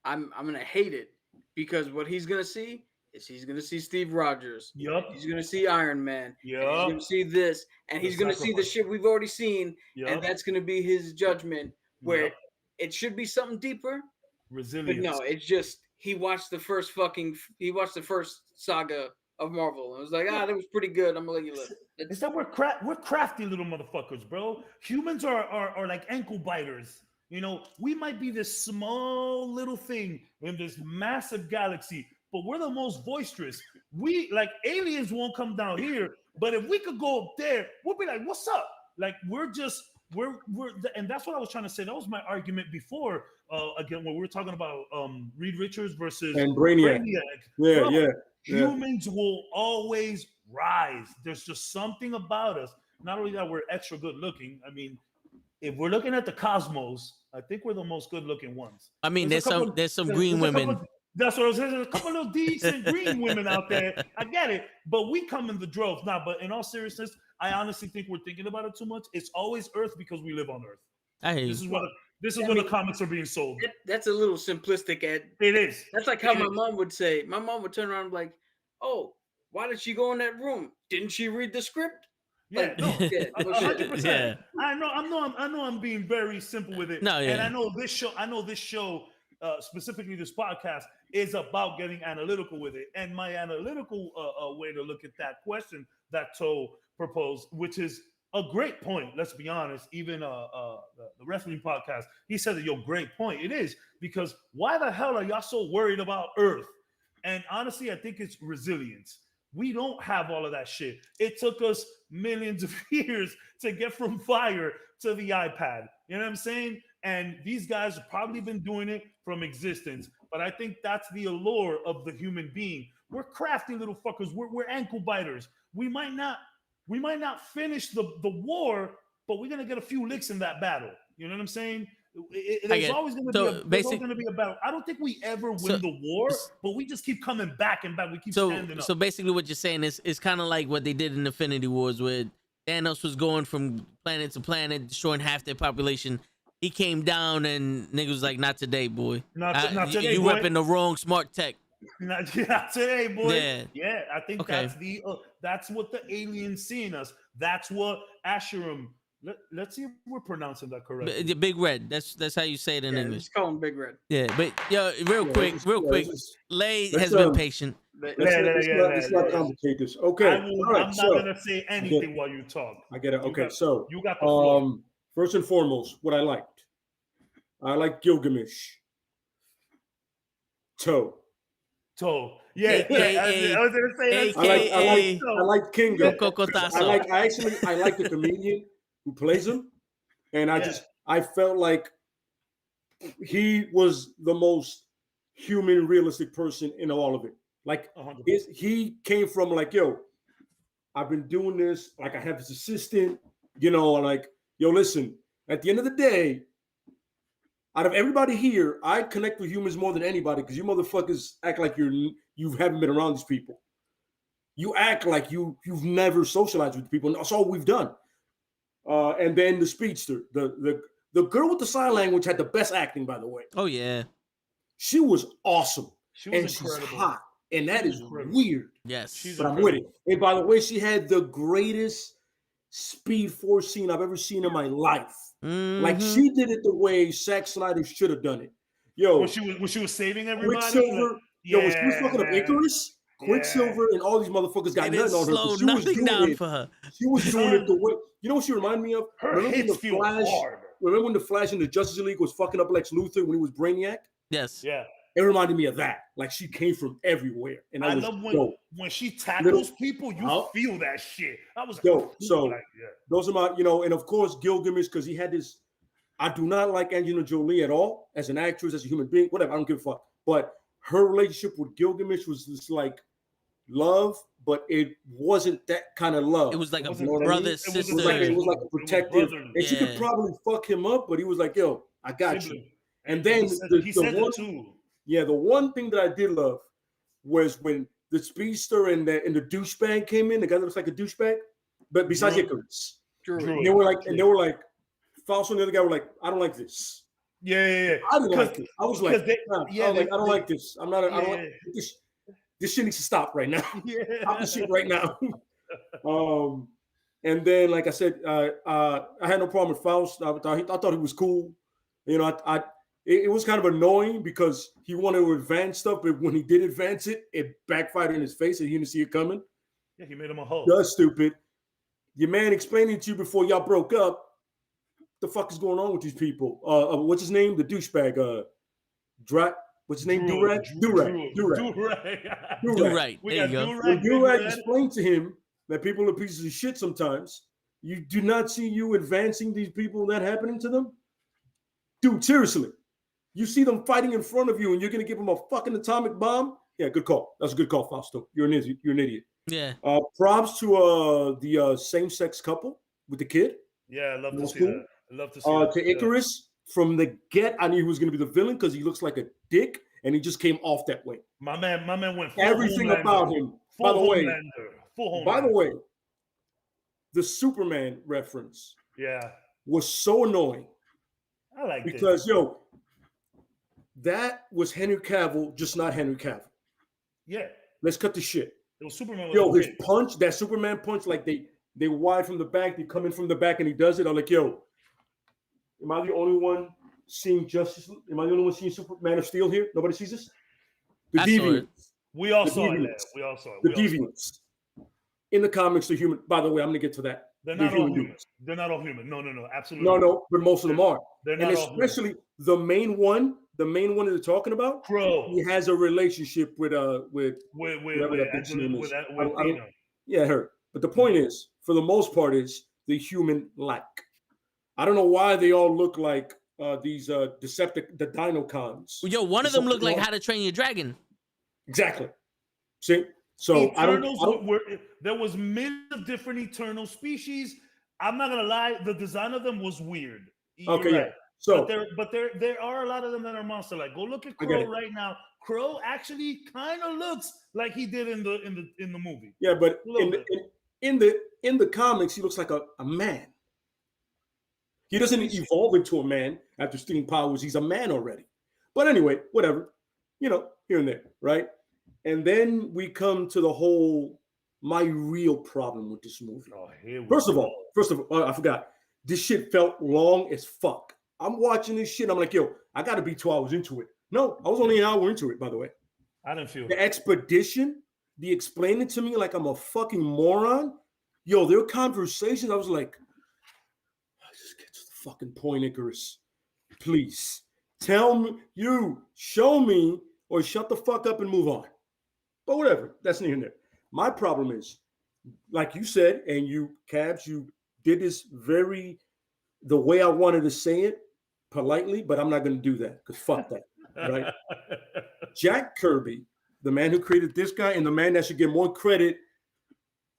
I'm gonna hate it, because what he's gonna see is he's gonna see Steve Rogers. Yep. He's gonna see Iron Man. Yep. He's gonna see this, and he's gonna see the shit we've already seen, and that's gonna be his judgment. Where it should be something deeper. Resilience. But no, it's just he watched the first saga of Marvel and was like, that was pretty good. I'm gonna let you live. It's that we're crafty little motherfuckers, bro. Humans are like ankle biters. You know, we might be this small little thing in this massive galaxy, but we're the most boisterous. We like aliens won't come down here, but if we could go up there, we'll be like, "What's up?" Like we're and that's what I was trying to say. That was my argument before. Again, when we were talking about Reed Richards versus And Brainiac. Yeah, Bro, yeah. Humans will always rise. There's just something about us. Not only that we're extra good looking. I mean, if we're looking at the cosmos, I think we're the most good looking ones. I mean, there's some green women. That's what I was saying. There's a couple of decent green women out there. I get it, but we come in the droves now. But in all seriousness, I honestly think we're thinking about it too much. It's always Earth because we live on Earth. I hear you. This is where the comics are being sold. That's a little simplistic. It is. That's like how my mom would say. My mom would turn around and be like, "Oh, why did she go in that room? Didn't she read the script?" Yeah, Like, no, yeah, 100%. Yeah. I know I'm being very simple with it. No, yeah. And I know this show, specifically this podcast, is about getting analytical with it. And my analytical way to look at that question that Toe proposed, which is a great point. Let's be honest. Even the wrestling podcast, he said that, great point. It is, because why the hell are y'all so worried about Earth? And honestly, I think it's resilience. We don't have all of that shit. It took us millions of years to get from fire to the iPad. You know what I'm saying? And these guys have probably been doing it from existence. But I think that's the allure of the human being. We're crafty little fuckers. We're ankle biters. We might not finish the war, but we're gonna get a few licks in that battle. You know what I'm saying? There's always going to be a battle. I don't think we ever win the war, but we just keep coming back and back. We keep standing up. So basically, what you're saying is it's kind of like what they did in Infinity Wars, where Thanos was going from planet to planet, destroying half their population. He came down and niggas was like, "Not today, boy. Not today, you boy. repping the wrong smart tech." Not today, boy. Yeah. I think that's what the aliens see in us. That's what Asherim. Let's see if we're pronouncing that correctly. The Big Red. That's how you say it in English. Just call him Big Red. Yeah, but real quick. Lay has been patient. Let's not complicate this. Okay. I'm not gonna say anything while you talk. I get it. Okay, you got the floor. First and foremost, what I like Gilgamesh. Toe. Yeah, I was gonna say that. I like Kingo. I like the comedian who plays him, and I felt like he was the most human, realistic person in all of it. Like he came from like, I've been doing this. Like I have this assistant, like, listen. At the end of the day, out of everybody here, I connect with humans more than anybody because you motherfuckers act like you haven't been around these people. You act like you've never socialized with people, and that's all we've done. And then the speedster, the girl with the sign language had the best acting, by the way. Oh yeah, she was awesome. She's hot, and that is weird. Yes, but I'm with it. And by the way, she had the greatest Speed Force scene I've ever seen in my life. Mm-hmm. Like she did it the way Zack Snyder should have done it. When she was saving everybody. Quicksilver, when she was fucking up Icarus, Quicksilver and all these motherfuckers got nothing on her. Slowed nothing down for her. She was doing it the way. You know what she reminded me of? Remember when the Flash in the Justice League was fucking up Lex Luthor when he was Brainiac? Yes. Yeah. It reminded me of that. Like she came from everywhere, and I love when she tackles people. You feel that shit. I was dope. So those are my, and of course Gilgamesh, because he had this. I do not like Angelina Jolie at all as an actress, as a human being, whatever. I don't give a fuck. But her relationship with Gilgamesh was just like love, but it wasn't that kind of love. It was like a brother sister. It was like a protective, and she could probably fuck him up, but he was like, I got you. And then the one thing that I did love was when the speedster and the douchebag came in, the guy that looks like a douchebag, but besides Icarus. And they were like, Faust and the other guy were like, I don't like this. Yeah. I didn't like it. I was like, I don't like this. I don't like this. This shit needs to stop right now. Stop this shit right now. And then, like I said, I had no problem with Faust. I thought he was cool. It was kind of annoying because he wanted to advance stuff, but when he did advance it, it backfired in his face and he didn't see it coming. Yeah, he made him a hoe. That's stupid. Your man explaining to you before y'all broke up the fuck is going on with these people? What's his name? The douchebag. What's his name? Durag. Do Durag. right. There you go. When Durag explained to him that people are pieces of shit sometimes, you do not see you advancing these people that happening to them? Dude, seriously. You see them fighting in front of you and you're going to give them a fucking atomic bomb? Yeah, good call. That's a good call, Fausto. You're an idiot. You're an idiot. Yeah. Props to the same-sex couple with the kid. Yeah, I love to see cool. that. I love to see that. To Icarus, from the get, I knew he was going to be the villain because he looks like a dick and he just came off that way. My man went full Everything Homelander. about him. Full Homelander. By the way, the Superman reference was so annoying. I like because that was Henry Cavill, just not Henry Cavill. Yeah. Let's cut the shit. It was Superman. His punch, that Superman punch, like they wide from the back, they come in from the back, and he does it. I'm like, am I the only one seeing Justice? Am I the only one seeing Man of Steel here? Nobody sees this? The Deviants. We all saw it. We all saw it. The Deviants. In the comics, the human. By the way, I'm gonna get to that. They're not all human. They're not all human. No, absolutely. No, but most of them are. They're not all especially human. The main one that they're talking about, Crow. He has a relationship with her. But the point is, for the most part, is the human-like. I don't know why they all look like these the Dinocons. Yo, one of them looked like How to Train Your Dragon. Exactly. See, so there was many different Eternal species. I'm not gonna lie, the design of them was weird. Okay, right. yeah. So, but there are a lot of them that are monster. Like, go look at Crow right now. Crow actually kind of looks like he did in the movie. Yeah, but in the comics, he looks like a man. He doesn't evolve into a man after stealing powers. He's a man already. But anyway, whatever. Here and there, right? And then we come to my real problem with this movie. First of all, I forgot. This shit felt long as fuck. I'm watching this shit. I'm like, I got to be 2 hours into it. No, I was only an hour into it, by the way. I didn't feel the expedition, the explaining to me like I'm a fucking moron. Their conversations, I was like, just get to the fucking point, Icarus. Please. Show me, or shut the fuck up and move on. But whatever, that's neither there. My problem is, like you said, and you did this the way I wanted to say it, politely, but I'm not going to do that because fuck that, right? Jack Kirby, the man who created this guy, and the man that should get more credit,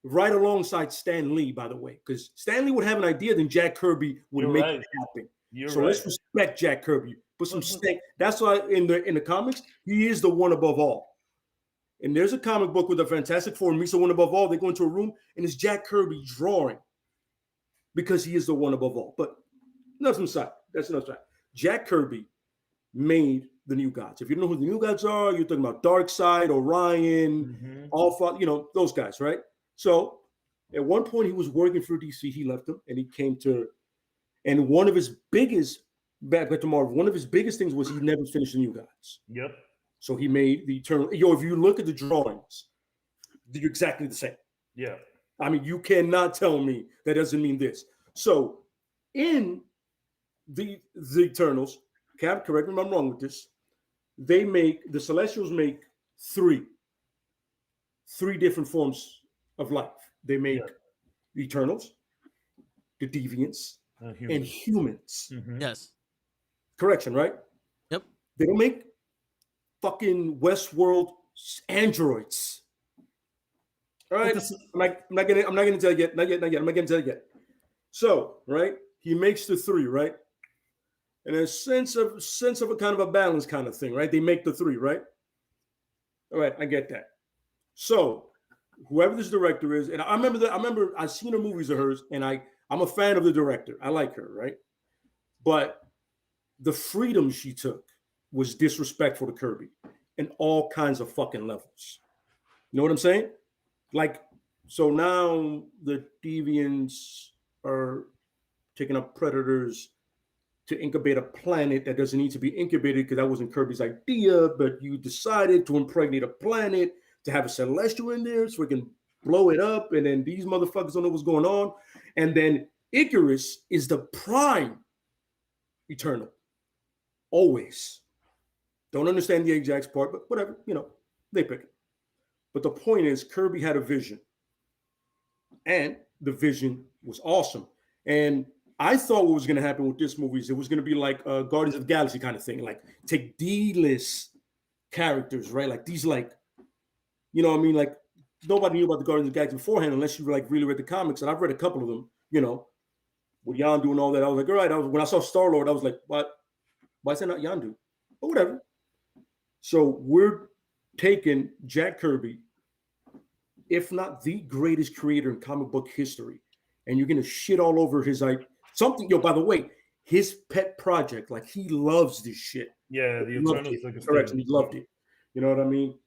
right alongside Stan Lee, by the way, because Stan Lee would have an idea, then Jack Kirby would make it happen. Let's respect Jack Kirby. Put some stake. That's why in the comics, he is the one above all. And there's a comic book with the Fantastic Four meets the one above all. They go into a room and it's Jack Kirby drawing because he is the one above all. But that's aside. That's another side. Jack Kirby made the New Gods. If you don't know who the New Gods are, you're talking about Darkseid, Orion, Alpha, those guys, right? So at one point he was working for DC. He left them and he came to, and one of his biggest, back to Marvel, one of his biggest things was he never finished the New Gods. Yep. So he made the Eternal. If you look at the drawings, they're exactly the same. Yeah. I mean, you cannot tell me that doesn't mean this. So in the Eternals, Cap, correct me if I'm wrong with this, the Celestials make three different forms of life. They make the Eternals, the Deviants, and humans. Mm-hmm. Yes. Correction, right? Yep. They don't make fucking Westworld androids. All right. I'm not gonna tell you yet. Not yet. I'm not gonna tell you yet. So, right, he makes the three, right? And a sense of a kind of a balance kind of thing, right? They make the three, right? All right, I get that. So, whoever this director is, and I remember I've seen her movies of hers, and I'm a fan of the director. I like her, right? But the freedom she took was disrespectful to Kirby in all kinds of fucking levels. You know what I'm saying? Like, so now the Deviants are taking up predators to incubate a planet that doesn't need to be incubated because that wasn't Kirby's idea, but you decided to impregnate a planet to have a Celestial in there so we can blow it up, and then these motherfuckers don't know what's going on. And then Icarus is the prime eternal. Always. Don't understand the Ajax part, but whatever, they pick it. But the point is, Kirby had a vision. And the vision was awesome. And I thought what was going to happen with this movie is it was going to be like Guardians of the Galaxy kind of thing. Like, take D-list characters, right? Like, these, like, like, nobody knew about the Guardians of the Galaxy beforehand unless you like really read the comics. And I've read a couple of them, with Yondu and all that. I was like, all right. When I saw Star-Lord, I was like, what? Why is that not Yondu? But whatever. So we're taking Jack Kirby, if not the greatest creator in comic book history, and you're going to shit all over his something. By the way, his pet project, like, he loves this shit. Yeah, the Eternals. Correction, he loved it. You know what I mean?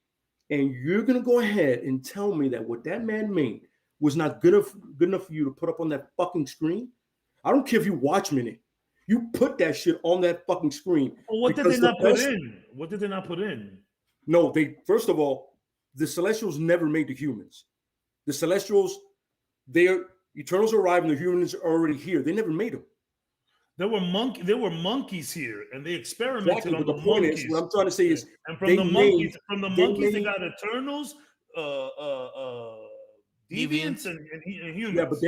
And you're going to go ahead and tell me that what that man made was not good enough for you to put up on that fucking screen? I don't care if you Watchmen it. You put that shit on that fucking screen. Well, what did they not put in? What did they not put in? No, first of all, the Celestials never made the humans. The Celestials, Eternals arrive and the humans are already here. They never made them. There were monkeys here, and they experimented on the monkeys. What I'm trying to say is, and from the monkeys, they got Eternals, deviants, and humans. Yeah, but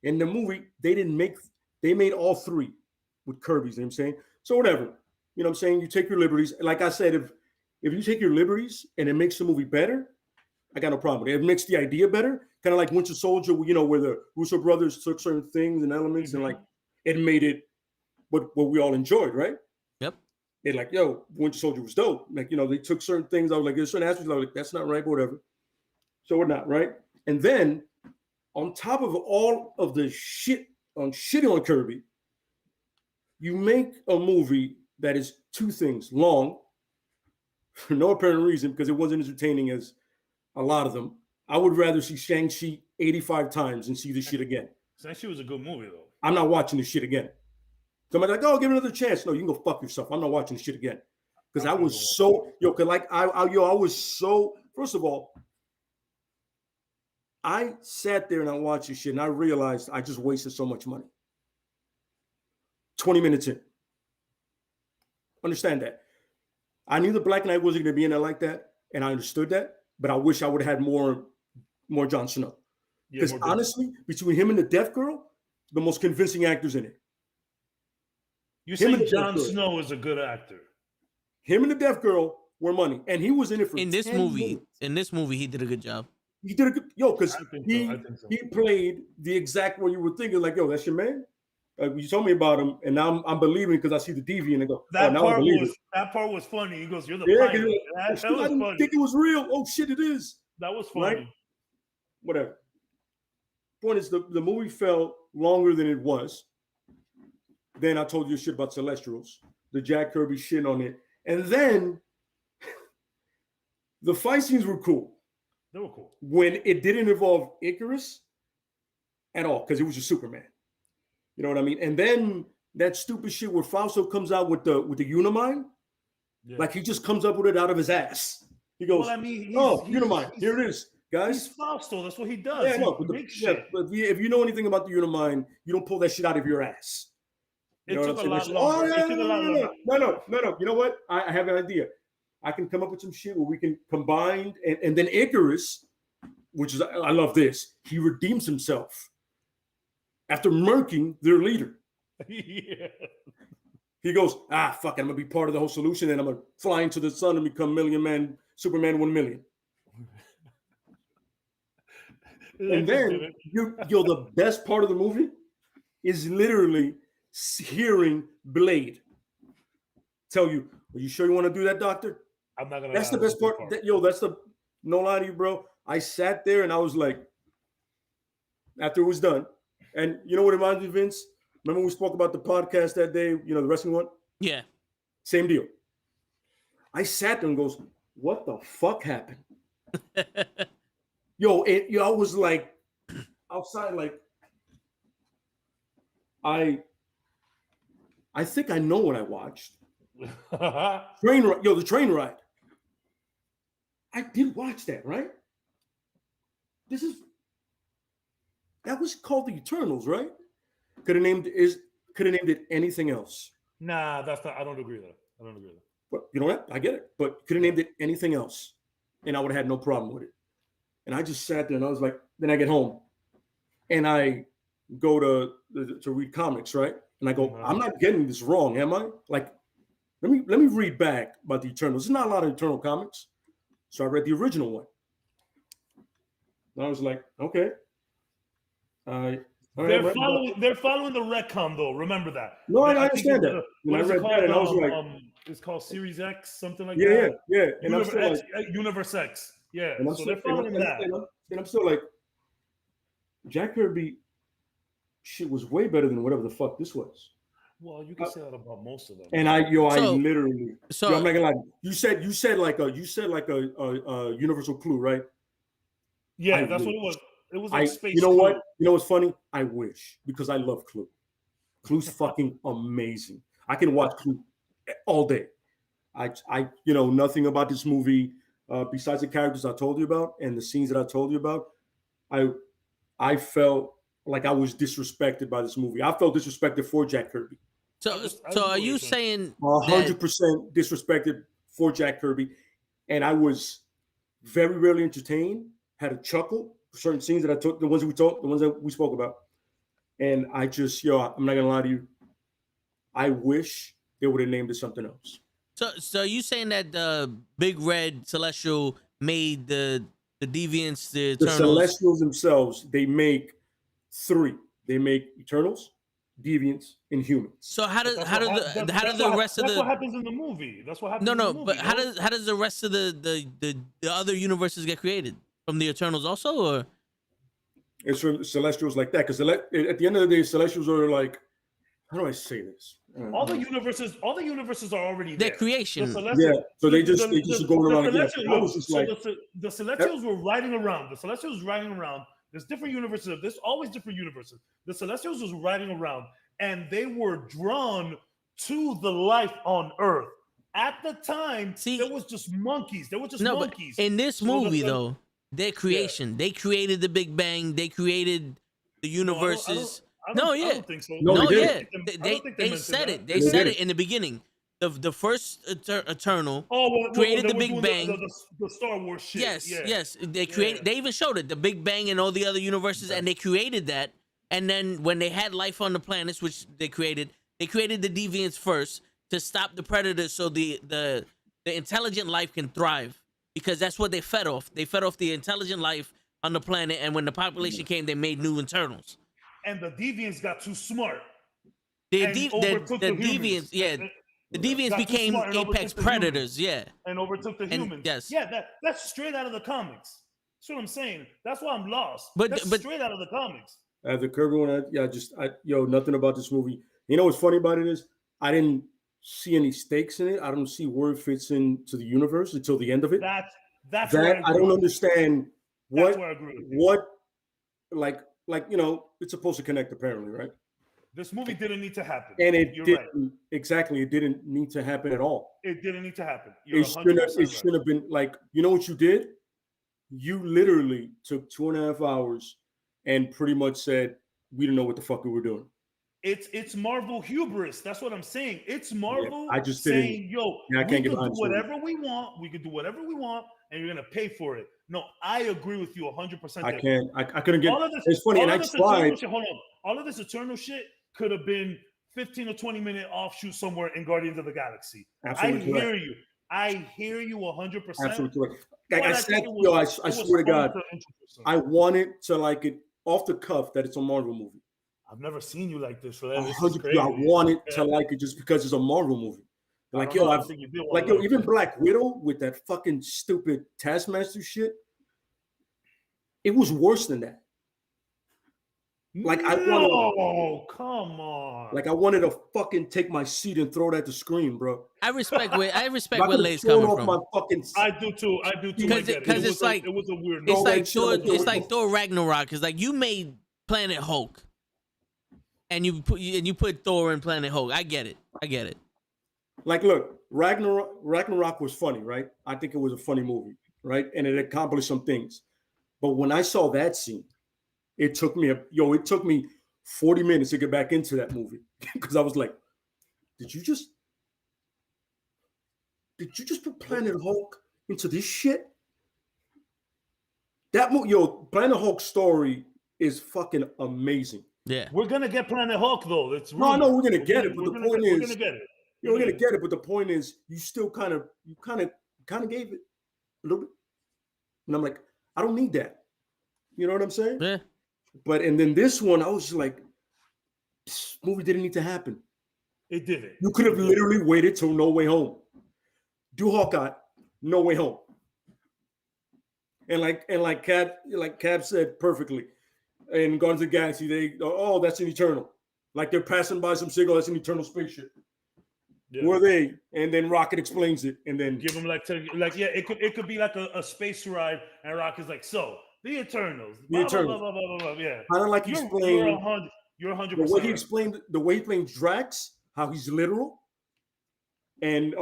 in the movie they made all three with Kirby's. You know what I'm saying? So whatever. You know what I'm saying? You take your liberties. Like I said, if you take your liberties and it makes the movie better, I got no problem with it. It makes the idea better. Kind of like Winter Soldier, where the Russo brothers took certain things and elements and like it made it what we all enjoyed, right? Yep. They're like, yo, Winter Soldier was dope. Like, they took certain things. I was like, there's certain aspects I was like, that's not right, but whatever. So we're not, right? And then on top of all of the shit on Kirby, you make a movie that is two things: long, for no apparent reason, because it wasn't entertaining as a lot of them. I would rather see Shang-Chi 85 times than see this shit again. Shang-Chi was a good movie, though. I'm not watching this shit again. Somebody's like, oh, give it another chance. No, you can go fuck yourself. I'm not watching this shit again. Because I was so, I was so, first of all, I sat there and I watched this shit and I realized I just wasted so much money. 20 minutes in. Understand that. I knew the Black Knight wasn't going to be in there like that, and I understood that, but I wish I would have had more Jon Snow. Because honestly, between him and the Deaf Girl, the most convincing actors in it. You're saying Jon Snow is a good actor. Him and the Deaf Girl were money, and he was in it for in this movie. In this movie, he did a good job. He did a good because he played the exact way you were thinking. Like, yo, that's your man. You told me about him, and now I'm believing because I see the deviant and go. That part was funny. He goes, "You're the pilot." That was I didn't funny. think it was real. Oh shit, it is. That was funny. Right? Whatever. Point is, the movie felt longer than it was. Then I told you shit about Celestials, the Jack Kirby shit on it, and then the fight scenes were cool. They were cool when it didn't involve Icarus at all, because it was just Superman. You know what I mean? And then that stupid shit where Fausto comes out with the Unimind, like he just comes up with it out of his ass. He goes, well, I mean, Unimind, here it is, guys. He's Fausto. That's what he does. Yeah, no, but if you know anything about the Unimind, you don't pull that shit out of your ass. It took a lot longer. No. You know what? I have an idea. I can come up with some shit where we can combine, and then Icarus, which is, I love this, he redeems himself after murking their leader. Yeah. He goes, fuck it, I'm going to be part of the whole solution, and I'm going to fly into the sun and become Superman 1 million. And then, the best part of the movie is literally hearing Blade tell you, are you sure you want to do that, doctor? I'm not gonna. That's the best part. No lie to you, bro. I sat there and I was like, after it was done, and you know what it reminds me, Vince? Remember we spoke about the podcast that day, the wrestling one? Yeah. Same deal. I sat there and goes, what the fuck happened? I was like, outside, like, I think I know what I watched. The train ride. I did watch that, right? That was called the Eternals, right? Could have named it anything else. Nah, that's not. I don't agree with that. I don't agree with that. But you know what? I get it. But you could have named it anything else, and I would have had no problem with it. And I just sat there and I was like, then I get home, and I go to read comics, right? And I go, I'm not getting this wrong, am I? Like, let me read back about the Eternals. There's not a lot of Eternal comics, so I read the original one. And I was like, okay. They're following the retcon though. Remember that. No, I understand that. What is it called? And I was like, it's called Series X, something like that. Yeah. And Universe X. Yeah. And So they're following that. And I'm still like, Jack Kirby shit was way better than whatever the fuck this was. Well, you can say that about most of them. And I literally. So I'm not gonna lie. You said like a universal clue, right? Yeah, that's what it was. It was like space. You know what? You know what's funny? I wish, because I love Clue. Clue's fucking amazing. I can watch Clue all day. I nothing about this movie besides the characters I told you about and the scenes that I told you about. I felt like I was disrespected by this movie. I felt disrespected for Jack Kirby. So are you saying 100% disrespected for Jack Kirby? And I was very rarely entertained, had a chuckle for certain scenes that I took, the ones that we spoke about. And I just, I'm not gonna lie to you. I wish they would have named it something else. So are you saying that the Big Red Celestial made the Deviants, the Eternals? The Celestials themselves, they make three. They make Eternals, Deviants, and Humans. So how does the rest of the? That's what happens in the movie. That's what happens. No, but how does the rest of the other universes get created from the Eternals also, or? It's from Celestials like that, because at the end of the day, Celestials are like, how do I say this? All the universes are already there. Their creation. So they just going around. The Celestials were riding around. The Celestials riding around. There's different universes. There's always different universes. The Celestials was riding around, and they were drawn to the life on Earth. At the time, there was just monkeys. Monkeys. But in this movie, though, their creation. They created the Big Bang. They created the universes. I don't think so. They said it. They said it in the beginning. The first Eternal created the Big Bang. The Star Wars shit. Yes. They created. They even showed it, the Big Bang and all the other universes, and they created that. And then when they had life on the planets, which they created the Deviants first to stop the Predators, so the intelligent life can thrive, because that's what they fed off. They fed off the intelligent life on the planet, and when the population came, they made new Eternals. And the Deviants got too smart. The Deviants, the Deviants became apex predators, and overtook the humans. That's straight out of the comics. That's what I'm saying. That's why I'm lost. But straight out of the comics. The Kirby one, nothing about this movie. You know what's funny about it is I didn't see any stakes in it. I don't see where it fits into the universe until the end of it. That's that I don't understand what it's supposed to connect apparently, right? This movie didn't need to happen. And it didn't. Exactly. It didn't need to happen at all. It didn't need to happen. It should have been like, you know what you did? You literally took 2.5 hours and pretty much said, we didn't know what the fuck we were doing. It's Marvel hubris. That's what I'm saying. It's Marvel I just saying, I can't get do whatever we want. We can do whatever we want, and you're going to pay for it. No, I agree with you 100%. I couldn't get it's funny, and I tried. Hold on. All of this Eternal shit could have been 15 or 20 minute offshoot somewhere in Guardians of the Galaxy. Absolutely I hear you 100%. Absolutely correct. Like I said, I swear to God, I wanted to like it off the cuff that it's a Marvel movie. I've never seen you like this. I wanted to like it just because it's a Marvel movie. Like even Black Widow with that fucking stupid Taskmaster shit. It was worse than that. Like come on. Like I wanted to fucking take my seat and throw it at the screen, bro. I respect where Lay's coming from. I do too. Because it's like it was a weird. It's like Thor Ragnarok. Because like you made Planet Hulk, and you put Thor in Planet Hulk. I get it. Like, look, Ragnarok was funny, right? I think it was a funny movie, right? And it accomplished some things. But when I saw that scene, it took me 40 minutes to get back into that movie because I was like, did you just put Planet Hulk into this shit? Planet Hulk's story is fucking amazing. Yeah. We're gonna get Planet Hulk though. It's No, I know we're gonna rumored. get it, but the point we're is, gonna get it. we're gonna get it. But the point is, you still kind of gave it a little bit, and I'm like, I don't need that. You know what I'm saying? Yeah. But and then this one, I was just like, this movie didn't need to happen. It didn't. You could have literally waited till No Way Home. Do Hawkeye, No Way Home. And like Cap said perfectly, in Guardians of the Galaxy, that's an Eternal. Like they're passing by some signal, that's an Eternal spaceship. Yeah. Were they? And then Rocket explains it, and then give them it could be like a space ride, and Rocket's like, so the Eternals, the Eternals, blah, blah, blah, blah, blah, yeah. I don't like explain. You're 100%. The way he explained, the way he explains Drax, how he's literal, and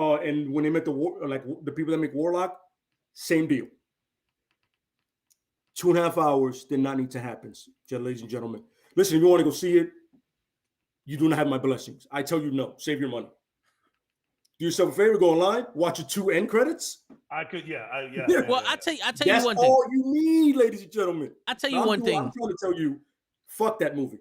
when they met the people that make Warlock, same deal. 2.5 hours did not need to happen, ladies and gentlemen. Listen, if you want to go see it, you do not have my blessings. I tell you no. Save your money. Do yourself a favor, go online, watch the 2 end credits. I could, yeah. Well, I tell you one thing. That's all you need, ladies and gentlemen. I tell you one thing. I'm trying to tell you, fuck that movie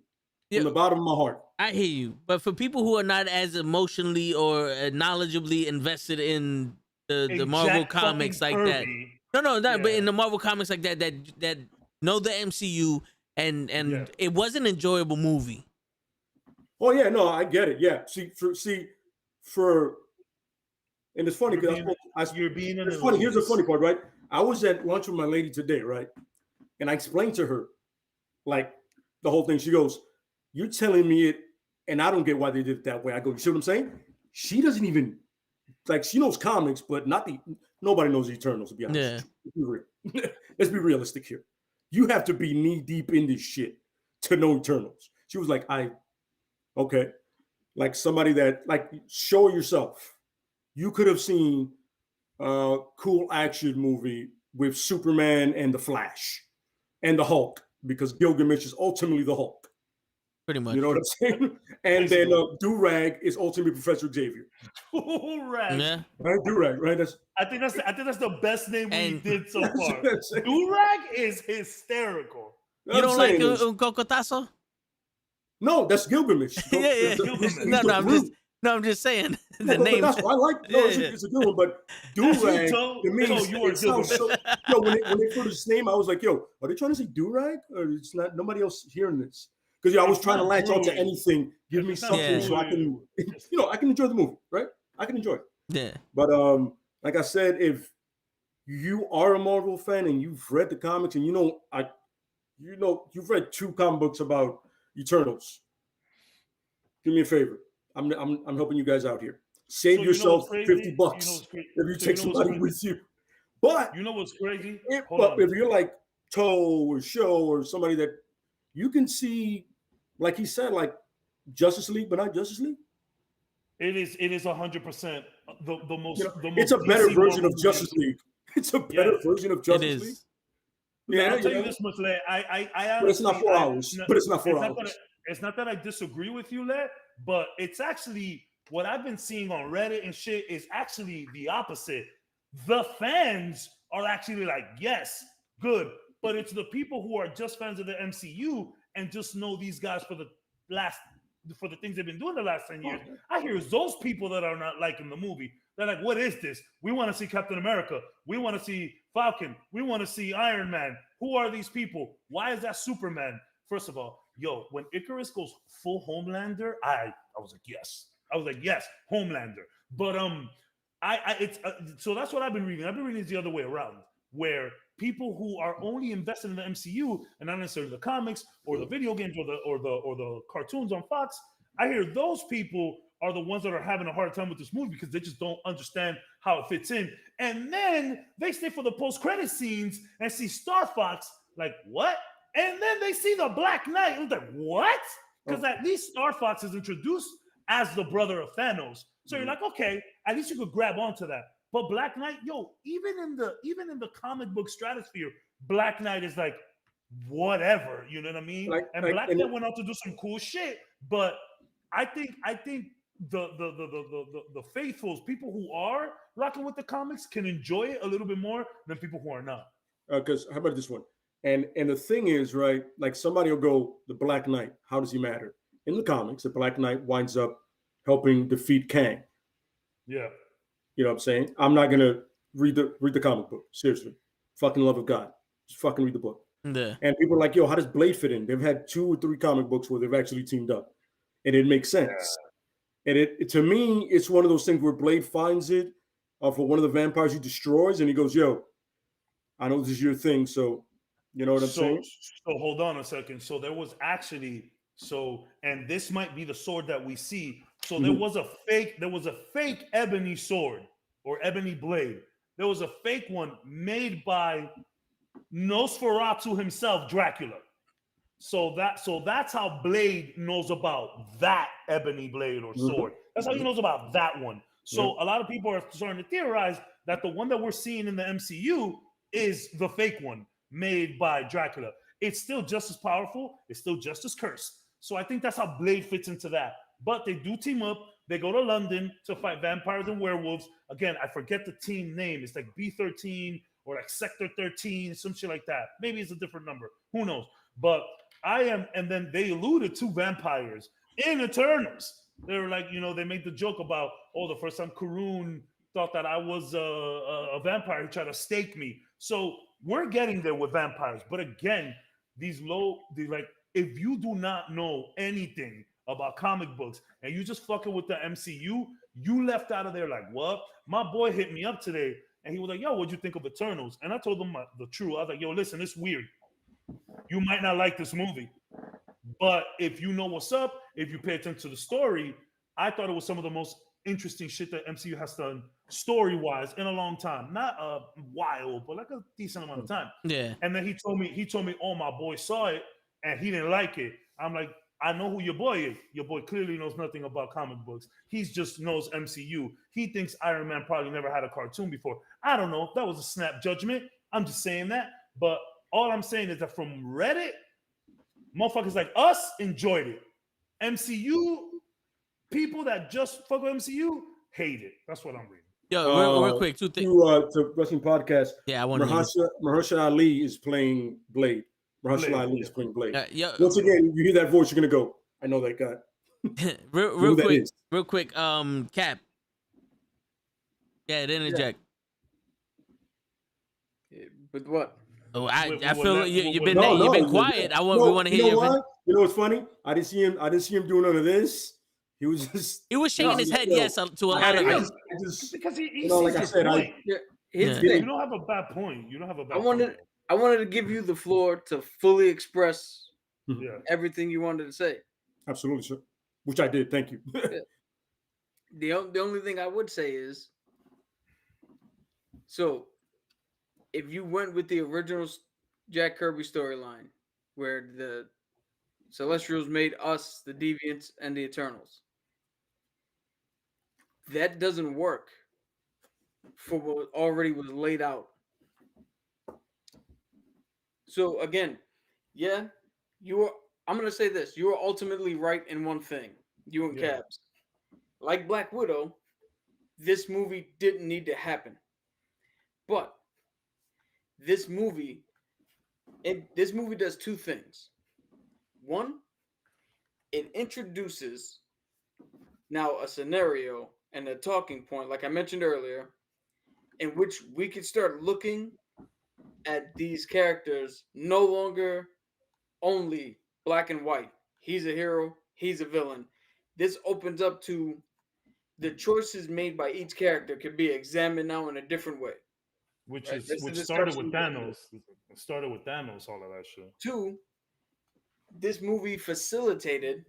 from the bottom of my heart. I hear you, but for people who are not as emotionally or knowledgeably invested in the Marvel comics like that, but in the Marvel comics like that know the MCU and it was an enjoyable movie. Oh yeah, no, I get it. Yeah, and it's funny because it's funny. Here's the funny part, right? I was at lunch with my lady today, right? And I explained to her, like, the whole thing. She goes, "You're telling me it, and I don't get why they did it that way." I go, "You see what I'm saying?" She doesn't even she knows comics, but nobody knows the Eternals, to be honest. Yeah. Let's be realistic here. You have to be knee deep in this shit to know Eternals. She was like, okay. Like somebody that, show yourself. You could have seen a cool action movie with Superman and the Flash and the Hulk, because Gilgamesh is ultimately the Hulk. Pretty much. You know what I'm saying? And then Durag is ultimately Professor Xavier. Durag. Yeah. Right? Durag, right? I think that's the best name we did so far. Durag is hysterical. You don't like un cocotazo? No, that's Gilgamesh. Yeah. Gilgamesh. I'm just saying the name. I like. It's a good one, but Durag to me, it sounds so. When they put his name, I was like, "Yo, are they trying to say Durag, or it's not? Nobody else hearing this?" Because I was trying to latch on to anything. Give me something so I can, I can enjoy the movie, right? I can enjoy it. Yeah. But like I said, if you are a Marvel fan and you've read the comics and you've read 2 comic books about Eternals, do me a favor. I'm helping you guys out here. Save yourself $50 if you take somebody with you. But you know what's crazy? If you're like Toe or Show or somebody that you can see, like he said, like Justice League, but not Justice League. It is 100% the most. It's a better version of Justice League. It's a better version of Justice League. Yeah, I'll tell you this much, Le. But it's not 4 hours. It's not that I disagree with you, Le, but it's actually what I've been seeing on Reddit and shit is actually the opposite. The fans are actually like, yes, good. But it's the people who are just fans of the MCU and just know these guys for the things they've been doing the last 10 years. I hear those people that are not liking the movie. They're like, what is this? We want to see Captain America. We want to see Falcon. We want to see Iron Man. Who are these people? Why is that Superman? First of all, when Icarus goes full Homelander, I was like, yes. I was like, yes, Homelander. But so that's what I've been reading. I've been reading it the other way around, where people who are only invested in the MCU and not necessarily the comics or the video games or the cartoons on Fox, I hear those people are the ones that are having a hard time with this movie because they just don't understand how it fits in. And then they stay for the post-credit scenes and see Star Fox, like, what? And then they see the Black Knight. And like, what? Because at least Star Fox is introduced as the brother of Thanos. So you're like, okay, at least you could grab onto that. But Black Knight, even in the comic book stratosphere, Black Knight is like, whatever, you know what I mean? Black Knight went out to do some cool shit, but I think the faithfuls, people who are rocking with the comics, can enjoy it a little bit more than people who are not. Because how about this one? And the thing is, right? Like somebody will go, the Black Knight. How does he matter? In the comics, the Black Knight winds up helping defeat Kang. Yeah. You know what I'm saying? I'm not gonna read the comic book. Seriously. Fucking love of God. Just fucking read the book. Yeah. And people are like, yo, how does Blade fit in? They've had 2 or 3 comic books where they've actually teamed up. And it makes sense. And it to me, it's one of those things where Blade finds it for one of the vampires he destroys, and he goes, yo, I know this is your thing, so you know what I'm saying? So hold on a second. So there was actually and this might be the sword that we see. So there was a fake ebony sword or ebony blade. There was a fake one made by Nosferatu himself, Dracula. So that's how Blade knows about that ebony blade or sword. That's how he knows about that one. So a lot of people are starting to theorize that the one that we're seeing in the MCU is the fake one made by Dracula. It's still just as powerful. It's still just as cursed. So I think that's how Blade fits into that. But they do team up. They go to London to fight vampires and werewolves. Again, I forget the team name. It's like B13 or like Sector 13, some shit like that. Maybe it's a different number. Who knows? But and then they alluded to vampires in Eternals. They were like, they made the joke about, the first time Karun thought that I was a vampire, he tried to stake me. So we're getting there with vampires. But again, if you do not know anything about comic books and you just fucking with the MCU, you left out of there like, what? My boy hit me up today and he was like, yo, what'd you think of Eternals? And I told him the truth. I was like, yo, listen, it's weird. You might not like this movie, but if you know what's up, if you pay attention to the story, I thought it was some of the most interesting shit that MCU has done story-wise in a long time. Not a while, but like a decent amount of time. Yeah. And then he told me, oh, my boy saw it and he didn't like it. I'm like, I know who your boy is. Your boy clearly knows nothing about comic books. He just knows MCU. He thinks Iron Man probably never had a cartoon before. I don't know. That was a snap judgment. I'm just saying that. But all I'm saying is that from Reddit, motherfuckers like us enjoyed it. MCU people that just fuck with MCU hate it. That's what I'm reading. Yo, real quick, 2 things. To Wrestling Podcast. Yeah, I want to. Mahershala Ali is playing Blade. Mahershala Ali is playing Blade. Yeah. Once again, you hear that voice, you're gonna go, I know that guy. real quick, Cap. Yeah, interject. With what? Oh, I feel you've been quiet. We want to hear you. What? You know what's funny? I didn't see him doing none of this. He was shaking his head yes to a lot of it. Because he like I said, you don't have a bad point. I wanted to give you the floor to fully express everything you wanted to say. Absolutely, sir. Which I did. Thank you. The only thing I would say is, so if you went with the original Jack Kirby storyline, where the Celestials made us the Deviants and the Eternals, that doesn't work for what already was laid out. So again, I'm going to say this. You are ultimately right in one thing, you and Cabs. Like Black Widow, this movie didn't need to happen. But this movie does 2 things. One, it introduces now a scenario and a talking point, like I mentioned earlier, in which we could start looking at these characters no longer only black and white. He's a hero, he's a villain. This opens up to the choices made by each character could be examined now in a different way. Which started with Thanos. It started with Thanos, all of that shit. 2, this movie facilitated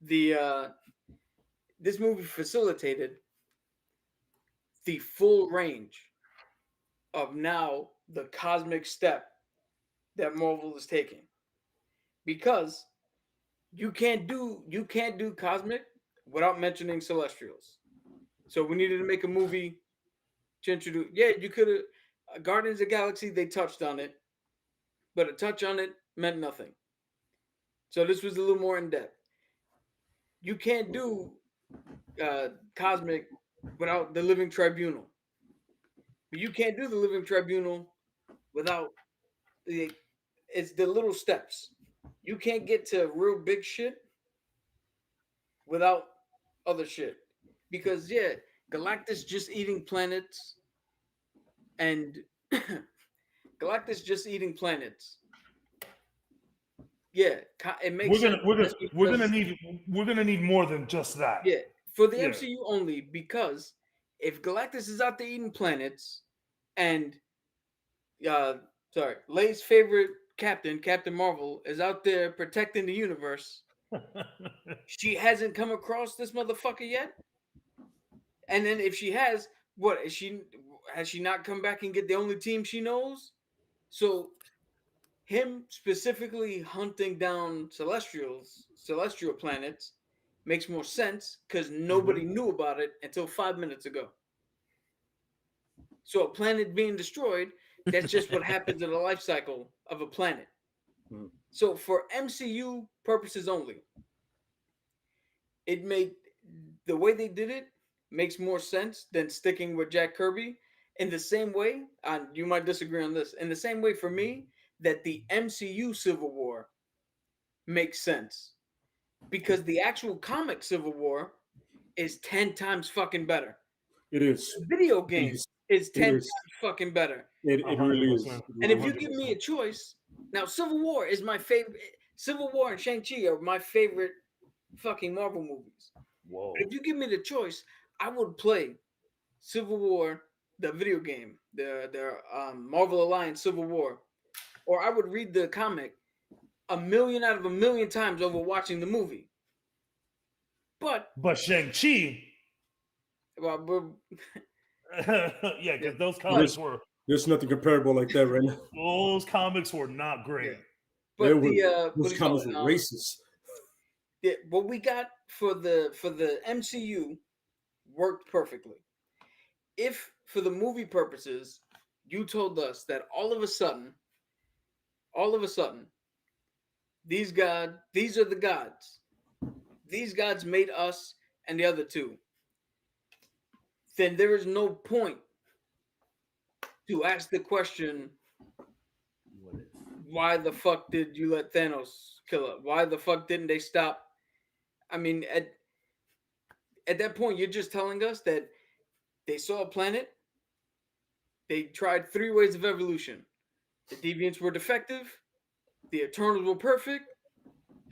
the full range of now the cosmic step that Marvel is taking, because you can't do cosmic without mentioning Celestials. So we needed to make a movie to introduce. Yeah, you could have Guardians of the Galaxy. They touched on it, but a touch on it meant nothing. So this was a little more in depth. you can't do Cosmic without the Living Tribunal. But you can't do the Living Tribunal without the. It's the little steps. You can't get to real big shit without other shit. Because yeah, Galactus just eating planets, and Galactus just eating planets. Yeah, it makes sense. We're gonna need more than just that. Yeah, for the Yeah. MCU only, because if Galactus is out there eating planets, and Lay's favorite captain, Captain Marvel, is out there protecting the universe, she hasn't come across this motherfucker yet. And then if she has, what is she? Has she not come back and get the only team she knows? So him specifically hunting down celestial planets makes more sense because nobody knew about it until 5 minutes ago. So a planet being destroyed, that's just what happens in the life cycle of a planet. Mhm. So for MCU purposes only, it made the way they did it makes more sense than sticking with Jack Kirby. In the same way, you might disagree on this. In the same way, for me, that the MCU Civil War makes sense because the actual comic Civil War is 10 times fucking better. It is. The video It game is. is It 10 is. times fucking better. It really is. 100%. And if you 100%. give me a choice, now Civil War is my favorite. Civil War and Shang-Chi are my favorite fucking Marvel movies. Whoa. But if you give me the choice, I would play Civil War, the video game, the Marvel Alliance Civil War, or I would read the comic 1,000,000 out of 1,000,000 times over watching the movie. But Shang-Chi, well, yeah, because those comics were There's nothing comparable like that right now. those comics were not great. yeah. But Those what do you call comments it? were racist. Yeah, what we got for the MCU worked perfectly. If for the movie purposes, you told us that all of a sudden, these are the gods. These gods made us and the other two. Then there is no point to ask the question, why the fuck did you let Thanos kill it? Why the fuck didn't they stop? I mean, at that point, you're just telling us that they saw a planet. They tried 3 ways of evolution. The deviants were defective, the Eternals were perfect,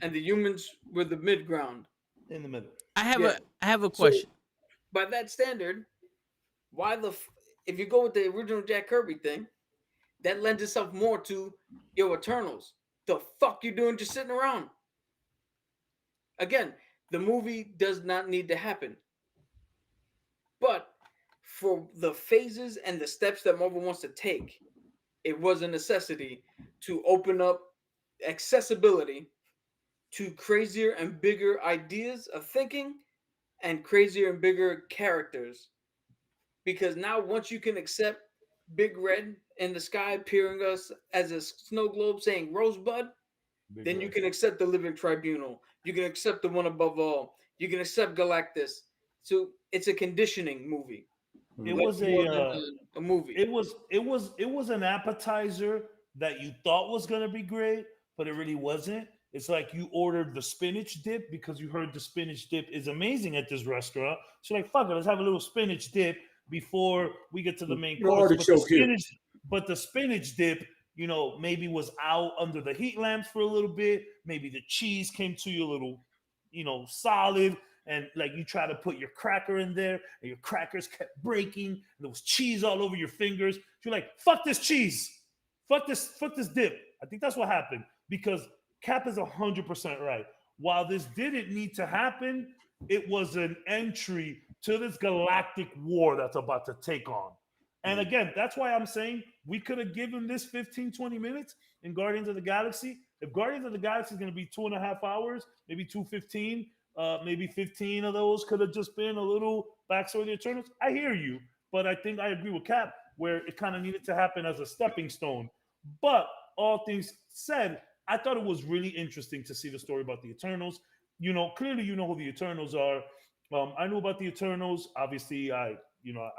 and the humans were the mid ground. In the middle. I have Yeah. a question. By that standard, why if you go with the original Jack Kirby thing, that lends itself more to Eternals. The fuck you doing just sitting around? Again, the movie does not need to happen. But for the phases and the steps that Marvel wants to take, it was a necessity to open up accessibility to crazier and bigger ideas of thinking and crazier and bigger characters. Because now, once you can accept Big Red in the sky appearing us as a snow globe saying Rosebud, then you can accept the Living Tribunal. You can accept the One Above All. You can accept Galactus. So it's a conditioning movie. It Like was more than a movie. It was an appetizer that you thought was gonna be great, but it really wasn't. It's like you ordered the spinach dip because you heard the spinach dip is amazing at this restaurant. So like, fuck it, let's have a little spinach dip before we get to the main course. But the spinach dip, you know, maybe was out under the heat lamps for a little bit. Maybe the cheese came to you a little, you know, solid. And like you try to put your cracker in there and your crackers kept breaking. And there was cheese all over your fingers. You're like, fuck this cheese. Fuck this dip. I think that's what happened because Cap is 100% right. While this didn't need to happen, it was an entry to this galactic war that's about to take on. And again, that's why I'm saying we could have given this 15, 20 minutes in Guardians of the Galaxy. If Guardians of the Galaxy is going to be 2.5 hours, maybe 2:15, maybe 15 of those could have just been a little backstory of the Eternals. I hear you, but I think I agree with Cap where it kind of needed to happen as a stepping stone. But all things said, I thought it was really interesting to see the story about the Eternals. clearly you know who the Eternals are. I knew about the Eternals. Obviously, I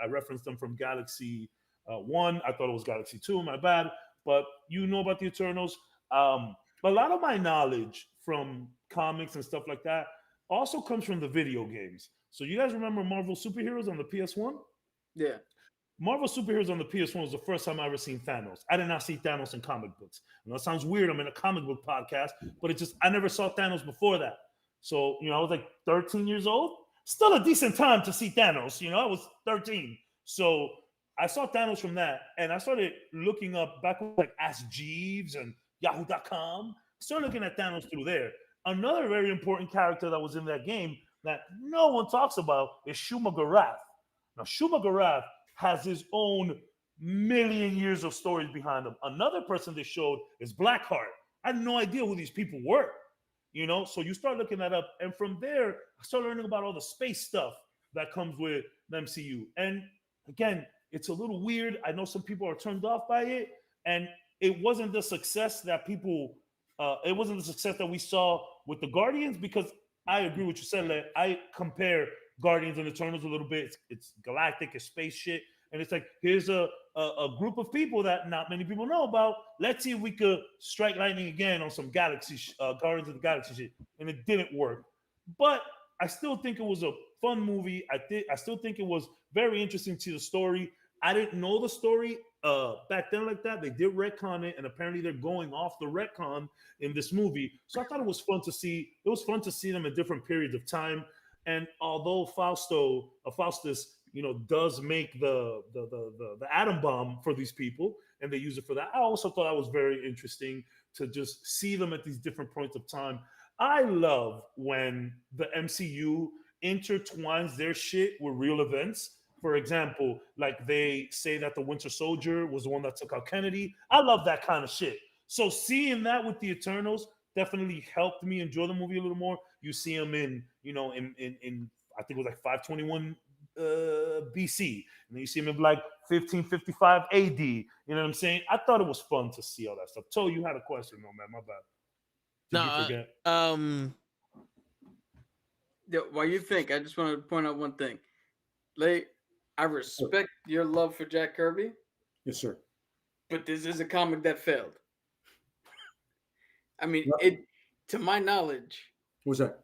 referenced them from Galaxy 1. I thought it was Galaxy 2. My bad. But you know about the Eternals. A lot of my knowledge from comics and stuff like that also comes from the video games. So you guys remember Marvel Superheroes on the PS1? Yeah. Marvel Superheroes on the PS1 was the first time I ever seen Thanos. I did not see Thanos in comic books. And that sounds weird. I'm in a comic book podcast, but I never saw Thanos before that. So, I was like 13 years old. Still a decent time to see Thanos. I was 13. So I saw Thanos from that. And I started looking up back with like Ask Jeeves and Yahoo.com. Started looking at Thanos through there. Another very important character that was in that game that no one talks about is Shuma Gorath. Now, Shuma Gorath has his own million years of stories behind him. Another person they showed is Blackheart. I had no idea who these people were, So you start looking that up. And from there, I started learning about all the space stuff that comes with the MCU. And again, it's a little weird. I know some people are turned off by it. And it wasn't the success that we saw with the Guardians, because I agree with you said that I compare Guardians and Eternals a little bit. It's galactic, it's space shit. And it's like, here's a group of people that not many people know about. Let's see if we could strike lightning again on some Guardians of the Galaxy shit. And it didn't work. But I still think it was a fun movie. I still think it was very interesting to the story. I didn't know the story back then like that. They did retcon it, and apparently they're going off the retcon in this movie. So I thought it was fun to see. It was fun to see them at different periods of time. And although Faustus, does make the atom bomb for these people, and they use it for that, I also thought that was very interesting to just see them at these different points of time. I love when the MCU intertwines their shit with real events. For example, like they say that the Winter Soldier was the one that took out Kennedy. I love that kind of shit. So seeing that with the Eternals definitely helped me enjoy the movie a little more. You see them in I think it was like 521 BC, and then you see them in like 1555 AD. You know what I'm saying? I thought it was fun to see all that stuff. Toe, you had a question, no man, my bad. Did you forget? While you think, I just want to point out one thing. I respect your love for Jack Kirby. Yes, sir. But this is a comic that failed. I mean, to my knowledge. What's that?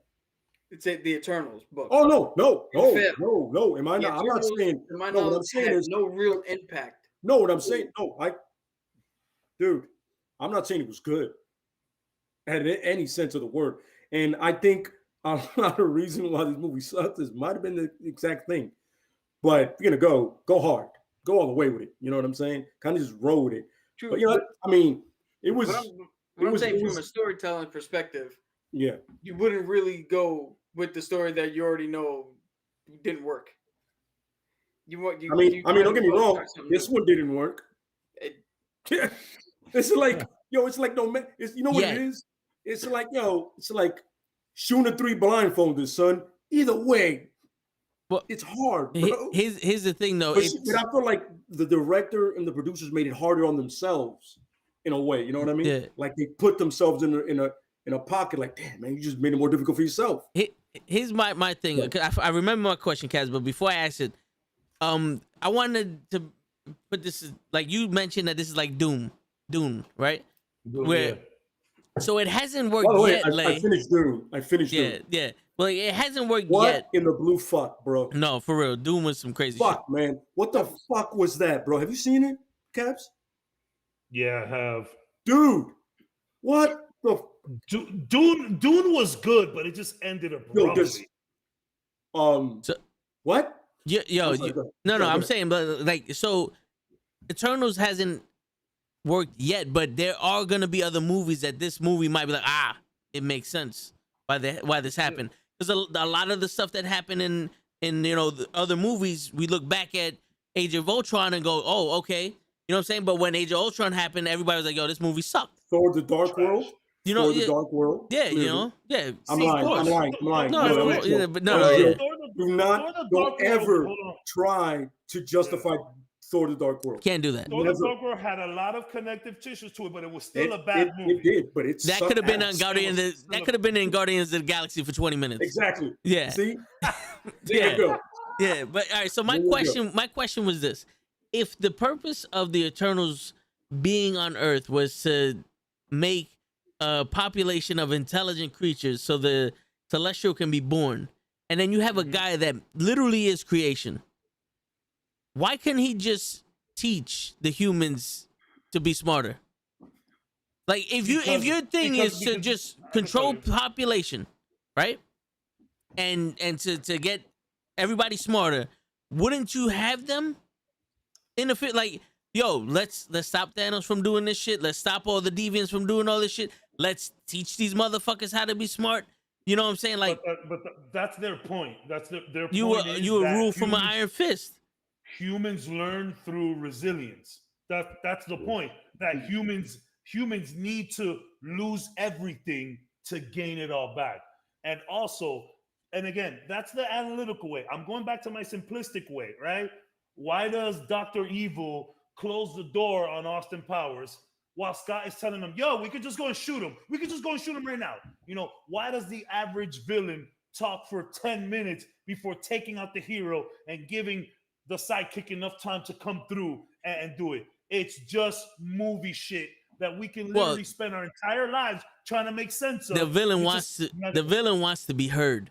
It's the Eternals book. Oh no. Am I not? I'm not saying. To my knowledge, what I'm saying is no real impact. No, what I'm saying. No, dude, I'm not saying it was good. Had any sense of the word, and I think a lot of reason why this movie sucked might have been the exact thing. But you're gonna go hard, go all the way with it. You know what I'm saying? Kind of just roll with it. True, but I mean, it was. I'm saying from a storytelling perspective, yeah, you wouldn't really go with the story that you already know didn't work. Don't get me wrong. This one didn't work. It's like it's like no man. What it is? It's like it's like shooting a 3 blindfolded, son. Either way. Well, it's hard, bro. Here's the thing, though. But I feel like the director and the producers made it harder on themselves in a way. You know what I mean? Yeah. Like they put themselves in a pocket. Like, damn, man, you just made it more difficult for yourself. Here's my thing. Yeah. I remember my question, Kaz, but before I ask it, I wanted to put this like you mentioned that this is like Doom, right? So it hasn't worked yet. I finished Doom. I finished Doom. Yeah. Well, it hasn't worked what yet. In the blue fuck, bro? No, for real. Doom was some crazy fuck, shit. Man. What the fuck was that, bro? Have you seen it, Caps? Yeah, I have. Dude, what the? Dune was good, but it just ended abruptly. What? No. I'm saying, but like, so Eternals hasn't worked yet, but there are gonna be other movies that this movie might be like, it makes sense why this happened. Because a lot of the stuff that happened in the other movies, we look back at Age of Ultron and go, oh, okay, you know what I'm saying? But when Age of Ultron happened, everybody was like, yo, this movie sucked. Thor: The Dark World. The Dark World. Yeah, yeah. I'm lying. No. Don't ever try to justify Thor: The Dark World. Can't do that. Thor: The Never. Dark World had a lot of connective tissues to it, but it was still a It bad movie. It did, but it's That could have been on Guardians. That could have been in Guardians of the Galaxy for 20 minutes. Exactly. Yeah. See, Yeah. there you go. Yeah, but all right. So my There you go. question was this: if the purpose of the Eternals being on Earth was to make a population of intelligent creatures, so the Celestial can be born, and then you have a guy that literally is creation, why couldn't he just teach the humans to be smarter? Like if your thing is to just control population, right? And to get everybody smarter, wouldn't you have them interfere? Like, yo, let's stop Thanos from doing this shit. Let's stop all the deviants from doing all this shit. Let's teach these motherfuckers how to be smart. You know what I'm saying? Like, but that's their point. That's their you point. you will rule from an iron fist. Humans learn through resilience. That's the point. That humans need to lose everything to gain it all back. And also, and again, that's the analytical way. I'm going back to my simplistic way, right? Why does Dr. Evil close the door on Austin Powers while Scott is telling him, yo, we could just go and shoot him. We could just go and shoot him right now. You know, why does the average villain talk for 10 minutes before taking out the hero and giving the sidekick enough time to come through and do it? It's just movie shit that we can literally spend our entire lives trying to make sense of. The villain wants to be heard.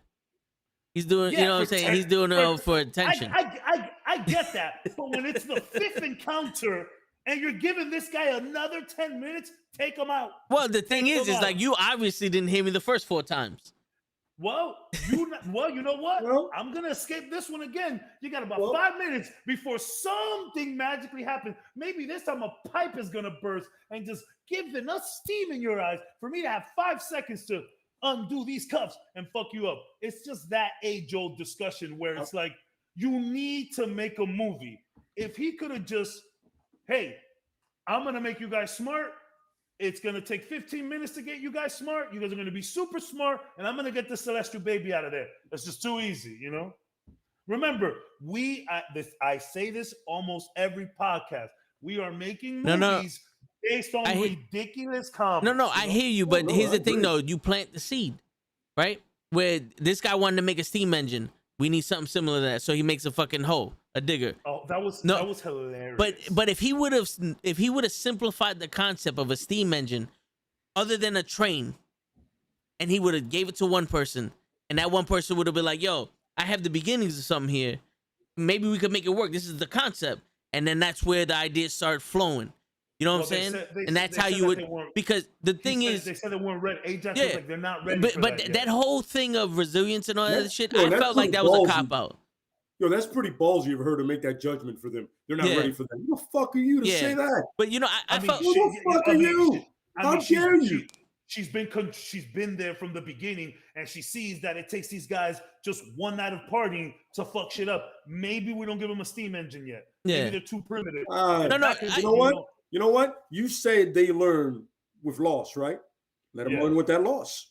He's doing, you know what I'm saying? He's doing it for attention. I get that. But when it's the fifth encounter and you're giving this guy another 10 minutes, take him out. Well, the thing is like you obviously didn't hear me the first 4 times. Well, you know what? Well, I'm gonna escape this one again. You got about 5 minutes before something magically happens. Maybe this time a pipe is gonna burst and just give enough steam in your eyes for me to have 5 seconds to undo these cuffs and fuck you up. It's just that age-old discussion where it's like you need to make a movie. If he could have just, hey, I'm gonna make you guys smart. It's going to take 15 minutes to get you guys smart. You guys are going to be super smart, and I'm going to get the Celestial baby out of there. It's just too easy, you know? Remember, I say this almost every podcast. We are making movies based on ridiculous comments. No, I hear you, but here's the thing, though. You plant the seed, right? Where this guy wanted to make a steam engine. We need something similar to that. So he makes a fucking hoe, a digger. Oh, that was hilarious. But if he would have simplified the concept of a steam engine, other than a train, and he would have gave it to one person, and that one person would have been like, "Yo, I have the beginnings of something here. Maybe we could make it work. This is the concept," and then that's where the ideas start flowing. You know what I'm saying? And that's how you would, because the thing is, they said they weren't ready. Ajax was like, they're not ready. But that whole thing of resilience and all that shit, I felt like that was a cop out. Yo, that's pretty ballsy of her to make that judgment for them. They're not ready for that. Who the fuck are you to say that? But you know, I felt. Who the fuck are you? How dare you? She's been there from the beginning, and she sees that it takes these guys just one night of partying to fuck shit up. Maybe we don't give them a steam engine yet. Maybe they're too primitive. You know what? You said they learn with loss, right? Let them learn with that loss.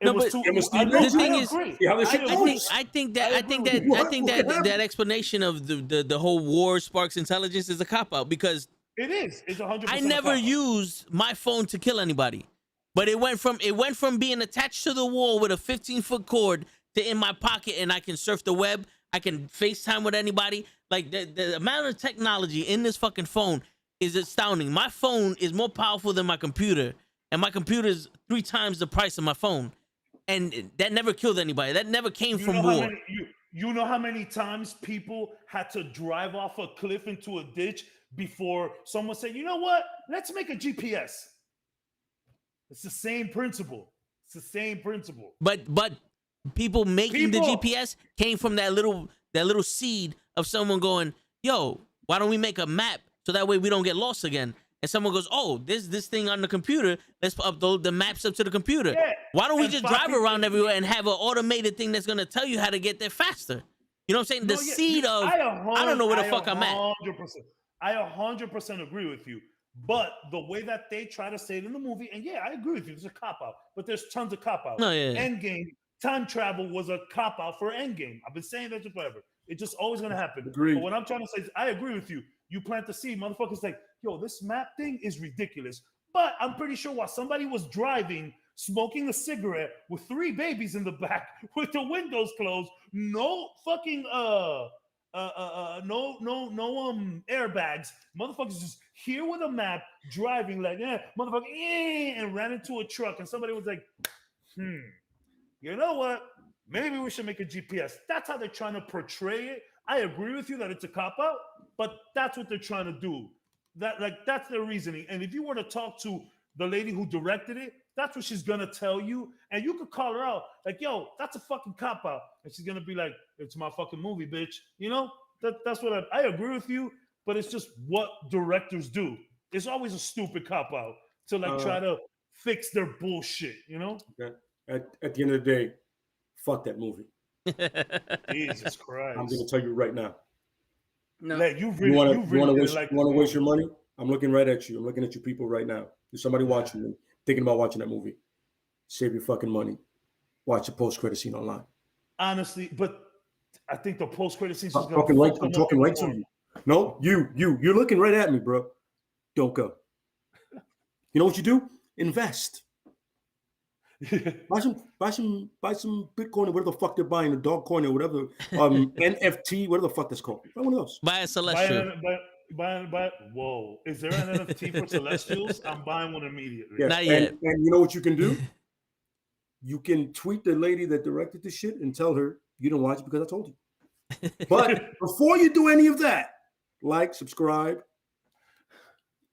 No, but the thing is, I think that explanation of the whole war sparks intelligence is a cop out, because it is. It's 100%. I never used my phone to kill anybody, but it went from being attached to the wall with a 15-foot cord to in my pocket, and I can surf the web. I can FaceTime with anybody. Like the amount of technology in this fucking phone is astounding. My phone is more powerful than my computer, and my computer is 3 times the price of my phone. And that never killed anybody. That never came from war. You know how many times people had to drive off a cliff into a ditch before someone said, you know what? Let's make a GPS. It's the same principle. But people making the GPS came from that little seed of someone going, yo, why don't we make a map so that way we don't get lost again? And someone goes, oh, there's this thing on the computer. Let's upload the maps up to the computer. Yeah. Why don't we just drive around everywhere and have an automated thing that's going to tell you how to get there faster? You know what I'm saying? I don't know where the fuck I'm at. I 100% agree with you. But the way that they try to say it in the movie, and I agree with you, there's a cop-out. But there's tons of cop-outs. No, yeah. Endgame, time travel was a cop-out for Endgame. I've been saying that forever. It's just always gonna happen. Agreed. But what I'm trying to say is, I agree with you. You plant the seed, motherfuckers. Like, yo, this map thing is ridiculous. But I'm pretty sure while somebody was driving, smoking a cigarette with 3 babies in the back, with the windows closed, no fucking airbags, motherfuckers just here with a map, driving like, motherfucker, and ran into a truck, and somebody was like, you know what? Maybe we should make a GPS. That's how they're trying to portray it. I agree with you that it's a cop-out, but that's what they're trying to do. That's their reasoning. And if you were to talk to the lady who directed it, that's what she's gonna tell you. And you could call her out, like, yo, that's a fucking cop-out. And she's gonna be like, it's my fucking movie, bitch. You know? That's what I agree with you, but it's just what directors do. It's always a stupid cop-out to try to fix their bullshit, you know? At the end of the day, fuck that movie. Jesus Christ. I'm going to tell you right now. No. Like, You want to waste your money? I'm looking right at you. I'm looking at you people right now. There's somebody watching me, thinking about watching that movie. Save your fucking money. Watch the post-credit scene online. Honestly, but I think the post-credit scene is I'm talking right to you. No, you're looking right at me, bro. Don't go. You know what you do? Invest. buy some Bitcoin or whatever the fuck they're buying, the dog coin or whatever, NFT, whatever the fuck that's called. Buy one of those. Buy a Celestial. Whoa, is there an NFT for Celestials? I'm buying one immediately. Not yet. And you know what you can do? You can tweet the lady that directed the shit and tell her you don't watch it because I told you. But before you do any of that, like, subscribe,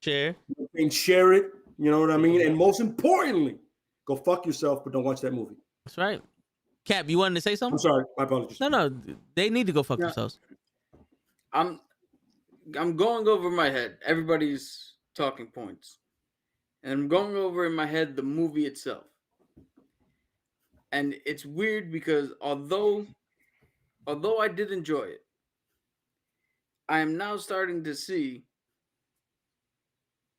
Share, and share it. You know what I mean? And most importantly, go fuck yourself, but don't watch that movie. That's right. Cap, you wanted to say something? I'm sorry. My apologies. No. They need to go fuck themselves. I'm going over my head everybody's talking points, and I'm going over in my head the movie itself. And it's weird because although I did enjoy it, I am now starting to see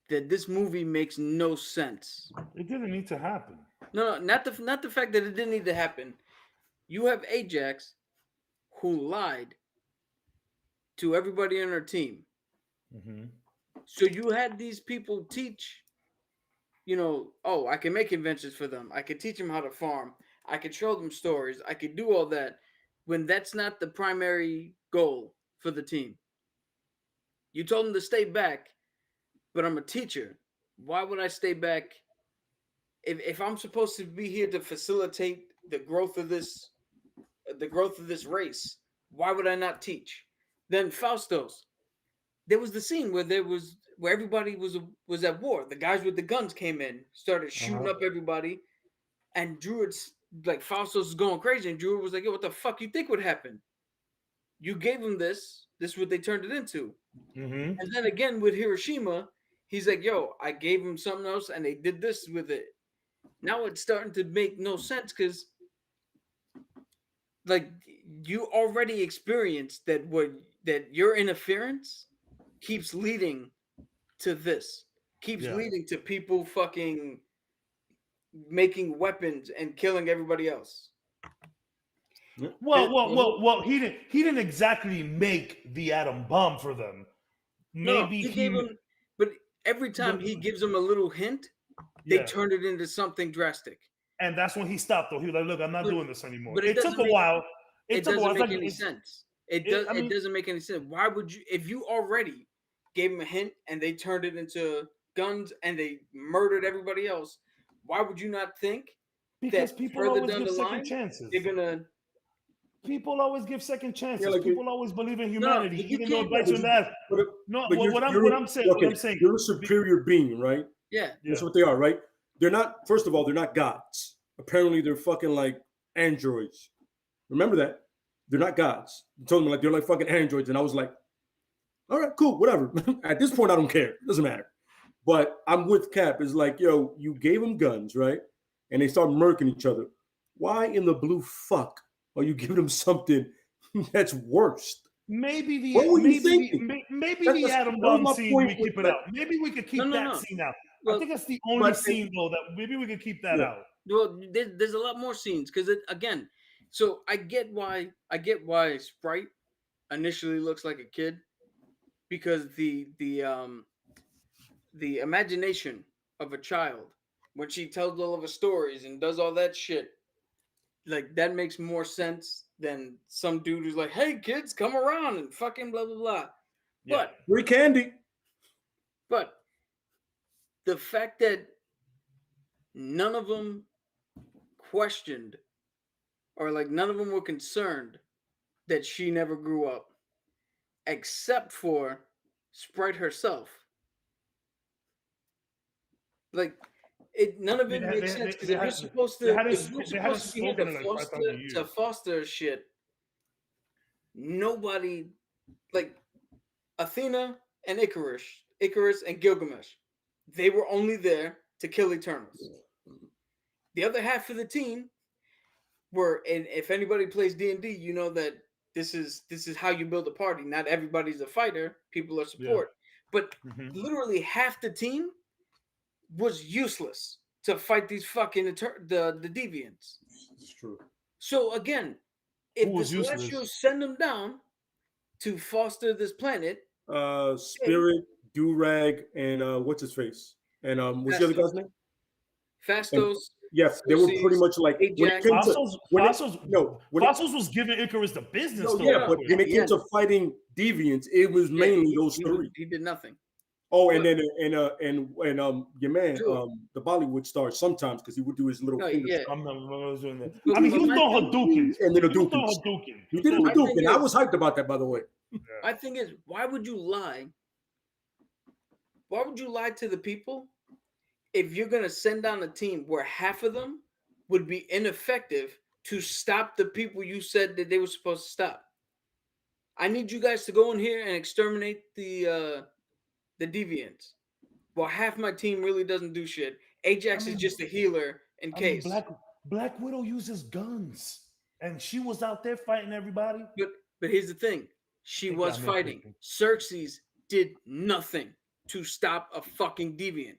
that this movie makes no sense. It didn't need to happen. No, not the fact that it didn't need to happen. You have Ajax who lied to everybody on her team. Mm-hmm. So you had these people teach, I can make inventions for them. I could teach them how to farm. I could show them stories. I could do all that when that's not the primary goal for the team. You told them to stay back, but I'm a teacher. Why would I stay back? If I'm supposed to be here to facilitate the growth of this race, why would I not teach? Then Faustos, there was the scene where everybody was at war. The guys with the guns came in, started shooting up everybody, and Druid's like Faustos was going crazy, and Druid was like, "Yo, what the fuck you think would happen? You gave him this. This is what they turned it into." Mm-hmm. And then again with Hiroshima, he's like, "Yo, I gave him something else, and they did this with it." Now it's starting to make no sense because, like, you already experienced that your interference keeps leading to this, leading to people fucking making weapons and killing everybody else. Well, he didn't exactly make the atom bomb for them. Maybe he gave him, but every time he gives them a little hint, they turn it into something drastic. And that's when he stopped, though. He was like, "Look, I'm not doing this anymore." But it took a while. It doesn't make any sense. It doesn't make any sense. Why would you, if you already gave him a hint and they turned it into guns and they murdered everybody else, why would you not think because that people further always down give the second line chances. they're gonna? People always give second chances. like people always believe in humanity, even though it but bites you in the ass. What I'm saying, you're a superior being, right? Yeah, That's what they are, right? They're not. First of all, they're not gods. Apparently, they're fucking like androids. Remember that they're not gods. You told me like they're like fucking androids, and I was like, all right, cool, whatever. At this point, I don't care. It doesn't matter. But I'm with Cap. It's like, yo, you gave them guns, right? And they start murking each other. Why in the blue fuck are you giving them something that's worse? Maybe the atom bomb scene we keep it out. Maybe we could keep that scene out. Well, I think that's the only scene though that maybe we could keep that out. Well, there's a lot more scenes because again, so I get why Sprite initially looks like a kid because the imagination of a child when she tells all of her stories and does all that shit, like that makes more sense than some dude who's like, "Hey kids, come around and fucking blah blah blah." Yeah. Free candy. But the fact that none of them questioned or like none of them were concerned that she never grew up, except for Sprite herself. Like none of it makes sense because if you're supposed to, if you're supposed to be here spoken in like 5,000 years. to foster shit, nobody like Athena and Icarus and Gilgamesh, they were only there to kill Eternals. The other half of the team were, and if anybody plays D&D, you know that this is how you build a party. Not everybody's a fighter; people are support. But literally half the team was useless to fight these fucking the deviants. It's true. So again, if the Celestials send them down to foster this planet, Spirit, Durag, and what's his face, and what's the other guy's name? Fastos. Yes, they were pretty much like Fossils was giving Icarus the business. No, yeah, but when it came to fighting deviants, it was mainly those three. He did nothing. Oh, and then your man, the Bollywood star, sometimes because he would do his little fingers. Yeah. I'm not doing that. I mean, he was throwing Hadoukens. And then Hadouken. He did a Hadouken. I was hyped about that, by the way. My thing is, why would you lie? Why would you lie to the people if you're gonna send down a team where half of them would be ineffective to stop the people you said that they were supposed to stop? I need you guys to go in here and exterminate the deviants. Well, half my team really doesn't do shit. Ajax is just a healer in case. Black Widow uses guns, and she was out there fighting everybody. But here's the thing: she was fighting. Xerxes did nothing to stop a fucking deviant.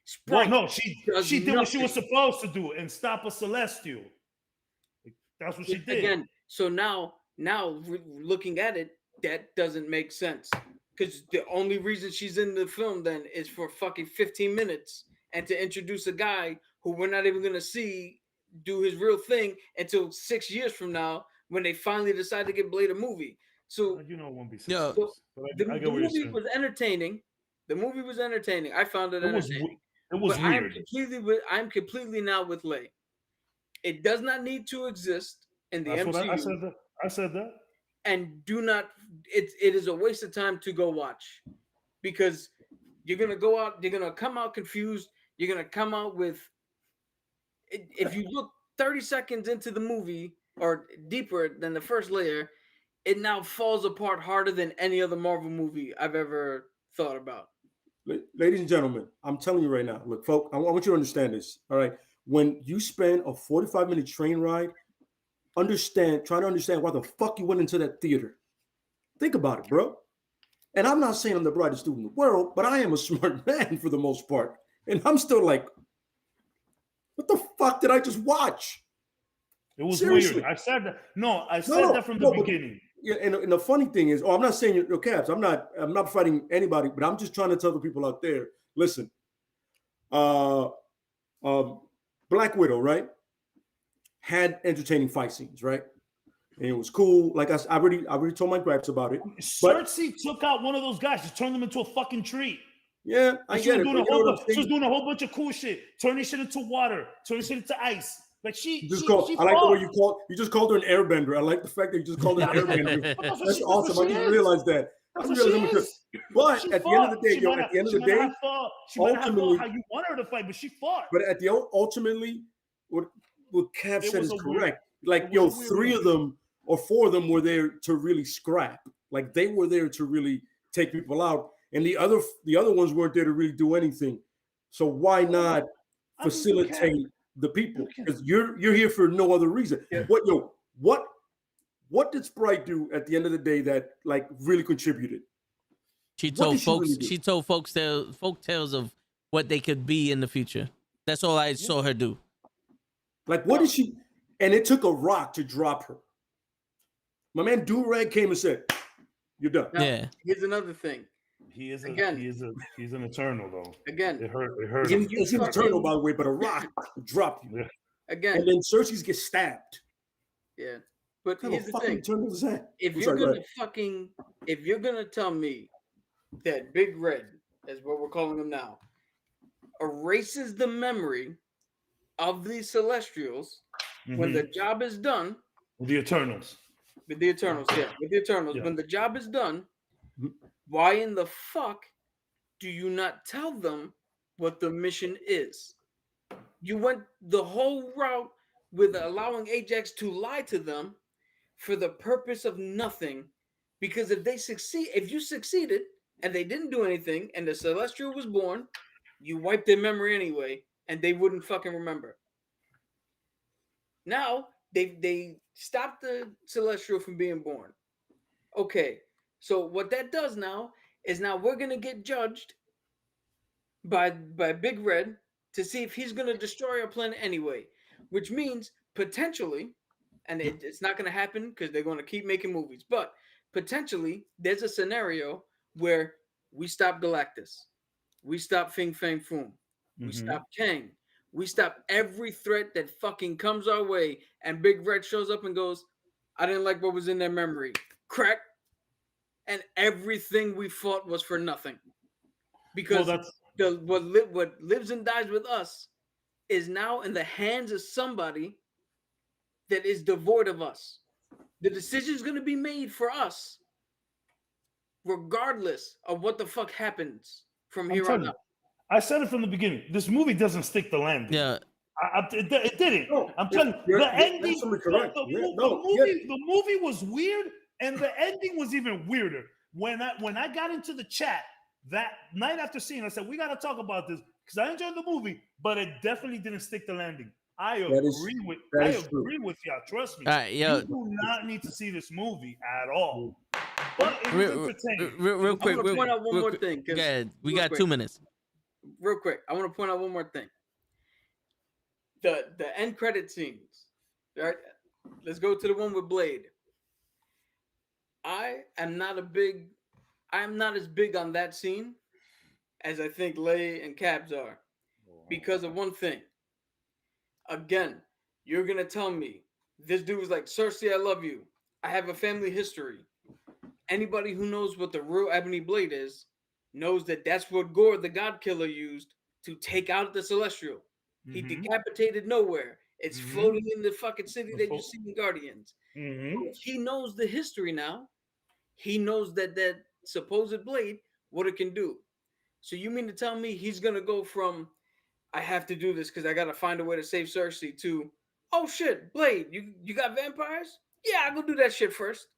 Sprite she did what she was supposed to do and stop a celestial. That's what she did. Again, so now looking at it, that doesn't make sense. Because the only reason she's in the film then is for fucking 15 minutes and to introduce a guy who we're not even gonna see do his real thing until 6 years from now when they finally decide to get Blade a movie. So it won't be 6 years. So the movie was entertaining. The movie was entertaining. I found it entertaining. It was weird. I'm completely now with Lay. It does not need to exist in the MCU. I said that. And do not. It is a waste of time to go watch, because you're gonna go out. You're gonna come out confused. You're gonna come out with. If you look 30 seconds into the movie or deeper than the first layer, it now falls apart harder than any other Marvel movie I've ever thought about. Ladies and gentlemen, I'm telling you right now, look, folks, I want you to understand this. All right. When you spend a 45-minute train ride, try to understand why the fuck you went into that theater. Think about it, bro. And I'm not saying I'm the brightest dude in the world, but I am a smart man for the most part. And I'm still like, what the fuck did I just watch? It was weird. I said that. I said that from the beginning. Yeah, and the funny thing is, I'm not saying your Caps. I'm not fighting anybody, but I'm just trying to tell the people out there. Listen, Black Widow, right, had entertaining fight scenes, right, and it was cool. Like I already told my gripes about it. Xerxes took out one of those guys, just turned them into a fucking tree. Yeah, I get it. She was doing a whole bunch of cool shit, turning shit into water, turning shit into ice. Like she I like the way you just called her an airbender. I like the fact that you just called her an airbender. That's awesome. I didn't realize that. But at the end of the day, she might have fought how you want her to fight, but she fought. But ultimately, what Cav said is correct. Like, 3 of them or 4 of them were there to really scrap. Like, they were there to really take people out, and the other ones weren't there to really do anything. So why not facilitate the people? Because you're here for no other reason. Yeah. What did Sprite do at the end of the day that like really contributed? She told folk tales of what they could be in the future. That's all I saw her do. Like, what did she? And it took a rock to drop her. My man Durag came and said, You're done. Now, Yeah. here's another thing. He's an eternal though. Again, It hurt if him. you It's an fucking- eternal, by the way, but a rock will drop you. Yeah. again, And then Cersei's get stabbed. yeah. But What kind here's of the fucking thing: eternal is that? if I'm you're sorry, go gonna ahead. fucking, if you're gonna tell me that Big Red, is what we're calling him now, erases the memory of the Celestials when the job is done. The Eternals. With the Eternals, yeah. With the Eternals, Yeah. when the job is done, Mhm. why in the fuck do you not tell them what the mission is? You went the whole route with allowing Ajax to lie to them for the purpose of nothing. Because if you succeeded and they didn't do anything and the Celestial was born, you wiped their memory anyway and they wouldn't fucking remember. Now they stopped the Celestial from being born. Okay, so what that does now is now we're gonna get judged by Big Red to see if he's gonna destroy our planet anyway, which means potentially, and it's not gonna happen because they're gonna keep making movies, but potentially there's a scenario where we stop Galactus, we stop Fing Fang Foom, we stop Kang, we stop every threat that fucking comes our way, and Big Red shows up and goes, I didn't like what was in their memory. Crack. And everything we fought was for nothing. Because what lives and dies with us is now in the hands of somebody that is devoid of us. The decision is going to be made for us, regardless of what the fuck happens from here on out. I said it from the beginning. This movie doesn't stick the landing. Yeah. It didn't. No, I'm telling you, you're the ending. absolutely correct. The movie was weird, and the ending was even weirder. When I got into the chat that night after seeing, I said we got to talk about this because I enjoyed the movie, but it definitely didn't stick the landing. I agree with y'all. Trust me. All right, yo. You do not need to see this movie at all. But it was entertaining. Real quick. I want to point out one more quick. thing. Go ahead. We real got quick. 2 minutes. Real quick, I want to point out one more thing. The end credit scenes. Right? Let's go to the one with Blade. I'm not as big on that scene as I think Lay and Cabs are. Because of one thing. Again, you're gonna tell me this dude was like, Cersei, I love you. I have a family history. Anybody who knows what the real Ebony Blade is knows that that's what Gore the God Killer used to take out the Celestial. He decapitated Nowhere. It's floating in the fucking city that you see in Guardians. He knows the history now. He knows that supposed blade, what it can do. So you mean to tell me he's gonna go from I have to do this because I gotta find a way to save Cersei to oh shit, Blade, you got vampires? Yeah, I'll go do that shit first.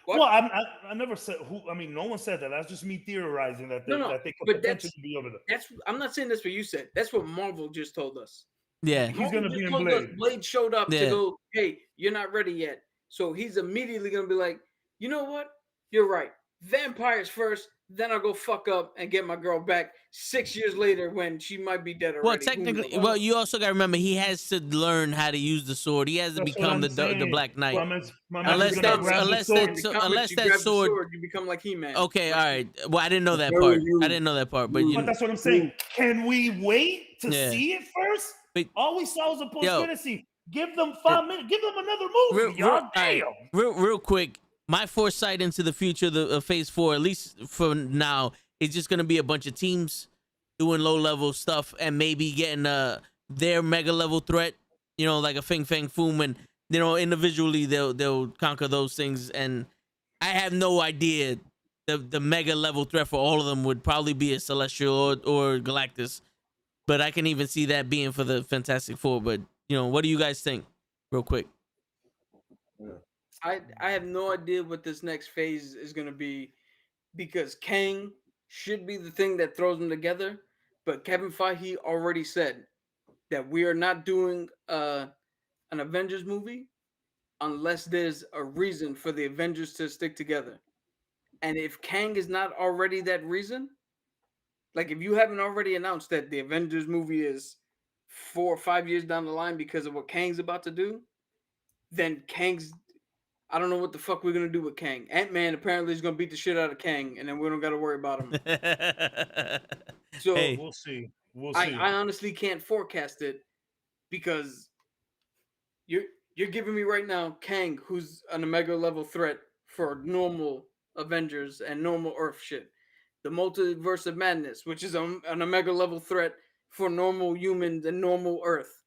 What? Well, I never said who. I mean, no one said that. That's just me theorizing that they could potentially be over there. I'm not saying that's what you said. That's what Marvel just told us. Yeah. He's gonna be in Blade. Blade showed up to go, hey, you're not ready yet. So he's immediately gonna be like, you know what? You're right. Vampires first, then I'll go fuck up and get my girl back 6 years later when she might be dead already. Well, technically, you also got to remember he has to learn how to use the sword. He has to become the Black Knight. Unless that sword, you become like He-Man. Okay, all right. Well, I didn't know that part. But that's what I'm saying. Can we wait to see it first? But, all we saw was a post-credit scene. Give them 5 minutes. Give them another movie. Real quick. My foresight into the future of Phase 4, at least for now, is just going to be a bunch of teams doing low-level stuff and maybe getting their mega-level threat, like a Fing Fang Foom, and, individually they'll conquer those things. And I have no idea the mega-level threat for all of them would probably be a Celestial or Galactus. But I can even see that being for the Fantastic Four. But, what do you guys think? Real quick. I have no idea what this next phase is going to be because Kang should be the thing that throws them together. But Kevin Feige already said that we are not doing an Avengers movie unless there's a reason for the Avengers to stick together. And if Kang is not already that reason, like if you haven't already announced that the Avengers movie is 4 or 5 years down the line because of what Kang's about to do, then Kang's I don't know what the fuck we're gonna do with Kang. Ant-Man apparently is gonna beat the shit out of Kang, and then we don't gotta worry about him. So Hey. We'll see. We'll I see. honestly can't forecast it because you're giving me right now Kang, who's an Omega level threat for normal Avengers and normal Earth shit. The Multiverse of Madness, which is an Omega level threat for normal humans and normal Earth.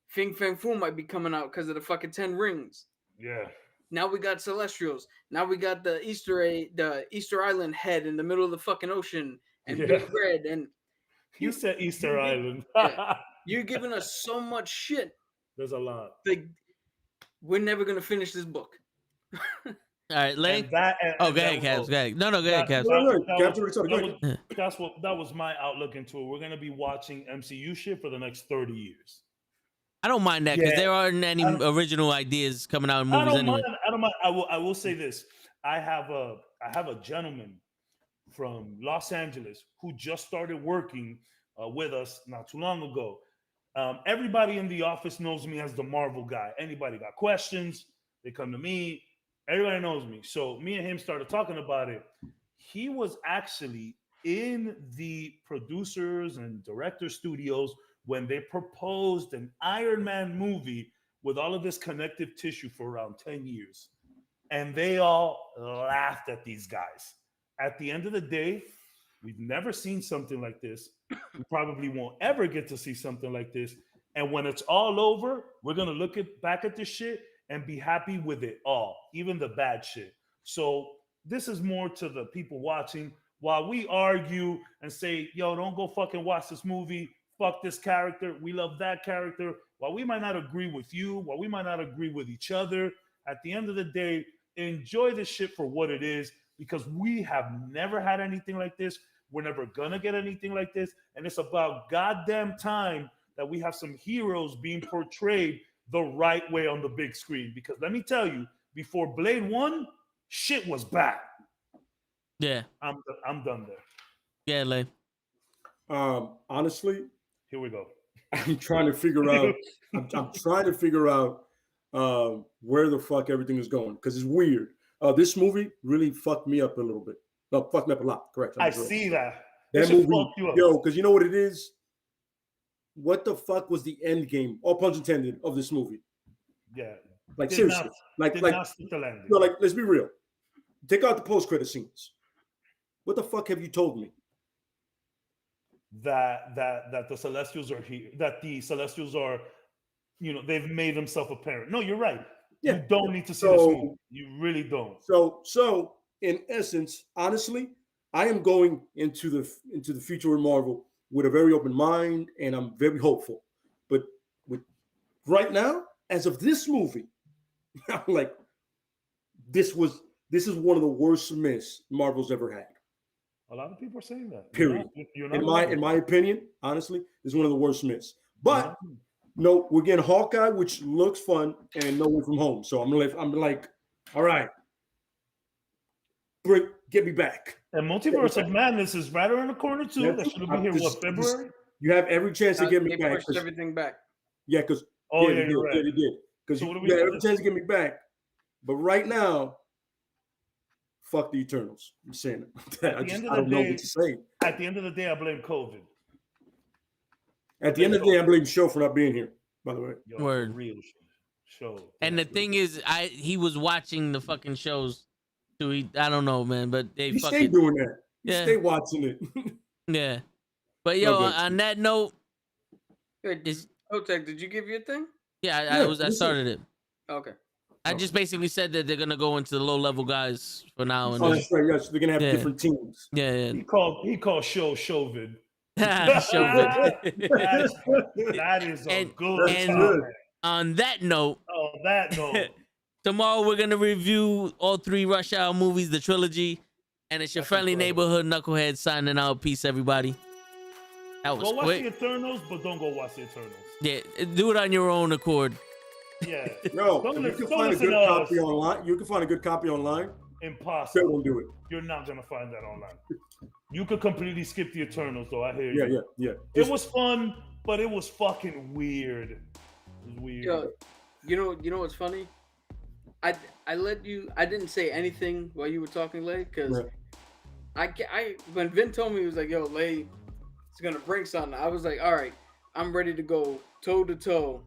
Fing Fang Fu might be coming out because of the fucking 10 rings. Yeah. Now we got Celestials. Now we got the Easter Island head in the middle of the fucking ocean and Yeah. Big Red. And He said Easter Island. yeah, you're giving us so much shit. There's a lot. Like, we're never gonna finish this book. All right, Lay. And that, and, Oh, and go that ahead, was- Cavs. Go ahead. No, go ahead, Cavs. That was my outlook into it. We're gonna be watching MCU shit for the next 30 years. I don't mind that because Yeah. there aren't any original ideas coming out in I movies don't anyway. mind. I don't mind. I will say this. I have a gentleman from Los Angeles who just started working with us not too long ago. Everybody in the office knows me as the Marvel guy. Anybody got questions, they come to me. Everybody knows me. So me and him started talking about it. He was actually in the producers and director studios when they proposed an Iron Man movie with all of this connective tissue for around 10 years. And they all laughed at these guys. At the end of the day, we've never seen something like this. We probably won't ever get to see something like this. And when it's all over, we're going to look back at this shit and be happy with it all, even the bad shit. So this is more to the people watching. While we argue and say, yo, don't go fucking watch this movie, fuck this character, we love that character. While we might not agree with you, while we might not agree with each other, at the end of the day, enjoy this shit for what it is, because we have never had anything like this. We're never gonna get anything like this. And it's about goddamn time that we have some heroes being portrayed the right way on the big screen. Because let me tell you, before Blade 1, shit was bad. Yeah. I'm done there. Yeah, Lay. Honestly, here we go. I'm trying to figure out. I'm trying to figure out where the fuck everything is going, because it's weird. This movie really fucked me up a little bit. No, fucked me up a lot. Correct. I see that. That movie, yo, because you know what it is. What the fuck was the end game, all puns intended, of this movie? Yeah. Like seriously, like no, like let's be real. Take out the post-credit scenes. What the fuck have you told me? That the Celestials are here. That the Celestials are, they've made themselves apparent. No, you're right. Yeah. You don't need to see this movie. You really don't. So in essence, honestly, I am going into the future of Marvel with a very open mind, and I'm very hopeful. But right now, as of this movie, I'm like, this is one of the worst myths Marvel's ever had. A lot of people are saying that. Period. In my opinion, honestly, this is one of the worst myths. But no, we're getting Hawkeye, which looks fun, and No Way From Home. So I'm like, all right, get me back. And Multiverse of Madness is right around the corner too. Yeah, that should be here. February? You have every chance to get me they back. pushed everything back. Yeah, because you're right. They did. Because you have every chance to get me back. But right now, fuck the Eternals. I'm saying it. I don't know what to say. At the end of the day, I blame COVID. At the end of the day, I blame Show for not being here, by the way. Word. Real show. And the thing is, he was watching the fucking shows. I don't know, man, but they stay doing that. Yeah. Stay watching it. Yeah. But yo, on that note, Otech, did you give your thing? Yeah, I started it. Okay. I just basically said that they're gonna go into the low level guys for now. And that's right. Yes, they're gonna have different teams. Yeah. He called Chauvin. Chauvin. that is a good. And on that note, tomorrow we're gonna review all 3 Rush Hour movies, the trilogy, and it's your friendly neighborhood Knucklehead signing out. Peace, everybody. That was watch quick. the Eternals, but don't go watch the Eternals. Yeah, do it on your own accord. Yeah. No, you can find a good copy online. You can find a good copy online. Impossible. They won't do it. You're not gonna find that online. You could completely skip the Eternals, though. I hear you. Yeah. It was fun, but it was fucking weird. It was weird. Yo, you know what's funny? I let you. I didn't say anything while you were talking, Lay, because Right. I when Vin told me, he was like, "Yo, Lay is gonna bring something." I was like, "All right, I'm ready to go toe to toe."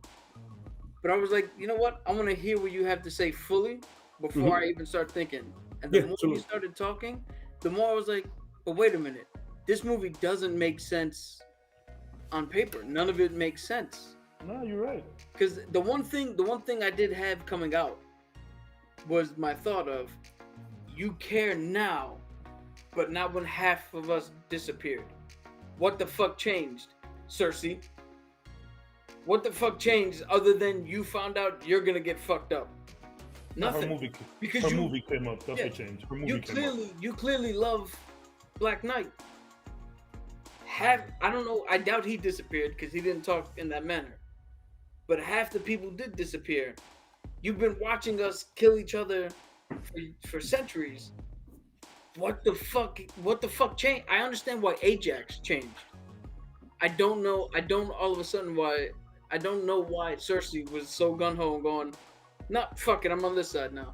But I was like, you know what? I want to hear what you have to say fully before I even start thinking. And the Yeah, more absolutely. you started talking, the more I was like, but wait a minute. This movie doesn't make sense on paper. None of it makes sense. No, you're right. Because the one thing I did have coming out was my thought of, you care now, but not when half of us disappeared. What the fuck changed, Cersei? What the fuck changed other than you found out you're gonna get fucked up? Nothing. Because her you, movie came up. That's yeah, what changed. Her movie came up. you clearly love Black Knight. I don't know. I doubt he disappeared because he didn't talk in that manner. But half the people did disappear. You've been watching us kill each other for centuries. What the fuck? What the fuck changed? I understand why Ajax changed. I don't know. I don't all of a sudden why. I don't know why Cersei was so gun ho and going, "Not fuck it. I'm on this side now."